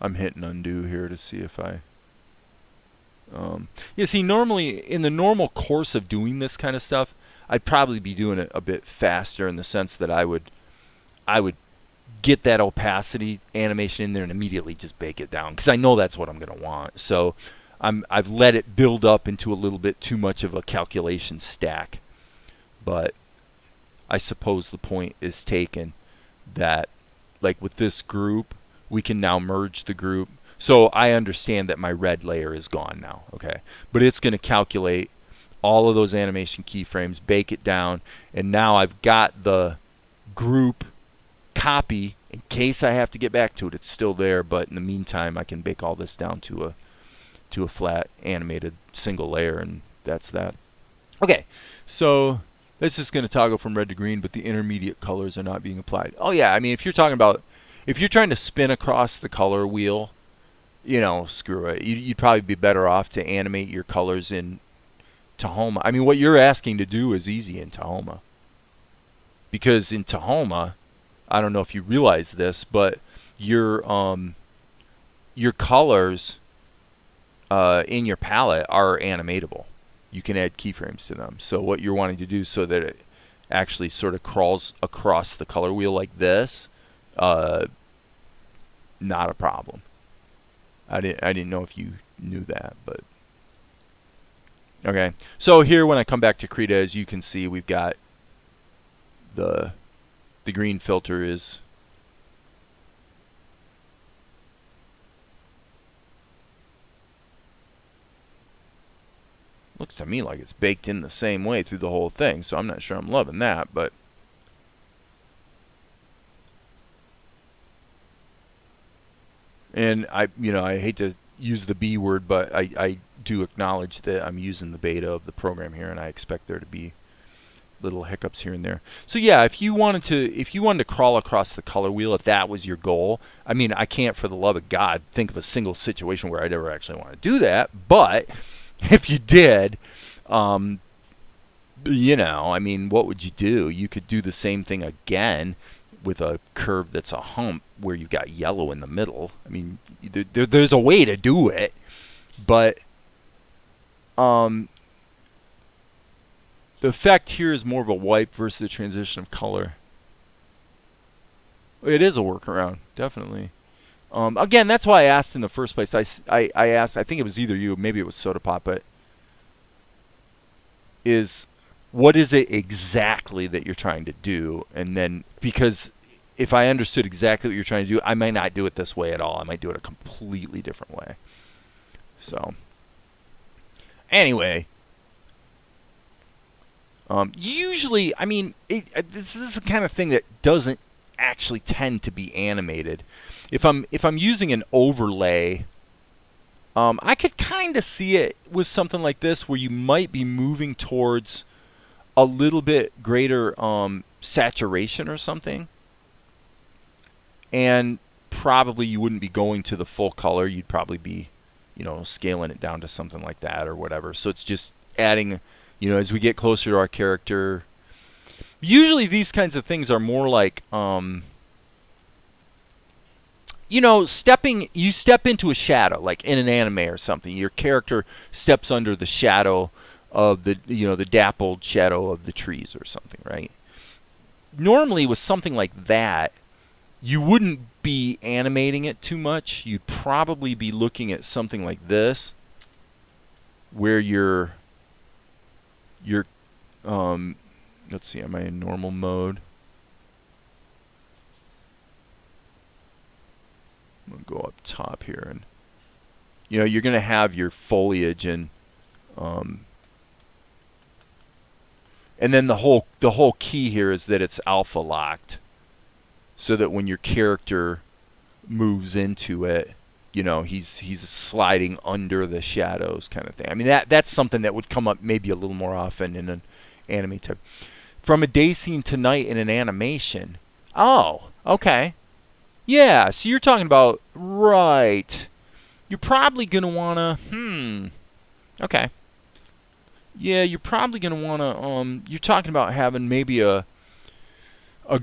I'm hitting undo here to see if I... yeah, see, normally, in the normal course of doing this kind of stuff, I'd probably be doing it a bit faster in the sense that I would get that opacity animation in there and immediately just bake it down, because I know that's what I'm going to want. So I've let it build up into a little bit too much of a calculation stack. But I suppose the point is taken that, like with this group, we can now merge the group. So I understand that my red layer is gone now, okay? But it's going to calculate all of those animation keyframes, bake it down, and now I've got the group copy in case I have to get back to it. It's still there, but in the meantime, I can bake all this down to a flat animated single layer, and that's that. Okay, so that's just going to toggle from red to green, but the intermediate colors are not being applied. Oh yeah, I mean, if you're talking about, if you're trying to spin across the color wheel, you know, screw it. You'd probably be better off to animate your colors in Tahoma. I mean, what you're asking to do is easy in Tahoma. Because in Tahoma, I don't know if you realize this, but your colors in your palette are animatable. You can add keyframes to them. So what you're wanting to do so that it actually sort of crawls across the color wheel like this, not a problem. I didn't know if you knew that, but okay. So here, when I come back to Krita, as you can see, we've got the green filter is looks to me like it's baked in the same way through the whole thing. So I'm not sure I'm loving that, but and I hate to use the B word, but I do acknowledge that I'm using the beta of the program here, and I expect there to be little hiccups here and there. So yeah, if you wanted to crawl across the color wheel, if that was your goal, I mean, I can't for the love of God think of a single situation where I'd ever actually want to do that. But if you did, you know, I mean, what would you do? You could do the same thing again with a curve that's a hump where you've got yellow in the middle. I mean, there's a way to do it, but the effect here is more of a wipe versus the transition of color. It is a workaround, definitely. Again, that's why I asked in the first place. I asked, I think it was either you, maybe it was Soda Pop, but what is it exactly that you're trying to do? And then, because if I understood exactly what you're trying to do, I might not do it this way at all. I might do it a completely different way. So, anyway. Usually, I mean, this is the kind of thing that doesn't actually tend to be animated. If I'm using an overlay, I could kind of see it with something like this, where you might be moving towards a little bit greater saturation or something, and probably you wouldn't be going to the full color. You'd probably be, you know, scaling it down to something like that or whatever. So it's just adding. You know, as we get closer to our character, usually these kinds of things are more like, you know, you step into a shadow, like in an anime or something. Your character steps under the shadow of the, you know, the dappled shadow of the trees or something, right? Normally with something like that, you wouldn't be animating it too much. You'd probably be looking at something like this, where you're let's see, am I in normal mode? I'm gonna go up top here, and you know, you're gonna have your foliage and then the whole key here is that it's alpha locked, so that when your character moves into it, you know, he's sliding under the shadows, kind of thing. I mean, that's something that would come up maybe a little more often in an anime type. From a day scene to night in an animation. Oh, okay. Yeah, so you're talking about, right. You're probably going to want to, okay. Yeah, you're probably going to want to, you're talking about having maybe a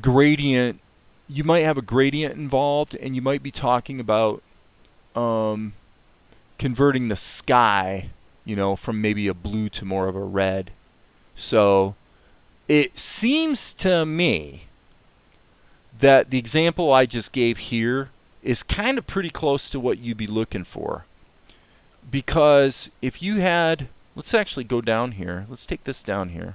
gradient. You might have a gradient involved, and you might be talking about converting the sky, you know, from maybe a blue to more of a red. So it seems to me that the example I just gave here is kind of pretty close to what you'd be looking for. Because if you had, let's actually go down here. Let's take this down here.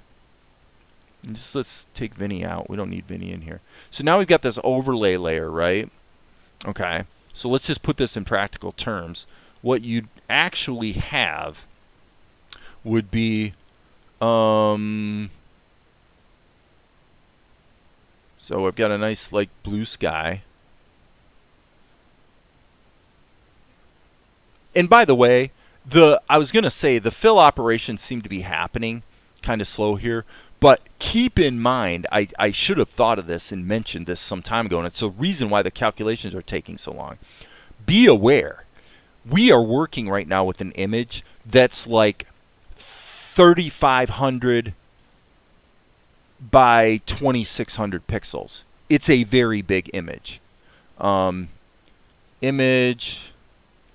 And just let's take Vinny out. We don't need Vinny in here. So now we've got this overlay layer, right? Okay. So let's just put this in practical terms. What you'd actually have would be, so I've got a nice like blue sky. And by the way, I was going to say the fill operations seem to be happening kind of slow here. But keep in mind, I should have thought of this and mentioned this some time ago, and it's the reason why the calculations are taking so long. Be aware, we are working right now with an image that's like 3,500 by 2,600 pixels. It's a very big image. Image,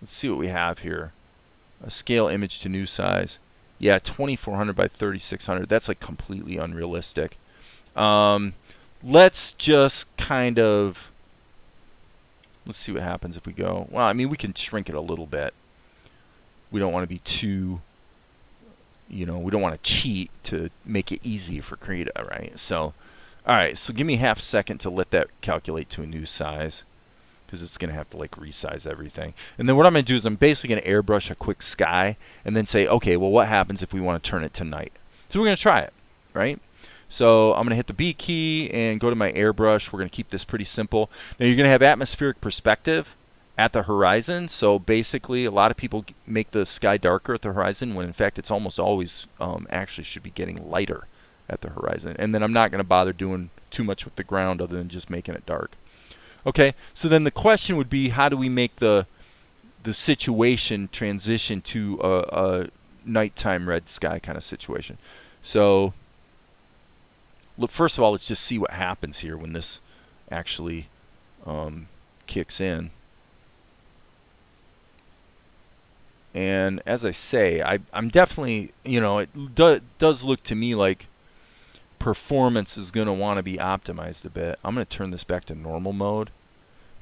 let's see what we have here. A scale image to new size. Yeah, 2,400 by 3,600. That's like completely unrealistic. Let's just kind of, let's see what happens if we go. Well, I mean, we can shrink it a little bit. We don't want to be too, we don't want to cheat to make it easy for Krita, right? So, all right, so give me half a second to let that calculate to a new size, because it's going to have to like resize everything. And then what I'm going to do is I'm basically going to airbrush a quick sky and then say, okay, well, what happens if we want to turn it to night? So we're going to try it, right? So I'm going to hit the B key and go to my airbrush. We're going to keep this pretty simple. Now you're going to have atmospheric perspective at the horizon. So basically a lot of people make the sky darker at the horizon when in fact it's almost always actually should be getting lighter at the horizon. And then I'm not going to bother doing too much with the ground other than just making it dark. Okay, so then the question would be, how do we make the situation transition to a nighttime red sky kind of situation? So look, first of all, let's just see what happens here when this actually kicks in. And as I say, I'm definitely, it does look to me like performance is going to want to be optimized a bit. I'm going to turn this back to normal mode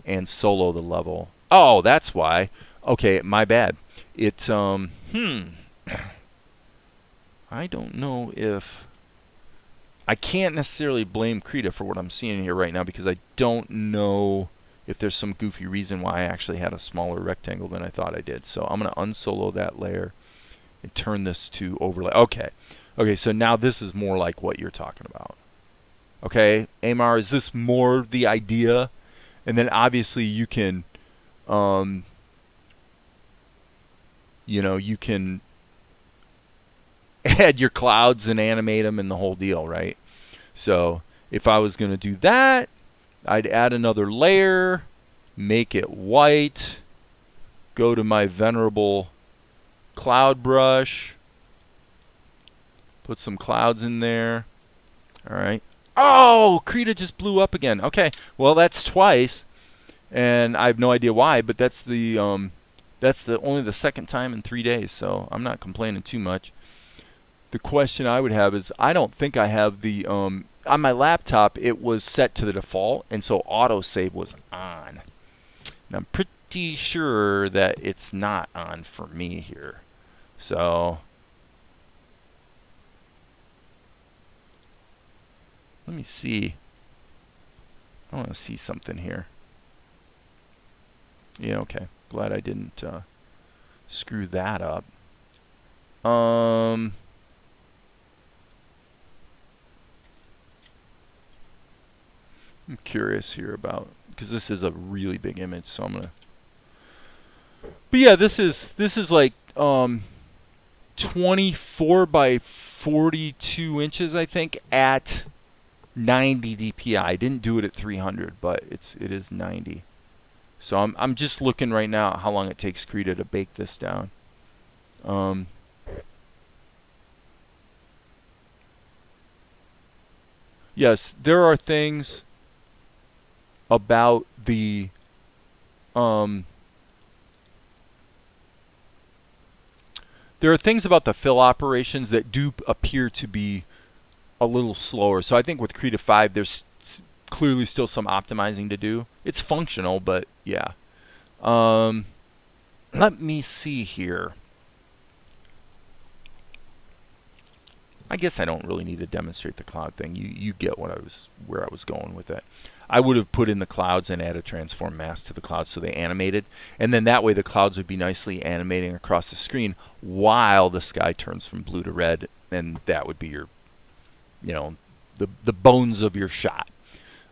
and solo the level. Oh, that's why. Okay, my bad. It, I don't know if... I can't necessarily blame Krita for what I'm seeing here right now because I don't know if there's some goofy reason why I actually had a smaller rectangle than I thought I did. So I'm going to unsolo that layer and turn this to overlay. Okay. Okay, so now this is more like what you're talking about. Okay, Amar, is this more the idea? And then obviously you can, you can add your clouds and animate them and the whole deal, right? So if I was going to do that, I'd add another layer, make it white, go to my venerable cloud brush, put some clouds in there. All right. Oh, Krita just blew up again. Okay, well that's twice, and I have no idea why, but that's the only the second time in 3 days, so I'm not complaining too much. The question I would have is, I don't think I have the on my laptop it was set to the default, and so autosave was on. And I'm pretty sure that it's not on for me here. So let me see. I want to see something here. Yeah, okay. Glad I didn't screw that up. I'm curious here about, because this is a really big image, so I'm gonna. But yeah, this is like 24 by 42 inches, I think, at 90 DPI. I didn't do it at 300, but it is 90. So I'm just looking right now at how long it takes Krita to bake this down. Yes, there are things about the fill operations that do appear to be a little slower. So I think with Krita 5 there's clearly still some optimizing to do. It's functional, but yeah. Let me see here. I guess I don't really need to demonstrate the cloud thing. You get where I was going with it. I would have put in the clouds and add a transform mask to the clouds so they animated, and then that way the clouds would be nicely animating across the screen while the sky turns from blue to red, and that would be your, the bones of your shot.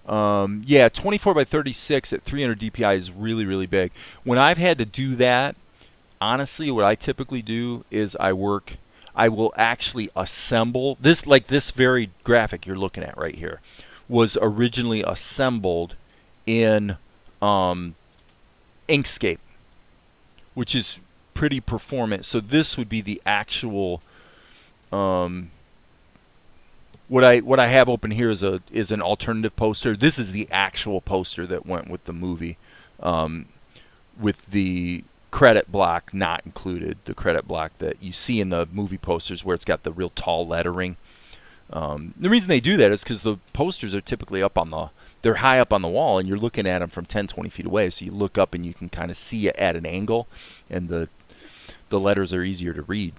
Yeah, 24 by 36 at 300 DPI is really, really big. When I've had to do that, honestly, what I typically do is I will actually assemble this, like this very graphic you're looking at right here was originally assembled in Inkscape. which is pretty performant. So this would be the actual. What I have open here is an alternative poster. This is the actual poster that went with the movie, with the credit block not included. The credit block that you see in the movie posters where it's got the real tall lettering. The reason they do that is because the posters are typically they're high up on the wall, and you're looking at them from 10, 20 feet away. So you look up and you can kind of see it at an angle, and the letters are easier to read.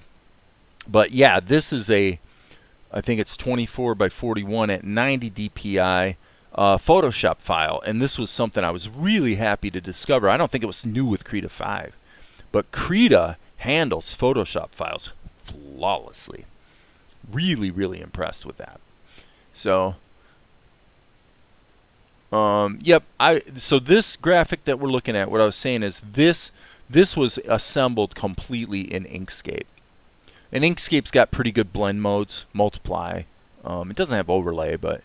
But yeah, this is I think it's 24 by 41 at 90 dpi Photoshop file, and this was something I was really happy to discover. I don't think it was new with Krita 5, but Krita handles Photoshop files flawlessly. Really, really impressed with that. So, yep. So this graphic that we're looking at, what I was saying is this was assembled completely in Inkscape. And Inkscape's got pretty good blend modes. Multiply. It doesn't have overlay, but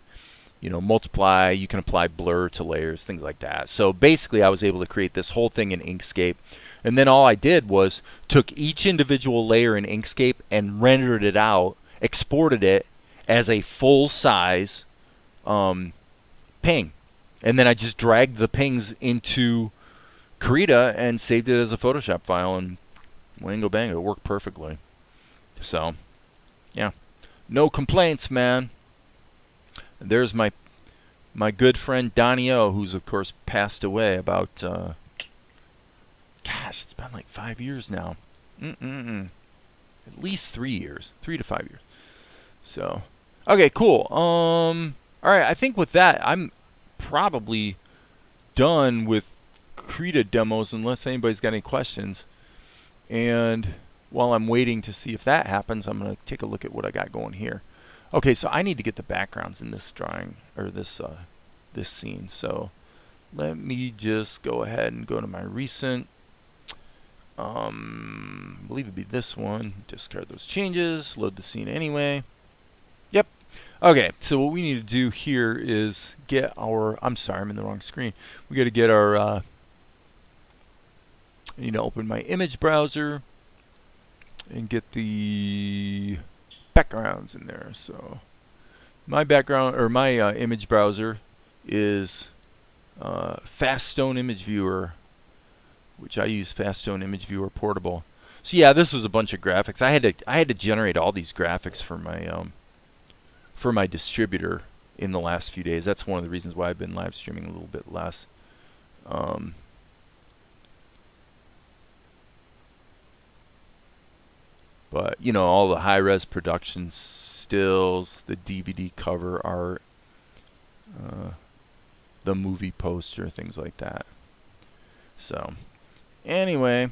multiply. You can apply blur to layers, things like that. So basically, I was able to create this whole thing in Inkscape. And then all I did was took each individual layer in Inkscape and rendered it out, exported it as a full-size ping. And then I just dragged the pings into Krita and saved it as a Photoshop file, and wango bango, it worked perfectly. So, yeah, no complaints, man. There's my good friend Donnie O, who's of course passed away about, gosh, it's been like 5 years now. At least 3 years, 3 to 5 years. So, okay, cool. All right, I think with that, I'm probably done with Krita demos unless anybody's got any questions. And while I'm waiting to see if that happens, I'm going to take a look at what I got going here. Okay, so I need to get the backgrounds in this drawing, or this scene. So let me just go ahead and go to my recent. I believe it'd be this one. Discard those changes. Load the scene anyway. Yep. Okay, so what we need to do here is get our... I'm sorry, I'm in the wrong screen. We got to get our... I need to open my image browser and get the backgrounds in there. So my background, or my image browser is Faststone Image Viewer, which I use Faststone Image Viewer Portable. So yeah, this was a bunch of graphics. I had to generate all these graphics for my distributor in the last few days. That's one of the reasons why I've been live streaming a little bit less. But all the high-res production stills, the DVD cover art, the movie poster, things like that. So anyway,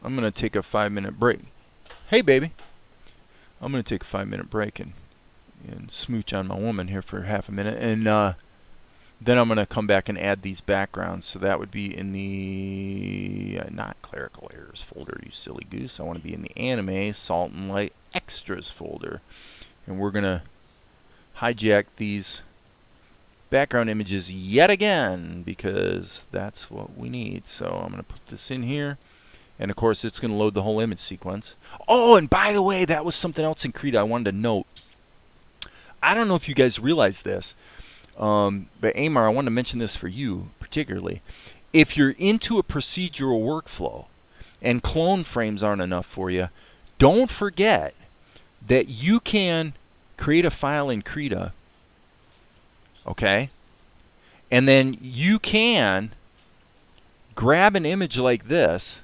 I'm going to take a 5-minute break. Hey, baby. I'm going to take a 5-minute break and smooch on my woman here for half a minute. And then I'm going to come back and add these backgrounds. So that would be in the not clerical errors folder, you silly goose. I want to be in the anime salt and light extras folder. And we're going to hijack these background images yet again, because that's what we need. So I'm going to put this in here. And of course, it's going to load the whole image sequence. Oh, and by the way, that was something else in Krita I wanted to note. I don't know if you guys realize this, but Amar, I wanted to mention this for you particularly. If you're into a procedural workflow and clone frames aren't enough for you, don't forget that you can create a file in Krita, okay? And then you can grab an image like this,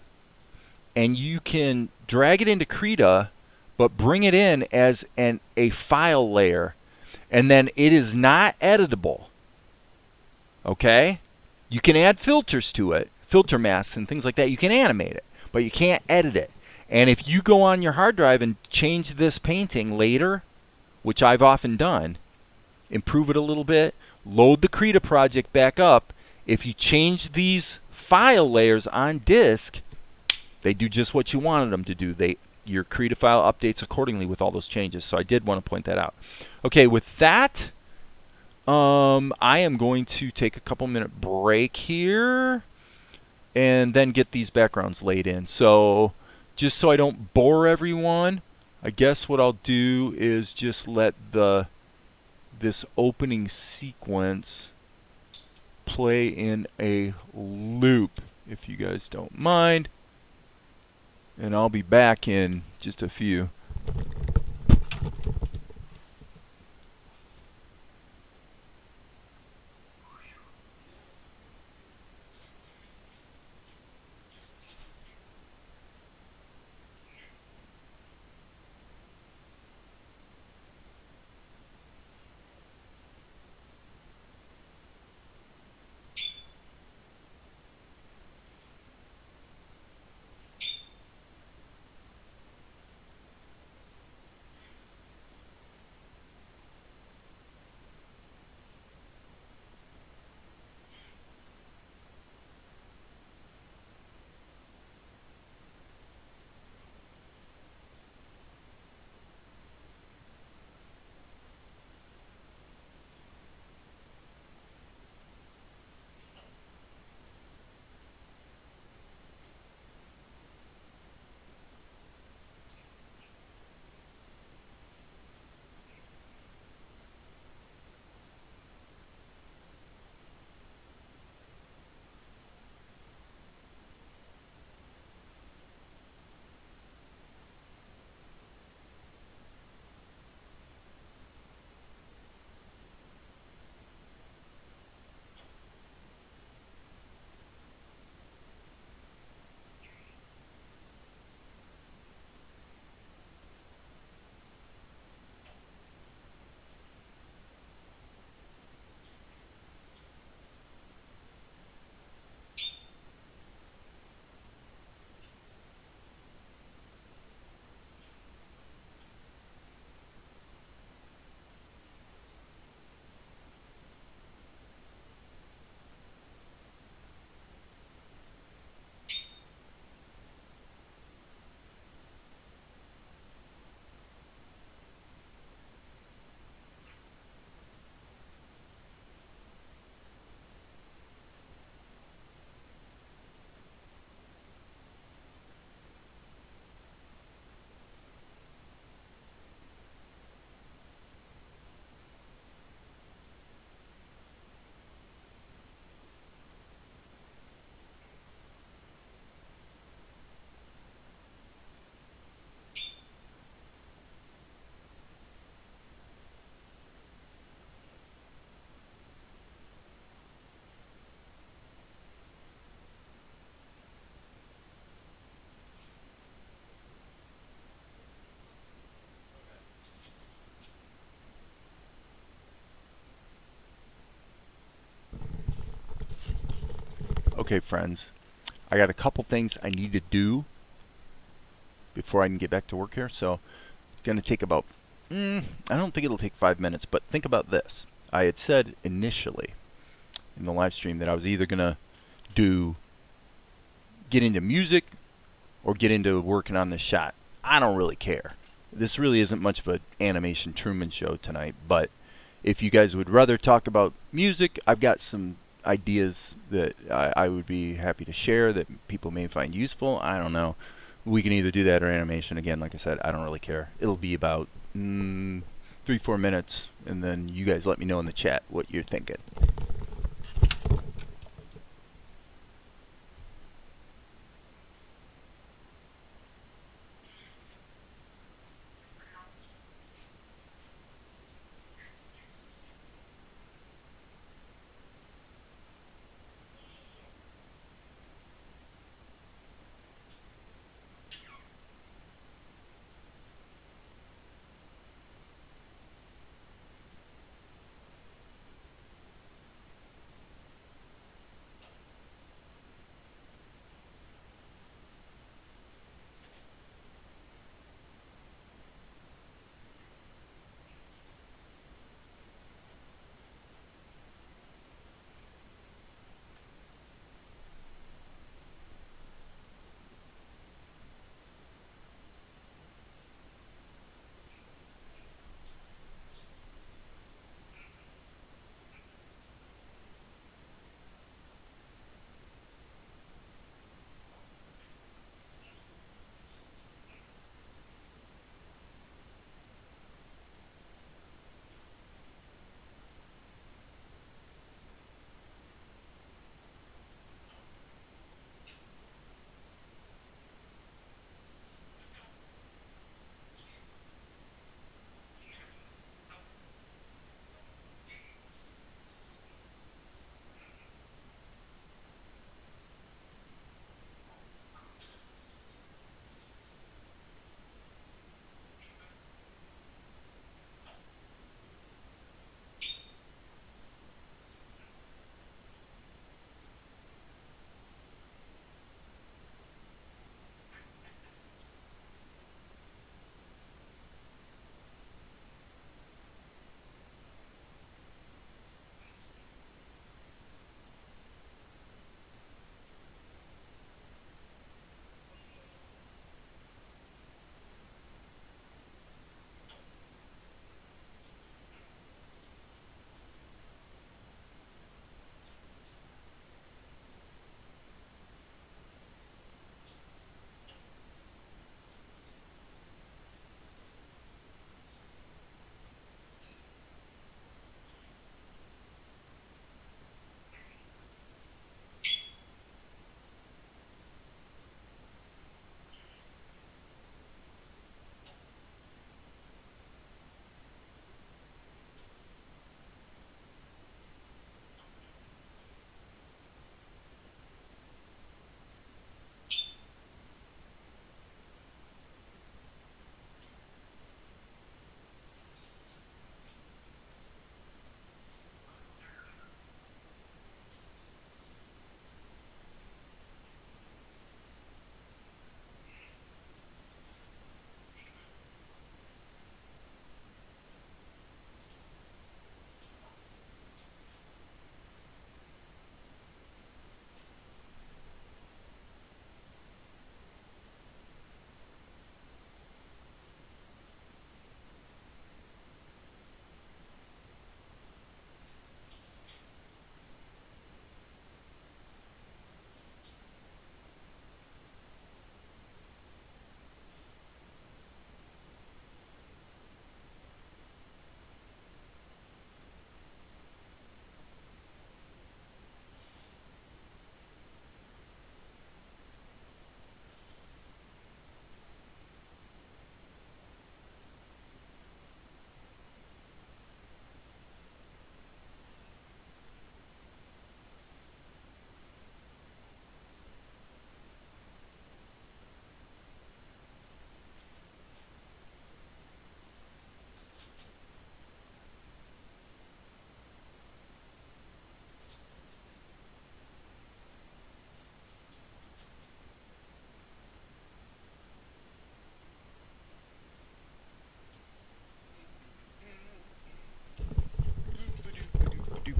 and you can drag it into Krita, but bring it in as a file layer. And then it is not editable. Okay? You can add filters to it, filter masks and things like that. You can animate it, but you can't edit it. And if you go on your hard drive and change this painting later, which I've often done, improve it a little bit, load the Krita project back up, if you change these file layers on disk, they do just what you wanted them to do. Your Krita file updates accordingly with all those changes. So I did want to point that out. Okay, with that, I am going to take a couple minute break here. and then get these backgrounds laid in. So just so I don't bore everyone, I guess what I'll do is just let this opening sequence play in a loop, if you guys don't mind. And I'll be back in just a few. Okay, friends, I got a couple things I need to do before I can get back to work here. So it's going to take about, I don't think it'll take 5 minutes, but think about this. I had said initially in the live stream that I was either going to get into music or get into working on this shot. I don't really care. This really isn't much of an animation Truman show tonight, but if you guys would rather talk about music, I've got some ideas that I would be happy to share that people may find useful. I don't know. We can either do that or animation. Again, like I said, I don't really care. It'll be about 3-4 minutes, and then you guys let me know in the chat what you're thinking.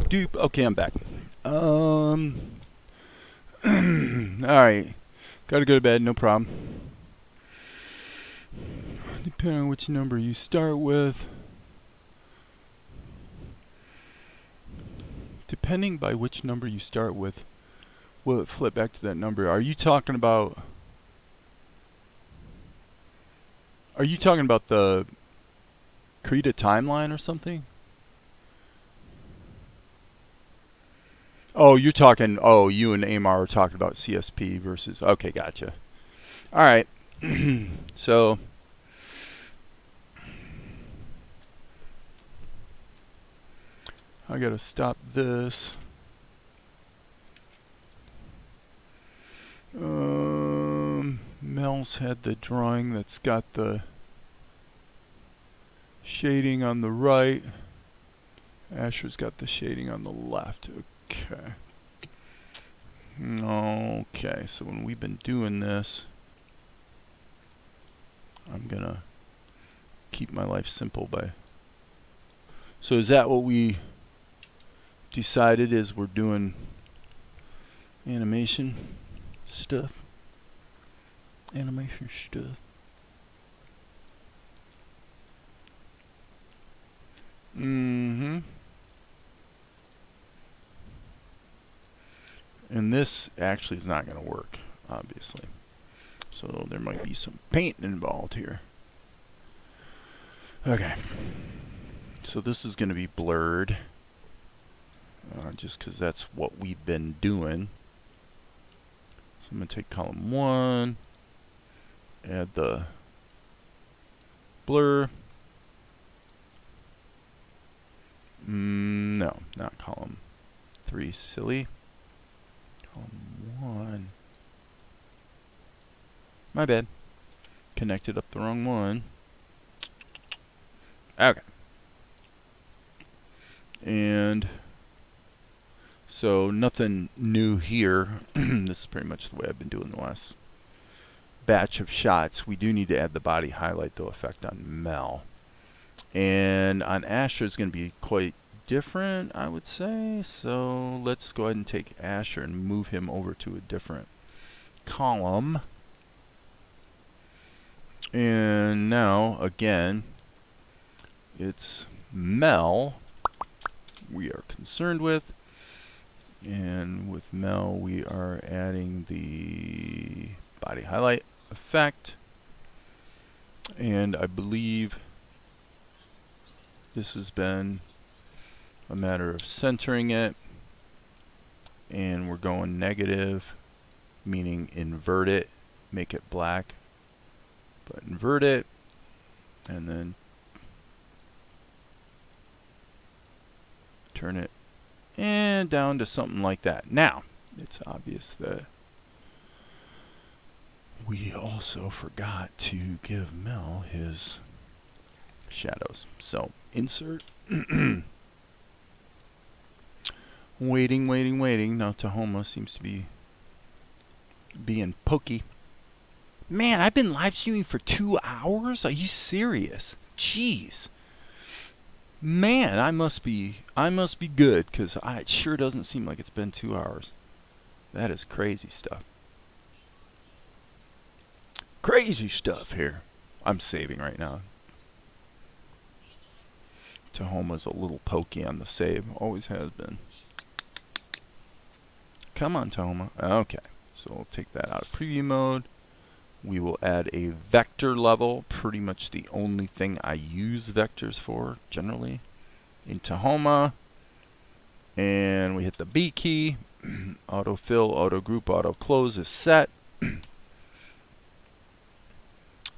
Doop. Okay, I'm back. All right. Gotta go to bed. No problem. Depending on which number you start with. Depending by which number you start with, will it flip back to that number? Are you talking about? Are you talking about the Krita timeline or something? Oh, you're talking. Oh, you and Amar are talking about CSP versus. Okay, gotcha. All right. So. I gotta stop this. Mel's had the drawing that's got the shading on the right. Asher's got the shading on the left. Okay. Okay, so when we've been doing this, I'm gonna keep my life simple by. So is that what we decided is we're doing animation stuff? Animation stuff. And this actually is not going to work, obviously. So there might be some paint involved here. Okay. So this is going to be blurred. Just because that's what we've been doing. So I'm going to take column 1. Add the blur. No, not column 3, silly. Column 1. My bad. Connected up the wrong one. Okay. And so nothing new here. This is pretty much the way I've been doing the last batch of shots. We do need to add the body highlight though effect on Mel. And on Asher is going to be quite different, I would say. So let's go ahead and take Asher and move him over to a different column. And now, again, it's Mel we are concerned with. And with Mel, we are adding the body highlight effect. And I believe this has been a matter of centering it. And we're going negative, meaning invert it, make it black. But invert it, and then turn it and down to something like that. Now, it's obvious that we also forgot to give Mel his shadows. So, insert. Waiting. Now Tahoma seems to be being pokey. Man, I've been live streaming for 2 hours? Are you serious? Jeez. Man, I must be good, because it sure doesn't seem like it's been 2 hours. That is crazy stuff. Crazy stuff here. I'm saving right now. Tahoma's a little pokey on the save. Always has been. Come on, Tahoma. Okay. So we'll take that out of preview mode. We will add a vector level, pretty much the only thing I use vectors for generally in Tahoma. And we hit the B key. Autofill, auto group, auto close is set.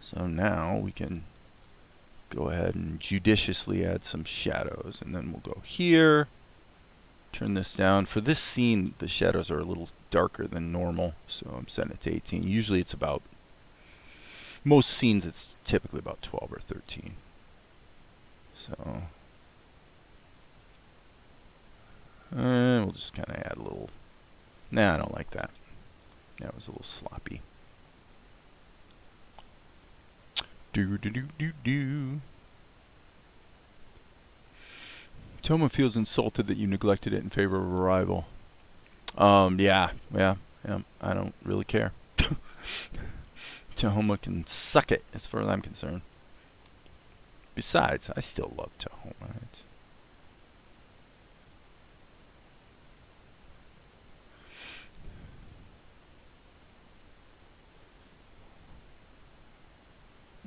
So now we can go ahead and judiciously add some shadows. And then we'll go here. Turn this down. For this scene, the shadows are a little darker than normal. So I'm setting it to 18. Usually it's about most scenes, it's typically about 12 or 13. So, we'll just kind of add a little. Nah, I don't like that. That was a little sloppy. Toma feels insulted that you neglected it in favor of a rival. Yeah. I don't really care. Tahoma can suck it, as far as I'm concerned. Besides, I still love Tahoma.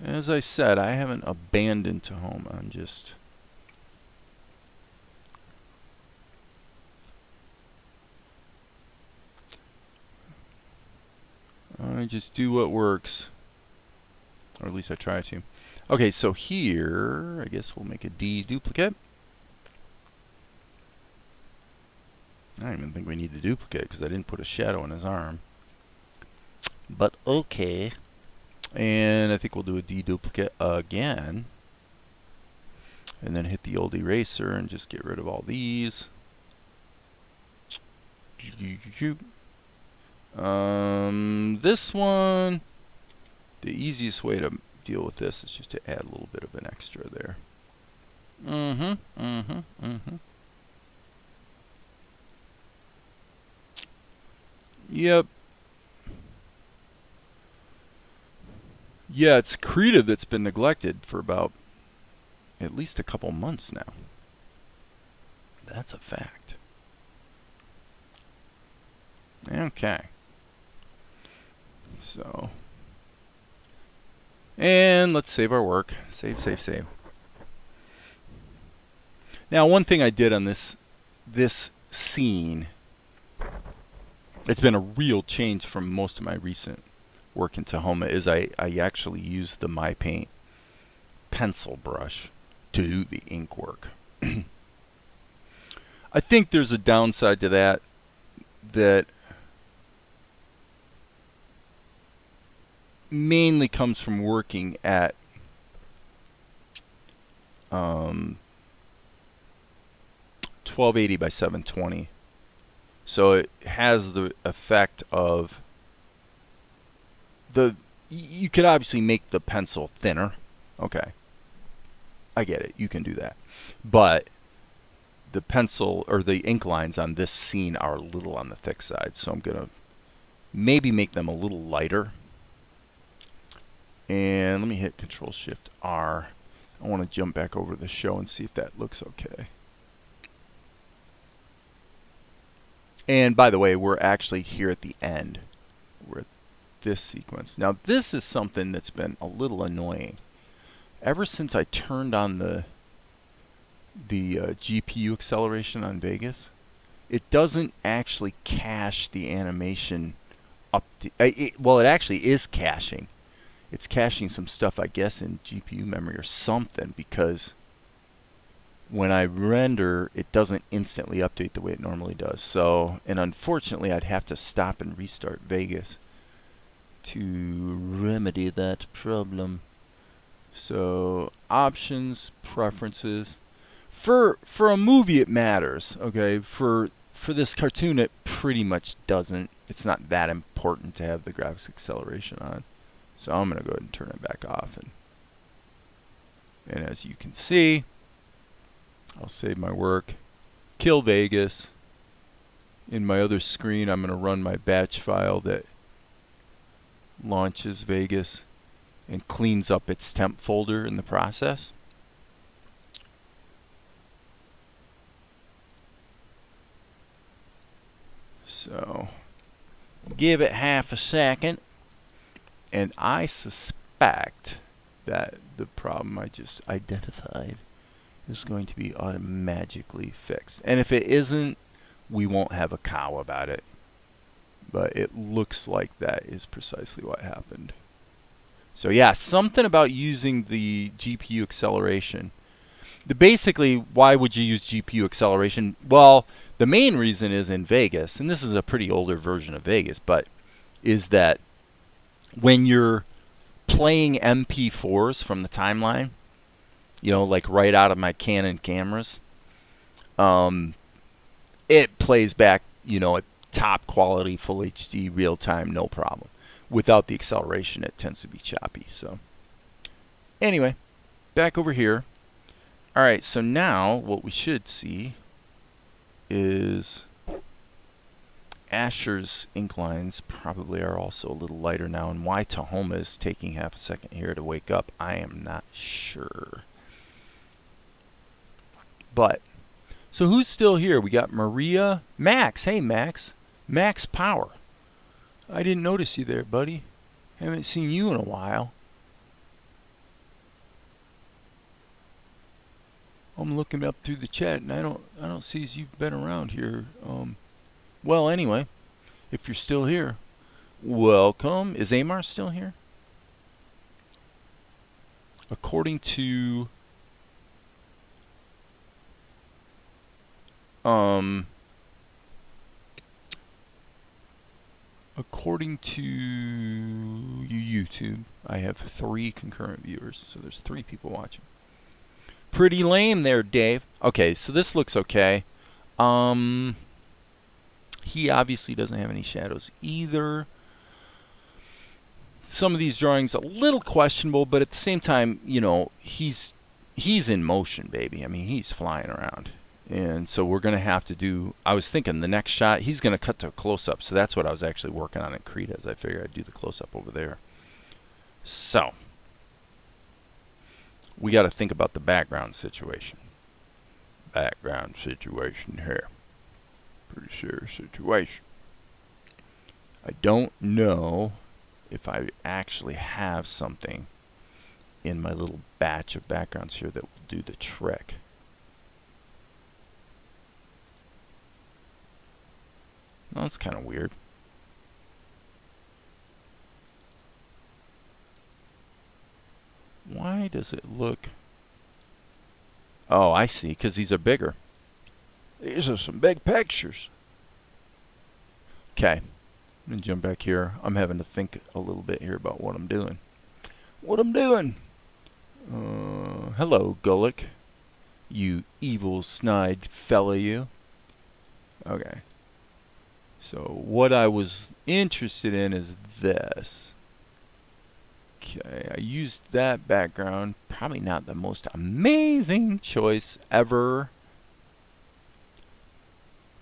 As I said, I haven't abandoned Tahoma. I'm just... I just do what works. Or at least I try to. Okay, so here, I guess we'll make a deduplicate. I don't even think we need the duplicate because I didn't put a shadow in his arm. But okay. And I think we'll do a deduplicate again. And then hit the old eraser and just get rid of all these. This one, the easiest way to deal with this is just to add a little bit of an extra there. Yep. Yeah, it's Krita that's been neglected for about at least a couple months now. That's a fact. Okay. So, and let's save our work. Save. Now, one thing I did on this scene, it's been a real change from most of my recent work in Tahoma, is I actually use the My Paint pencil brush to do the ink work. I think there's a downside to that mainly comes from working at 1280 by 720. So it has the effect of you could obviously make the pencil thinner. Okay. I get it. You can do that. But the pencil or the ink lines on this scene are a little on the thick side. So I'm going to maybe make them a little lighter. And let me hit Control-Shift-R. I want to jump back over the show and see if that looks okay. And by the way, we're actually here at the end. We're at this sequence. Now this is something that's been a little annoying. Ever since I turned on the GPU acceleration on Vegas, it doesn't actually cache the animation up to... well, it actually is caching. It's caching some stuff, I guess, in GPU memory or something, because when I render, it doesn't instantly update the way it normally does. So, and unfortunately, I'd have to stop and restart Vegas to remedy that problem. So, options, preferences. For a movie, it matters. Okay, for this cartoon, it pretty much doesn't. It's not that important to have the graphics acceleration on. So I'm going to go ahead and turn it back off. And as you can see, I'll save my work, kill Vegas. In my other screen, I'm going to run my batch file that launches Vegas and cleans up its temp folder in the process. So give it half a second. And I suspect that the problem I just identified is going to be automatically fixed. And if it isn't, we won't have a cow about it. But it looks like that is precisely what happened. So yeah, something about using the GPU acceleration. Basically, why would you use GPU acceleration? Well, the main reason is in Vegas, and this is a pretty older version of Vegas, but is that when you're playing MP4s from the timeline, you know, like right out of my Canon cameras, it plays back, you know, at top quality, full HD, real time, no problem. Without the acceleration, it tends to be choppy. So, anyway, back over here, Alright, so now what we should see is Asher's ink lines probably are also a little lighter now, and why Tahoma is taking half a second here to wake up, I am not sure. But, so who's still here? We got Maria, Max. Hey, Max. Max Power. I didn't notice you there, buddy. Haven't seen you in a while. I'm looking up through the chat, and I don't see as you've been around here. Well, anyway, if you're still here, welcome. Is Amar still here? According to YouTube, I have 3 concurrent viewers, so there's 3 people watching. Pretty lame there, Dave. Okay, so this looks okay. He obviously doesn't have any shadows either. Some of these drawings a little questionable, but at the same time, you know, he's in motion, baby. I mean, he's flying around. And so we're going to have to do, I was thinking the next shot, he's going to cut to a close-up. So that's what I was actually working on in Krita, as I figured I'd do the close-up over there. So we got to think about the background situation. Background situation here. Pretty serious situation. I don't know if I actually have something in my little batch of backgrounds here that will do the trick. No, that's kind of weird. Why does it look... Oh, I see, because these are bigger. These are some big pictures. Okay, I'm going to jump back here. I'm having to think a little bit here about what I'm doing. Hello, Gulick. You evil, snide fella, you. Okay. So what I was interested in is this. Okay, I used that background. Probably not the most amazing choice ever.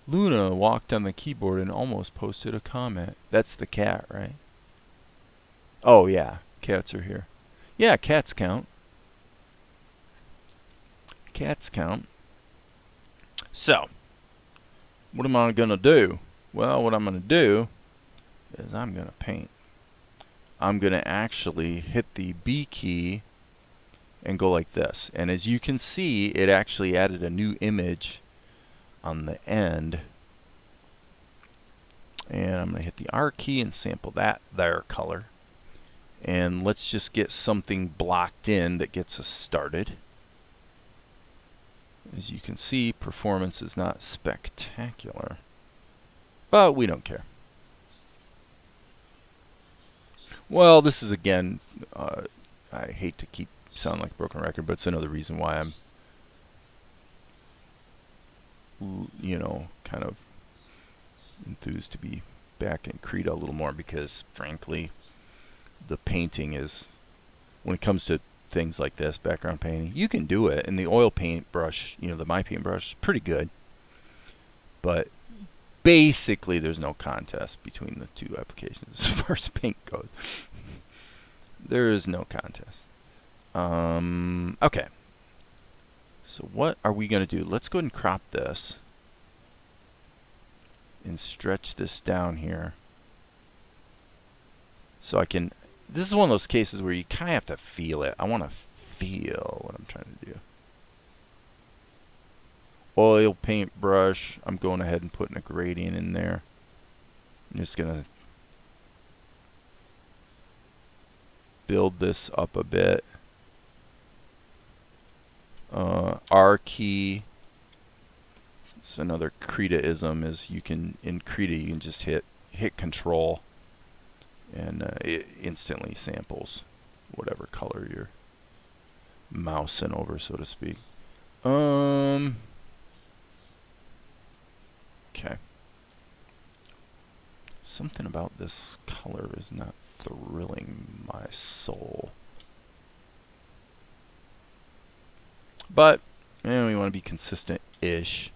Luna walked on the keyboard and almost posted a comment. That's the cat, right? Oh yeah, cats are here. Yeah, cats count. Cats count. So, what am I gonna do? Well, what I'm gonna do is I'm gonna paint. I'm gonna actually hit the B key and go like this. And as you can see, it actually added a new image on the end. And I'm gonna hit the R key and sample that there color. And let's just get something blocked in that gets us started. As you can see, performance is not spectacular, but we don't care. Well, this is again, I hate to keep sounding like a broken record, but it's another reason why I'm, you know, kind of enthused to be back in Krita a little more, because frankly, the painting is, when it comes to things like this, background painting, you can do it, and the oil paint brush, you know, the My Paint brush is pretty good, but basically there's no contest between the two applications as far as paint goes. There is no contest. Okay, so what are we going to do? Let's go ahead and crop this and stretch this down here so I can, this is one of those cases where you kind of have to feel it. I want to feel what I'm trying to do. Oil paint brush, I'm going ahead and putting a gradient in there. I'm just going to build this up a bit. R key. So another Krita-ism is you can, in Krita, you can just hit Control and it instantly samples whatever color you're mousing over, so to speak. Okay. Something about this color is not thrilling my soul. But And we want to be consistent-ish.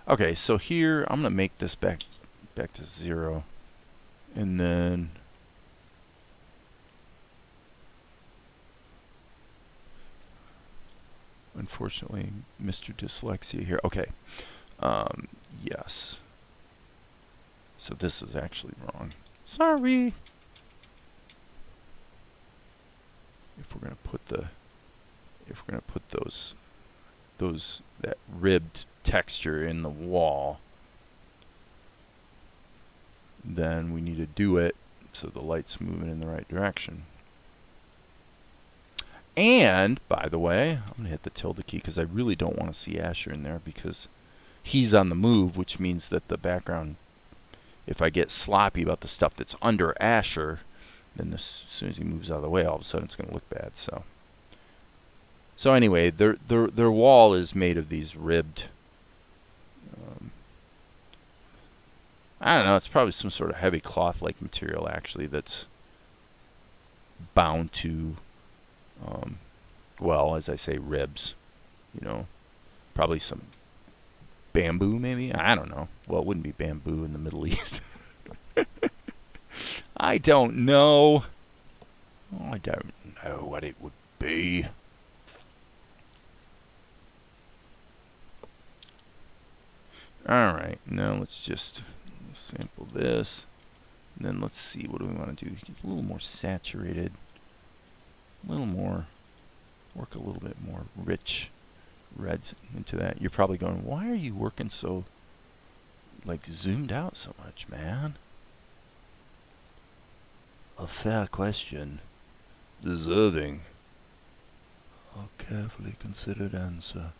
Okay, so here I'm going to make this back to 0. And then unfortunately, Mr. Dyslexia here. Okay. Yes. So this is actually wrong. Sorry. If we're going to put that ribbed texture in the wall, then we need to do it so the light's moving in the right direction. And, by the way, I'm going to hit the tilde key because I really don't want to see Asher in there because he's on the move, which means that the background, if I get sloppy about the stuff that's under Asher, then as soon as he moves out of the way, all of a sudden it's going to look bad. So anyway, their wall is made of these ribbed, I don't know, it's probably some sort of heavy cloth-like material actually that's bound to, well, as I say, ribs, you know, probably some bamboo maybe, I don't know. Well, it wouldn't be bamboo in the Middle East. I don't know. I don't know what it would be. Alright, now let's just sample this. And then let's see, what do we want to do? Get a little more saturated. A little more, work a little bit more rich reds into that. You're probably going, why are you working so, like, zoomed out so much, man? A fair question, deserving a carefully considered answer.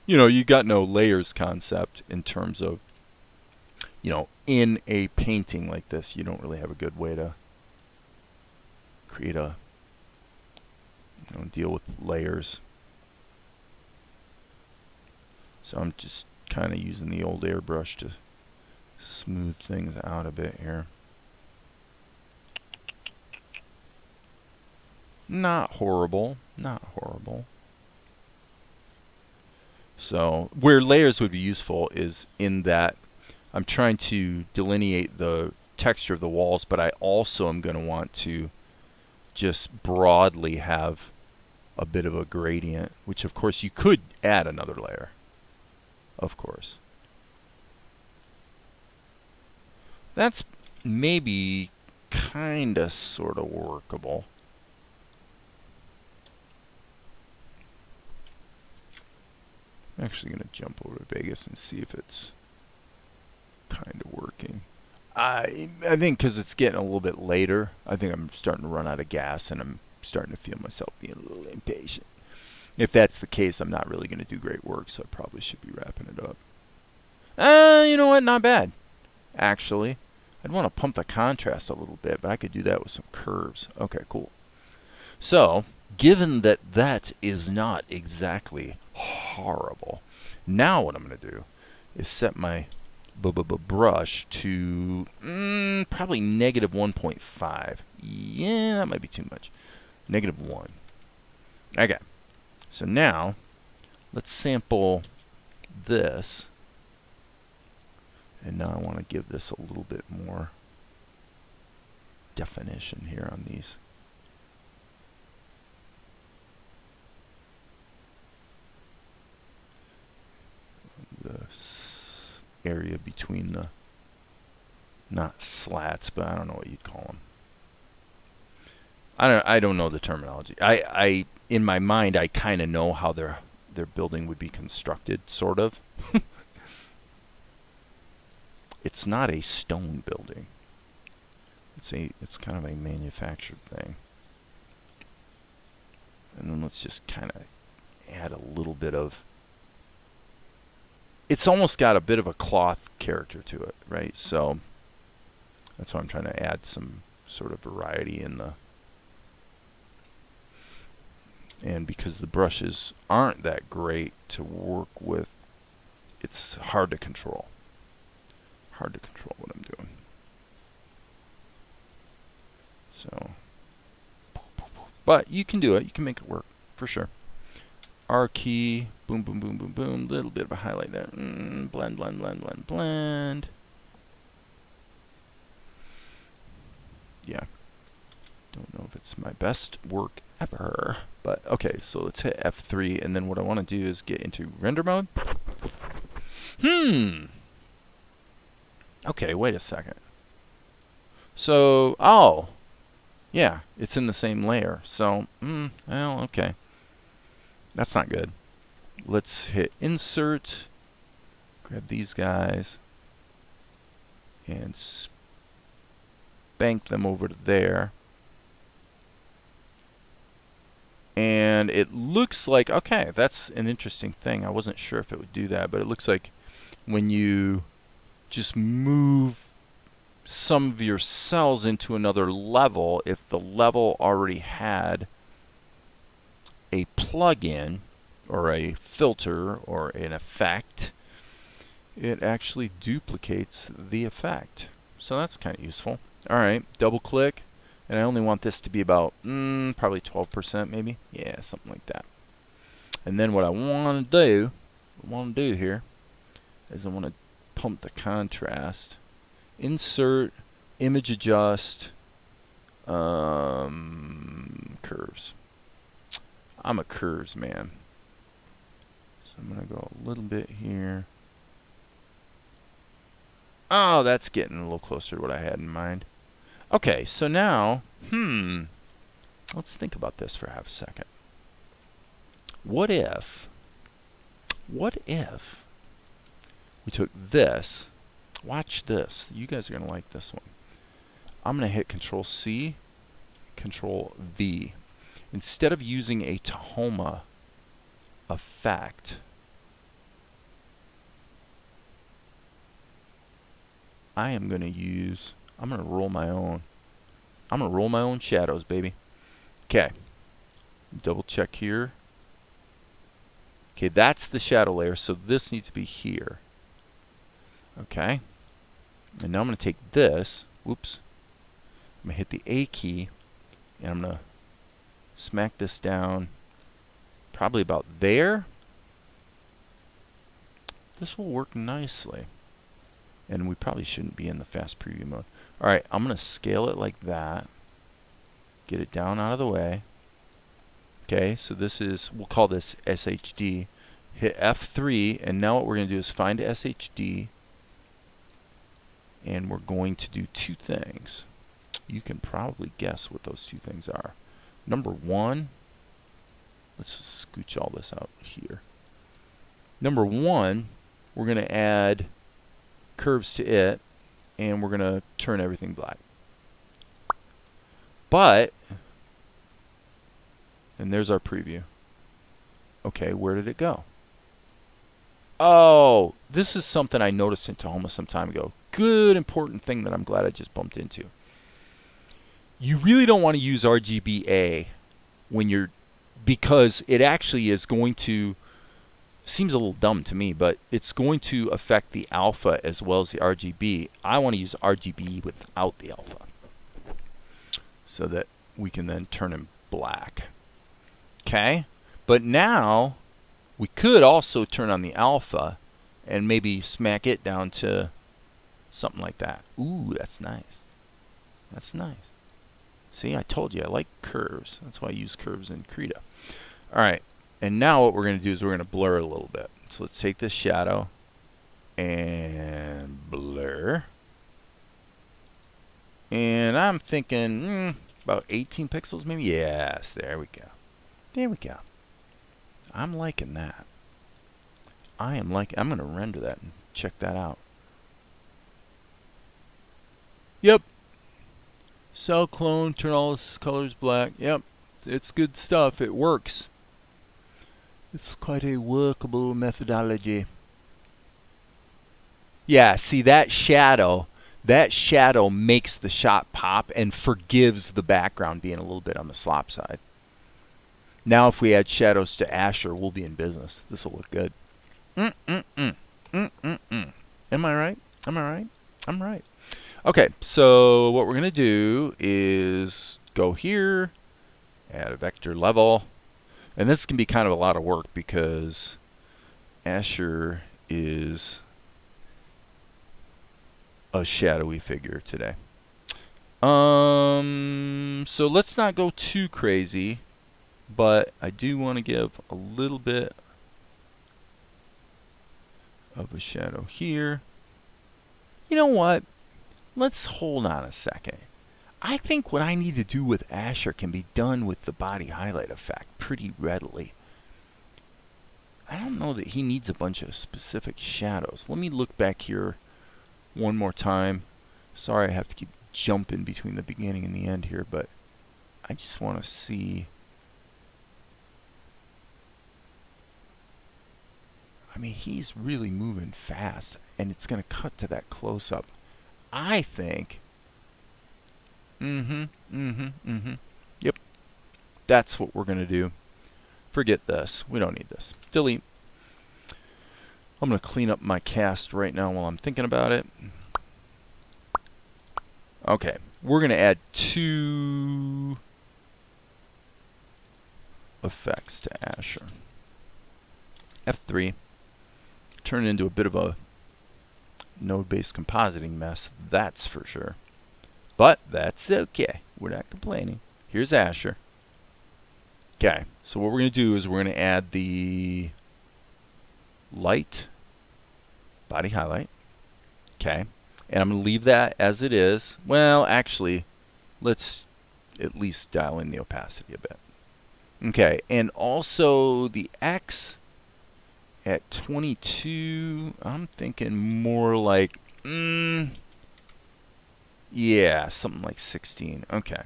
You know, you got no layers concept in terms of, you know, in a painting like this, you don't really have a good way to create a, you know, deal with layers. So I'm just kind of using the old airbrush to smooth things out a bit here. Not horrible, not horrible. So where layers would be useful is in that I'm trying to delineate the texture of the walls, but I also am going to want to just broadly have a bit of a gradient, which of course you could add another layer, of course. That's maybe kinda sorta workable. I'm actually gonna jump over to Vegas and see if it's kinda working. I think because it's getting a little bit later, I think I'm starting to run out of gas and I'm starting to feel myself being a little impatient. If that's the case, I'm not really gonna do great work, so I probably should be wrapping it up. You know what? Not bad. Actually, I'd want to pump the contrast a little bit, but I could do that with some curves. Okay, cool. So, given that that is not exactly horrible, now what I'm going to do is set my brush to probably negative 1.5. Yeah, that might be too much. Negative 1. Okay. So now, let's sample this. And now I want to give this a little bit more definition here on these. The area between the, not slats, but I don't know what you'd call them. I don't know the terminology. I in my mind I kind of know how their building would be constructed, sort of. It's not a stone building. It's kind of a manufactured thing. And then let's just kind of add a little bit of, it's almost got a bit of a cloth character to it, right? So that's why I'm trying to add some sort of variety in the, and because the brushes aren't that great to work with, it's hard to control. Hard to control what I'm doing. So, But you can do it. You can make it work for sure. R key, boom, boom, boom, boom, boom. Little bit of a highlight there. Blend, blend, blend, blend, blend. Yeah. Don't know if it's my best work ever. But okay, so let's hit F3, and then what I want to do is get into render mode. Okay, wait a second. So, oh, yeah, it's in the same layer. So, well, okay. That's not good. Let's hit insert, grab these guys, and spank them over to there. And it looks like, okay, that's an interesting thing. I wasn't sure if it would do that, but it looks like when you just move some of your cells into another level, if the level already had a plugin or a filter or an effect, it actually duplicates the effect. So that's kind of useful. All right, double click, and I only want this to be about probably 12% maybe. Yeah, something like that. And then what I want to do here is I want to pump the contrast. Insert, image adjust, curves. I'm a curves man. So I'm going to go a little bit here. Oh, that's getting a little closer to what I had in mind. Okay, so now, let's think about this for half a second. What if we took this, watch this, you guys are going to like this one. I'm going to hit Control C, Control V. Instead of using a Tahoma effect, I'm going to roll my own. I'm going to roll my own shadows, baby. Okay. Double check here. Okay, that's the shadow layer, so this needs to be here. Okay. And now I'm going to take this, whoops. I'm going to hit the A key, and I'm going to smack this down probably about there. This will work nicely. And we probably shouldn't be in the fast preview mode. Alright, I'm going to scale it like that. Get it down out of the way. Okay, so this is, we'll call this SHD. Hit F3, and now what we're going to do is find SHD. And we're going to do two things. You can probably guess what those two things are. Number one, let's just scooch all this out here. Number one, we're going to add curves to it, and we're going to turn everything black. But, and there's our preview. Okay, where did it go? Oh, this is something I noticed in Tahoma some time ago. Good, important thing that I'm glad I just bumped into. You really don't want to use RGBA when you're, because it actually is going to, seems a little dumb to me, but it's going to affect the alpha as well as the RGB. I want to use RGB without the alpha so that we can then turn them black. Okay? But now we could also turn on the alpha and maybe smack it down to something like that. Ooh, that's nice. That's nice. See, I told you I like curves. That's why I use curves in Krita. All right. And now what we're going to do is we're going to blur it a little bit. So let's take this shadow and blur. And I'm thinking about 18 pixels maybe. Yes, there we go. There we go. I'm liking that. I'm going to render that and check that out. Yep. Cell clone, turn all the colors black. Yep. It's good stuff. It works. It's quite a workable methodology. Yeah, see that shadow makes the shot pop and forgives the background being a little bit on the slop side. Now if we add shadows to Asher, we'll be in business. This will look good. Am I right? Am I right? I'm right. Okay, so what we're going to do is go here Add a vector level. And this can be kind of a lot of work because Asher is a shadowy figure today. So let's not go too crazy, but I do want to give a little bit of a shadow here. You know what? Let's hold on a second. I think what I need to do with Asher can be done with the body highlight effect pretty readily. I don't know that he needs a bunch of specific shadows. Let me look back here one more time. Sorry I have to keep jumping between the beginning and the end here, but I just want to see. I mean, he's really moving fast, and it's going to cut to that close-up. I think. Yep. That's what we're going to do. Forget this. We don't need this. Delete. I'm going to clean up my cast right now while I'm thinking about it. Okay. We're going to add 2 effects to Asher. F3. Turn it into a bit of a node-based compositing mess, that's for sure. But that's okay. We're not complaining. Here's Asher. Okay, so what we're going to do is we're going to add the light body highlight. Okay, and I'm going to leave that as it is. Well, actually, let's at least dial in the opacity a bit. Okay, and also the X at 22, I'm thinking more like, yeah, something like 16. Okay.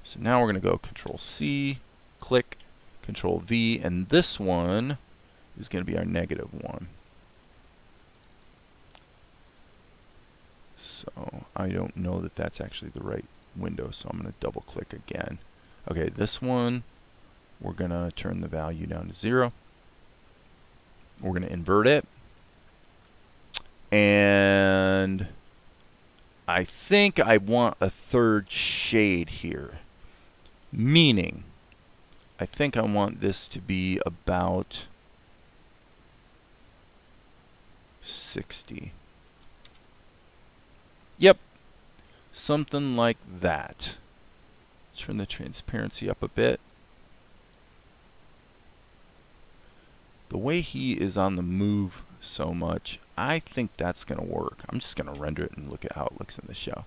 So now we're going to go Control C, click, Control V, and this one is going to be our -1. So I don't know that that's actually the right window, so I'm going to double click again. Okay, this one, we're going to turn the value down to 0. We're going to invert it. And I think I want a 3rd shade here. Meaning, I think I want this to be about 60. Yep. Something like that. Turn the transparency up a bit. The way he is on the move so much, I think that's going to work. I'm just going to render it and look at how it looks in the show.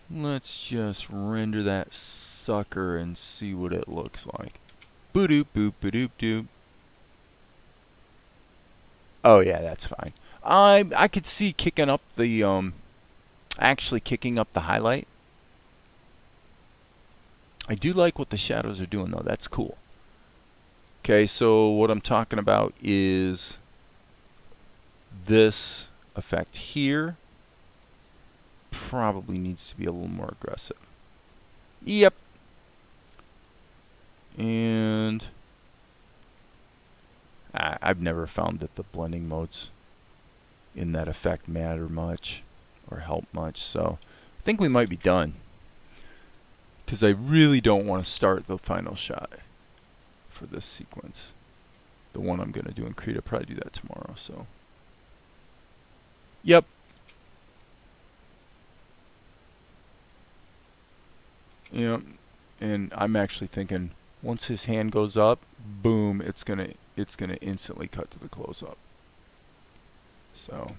Let's just render that sucker and see what it looks like. Boop boop boop doop. Oh yeah, that's fine. I could see kicking up the actually kicking up the highlight. I do like what the shadows are doing though. That's cool. Okay, so what I'm talking about is this effect here probably needs to be a little more aggressive. Yep. And I've never found that the blending modes in that effect matter much or help much, so I think we might be done because I really don't want to start the final shot for this sequence. The one I'm going to do in Krita, probably do that tomorrow. So, yep. Yep. And I'm actually thinking once his hand goes up, boom, it's gonna instantly cut to the close up. So,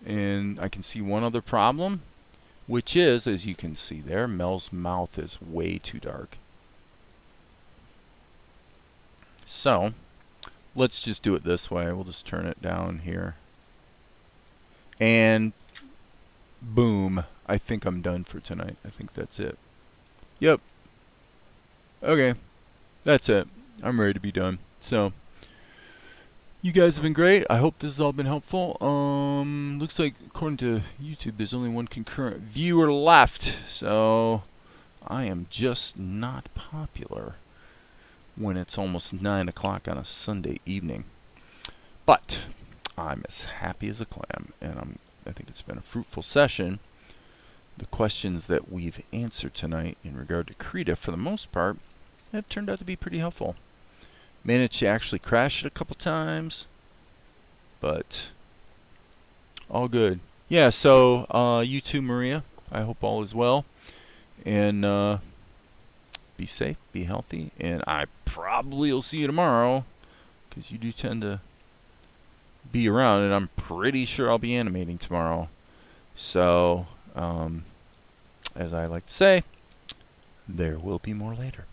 and I can see one other problem, which is, as you can see there, Mel's mouth is way too dark. So, let's just do it this way. We'll just turn it down here. And boom, I think I'm done for tonight. I think that's it. Yep. Okay, that's it. I'm ready to be done. So, you guys have been great. I hope this has all been helpful. Looks like according to YouTube, there's only one concurrent viewer left. So, I am just not popular when it's almost 9 o'clock on a Sunday evening. But I'm as happy as a clam, and I think it's been a fruitful session. the questions that we've answered tonight in regard to Krita, for the most part, have turned out to be pretty helpful. Managed to actually crash it a couple times, but all good. Yeah, so you too, Maria. I hope all is well. And be safe, be healthy, and I probably will see you tomorrow, because you do tend to be around, and I'm pretty sure I'll be animating tomorrow. So, as I like to say, there will be more later.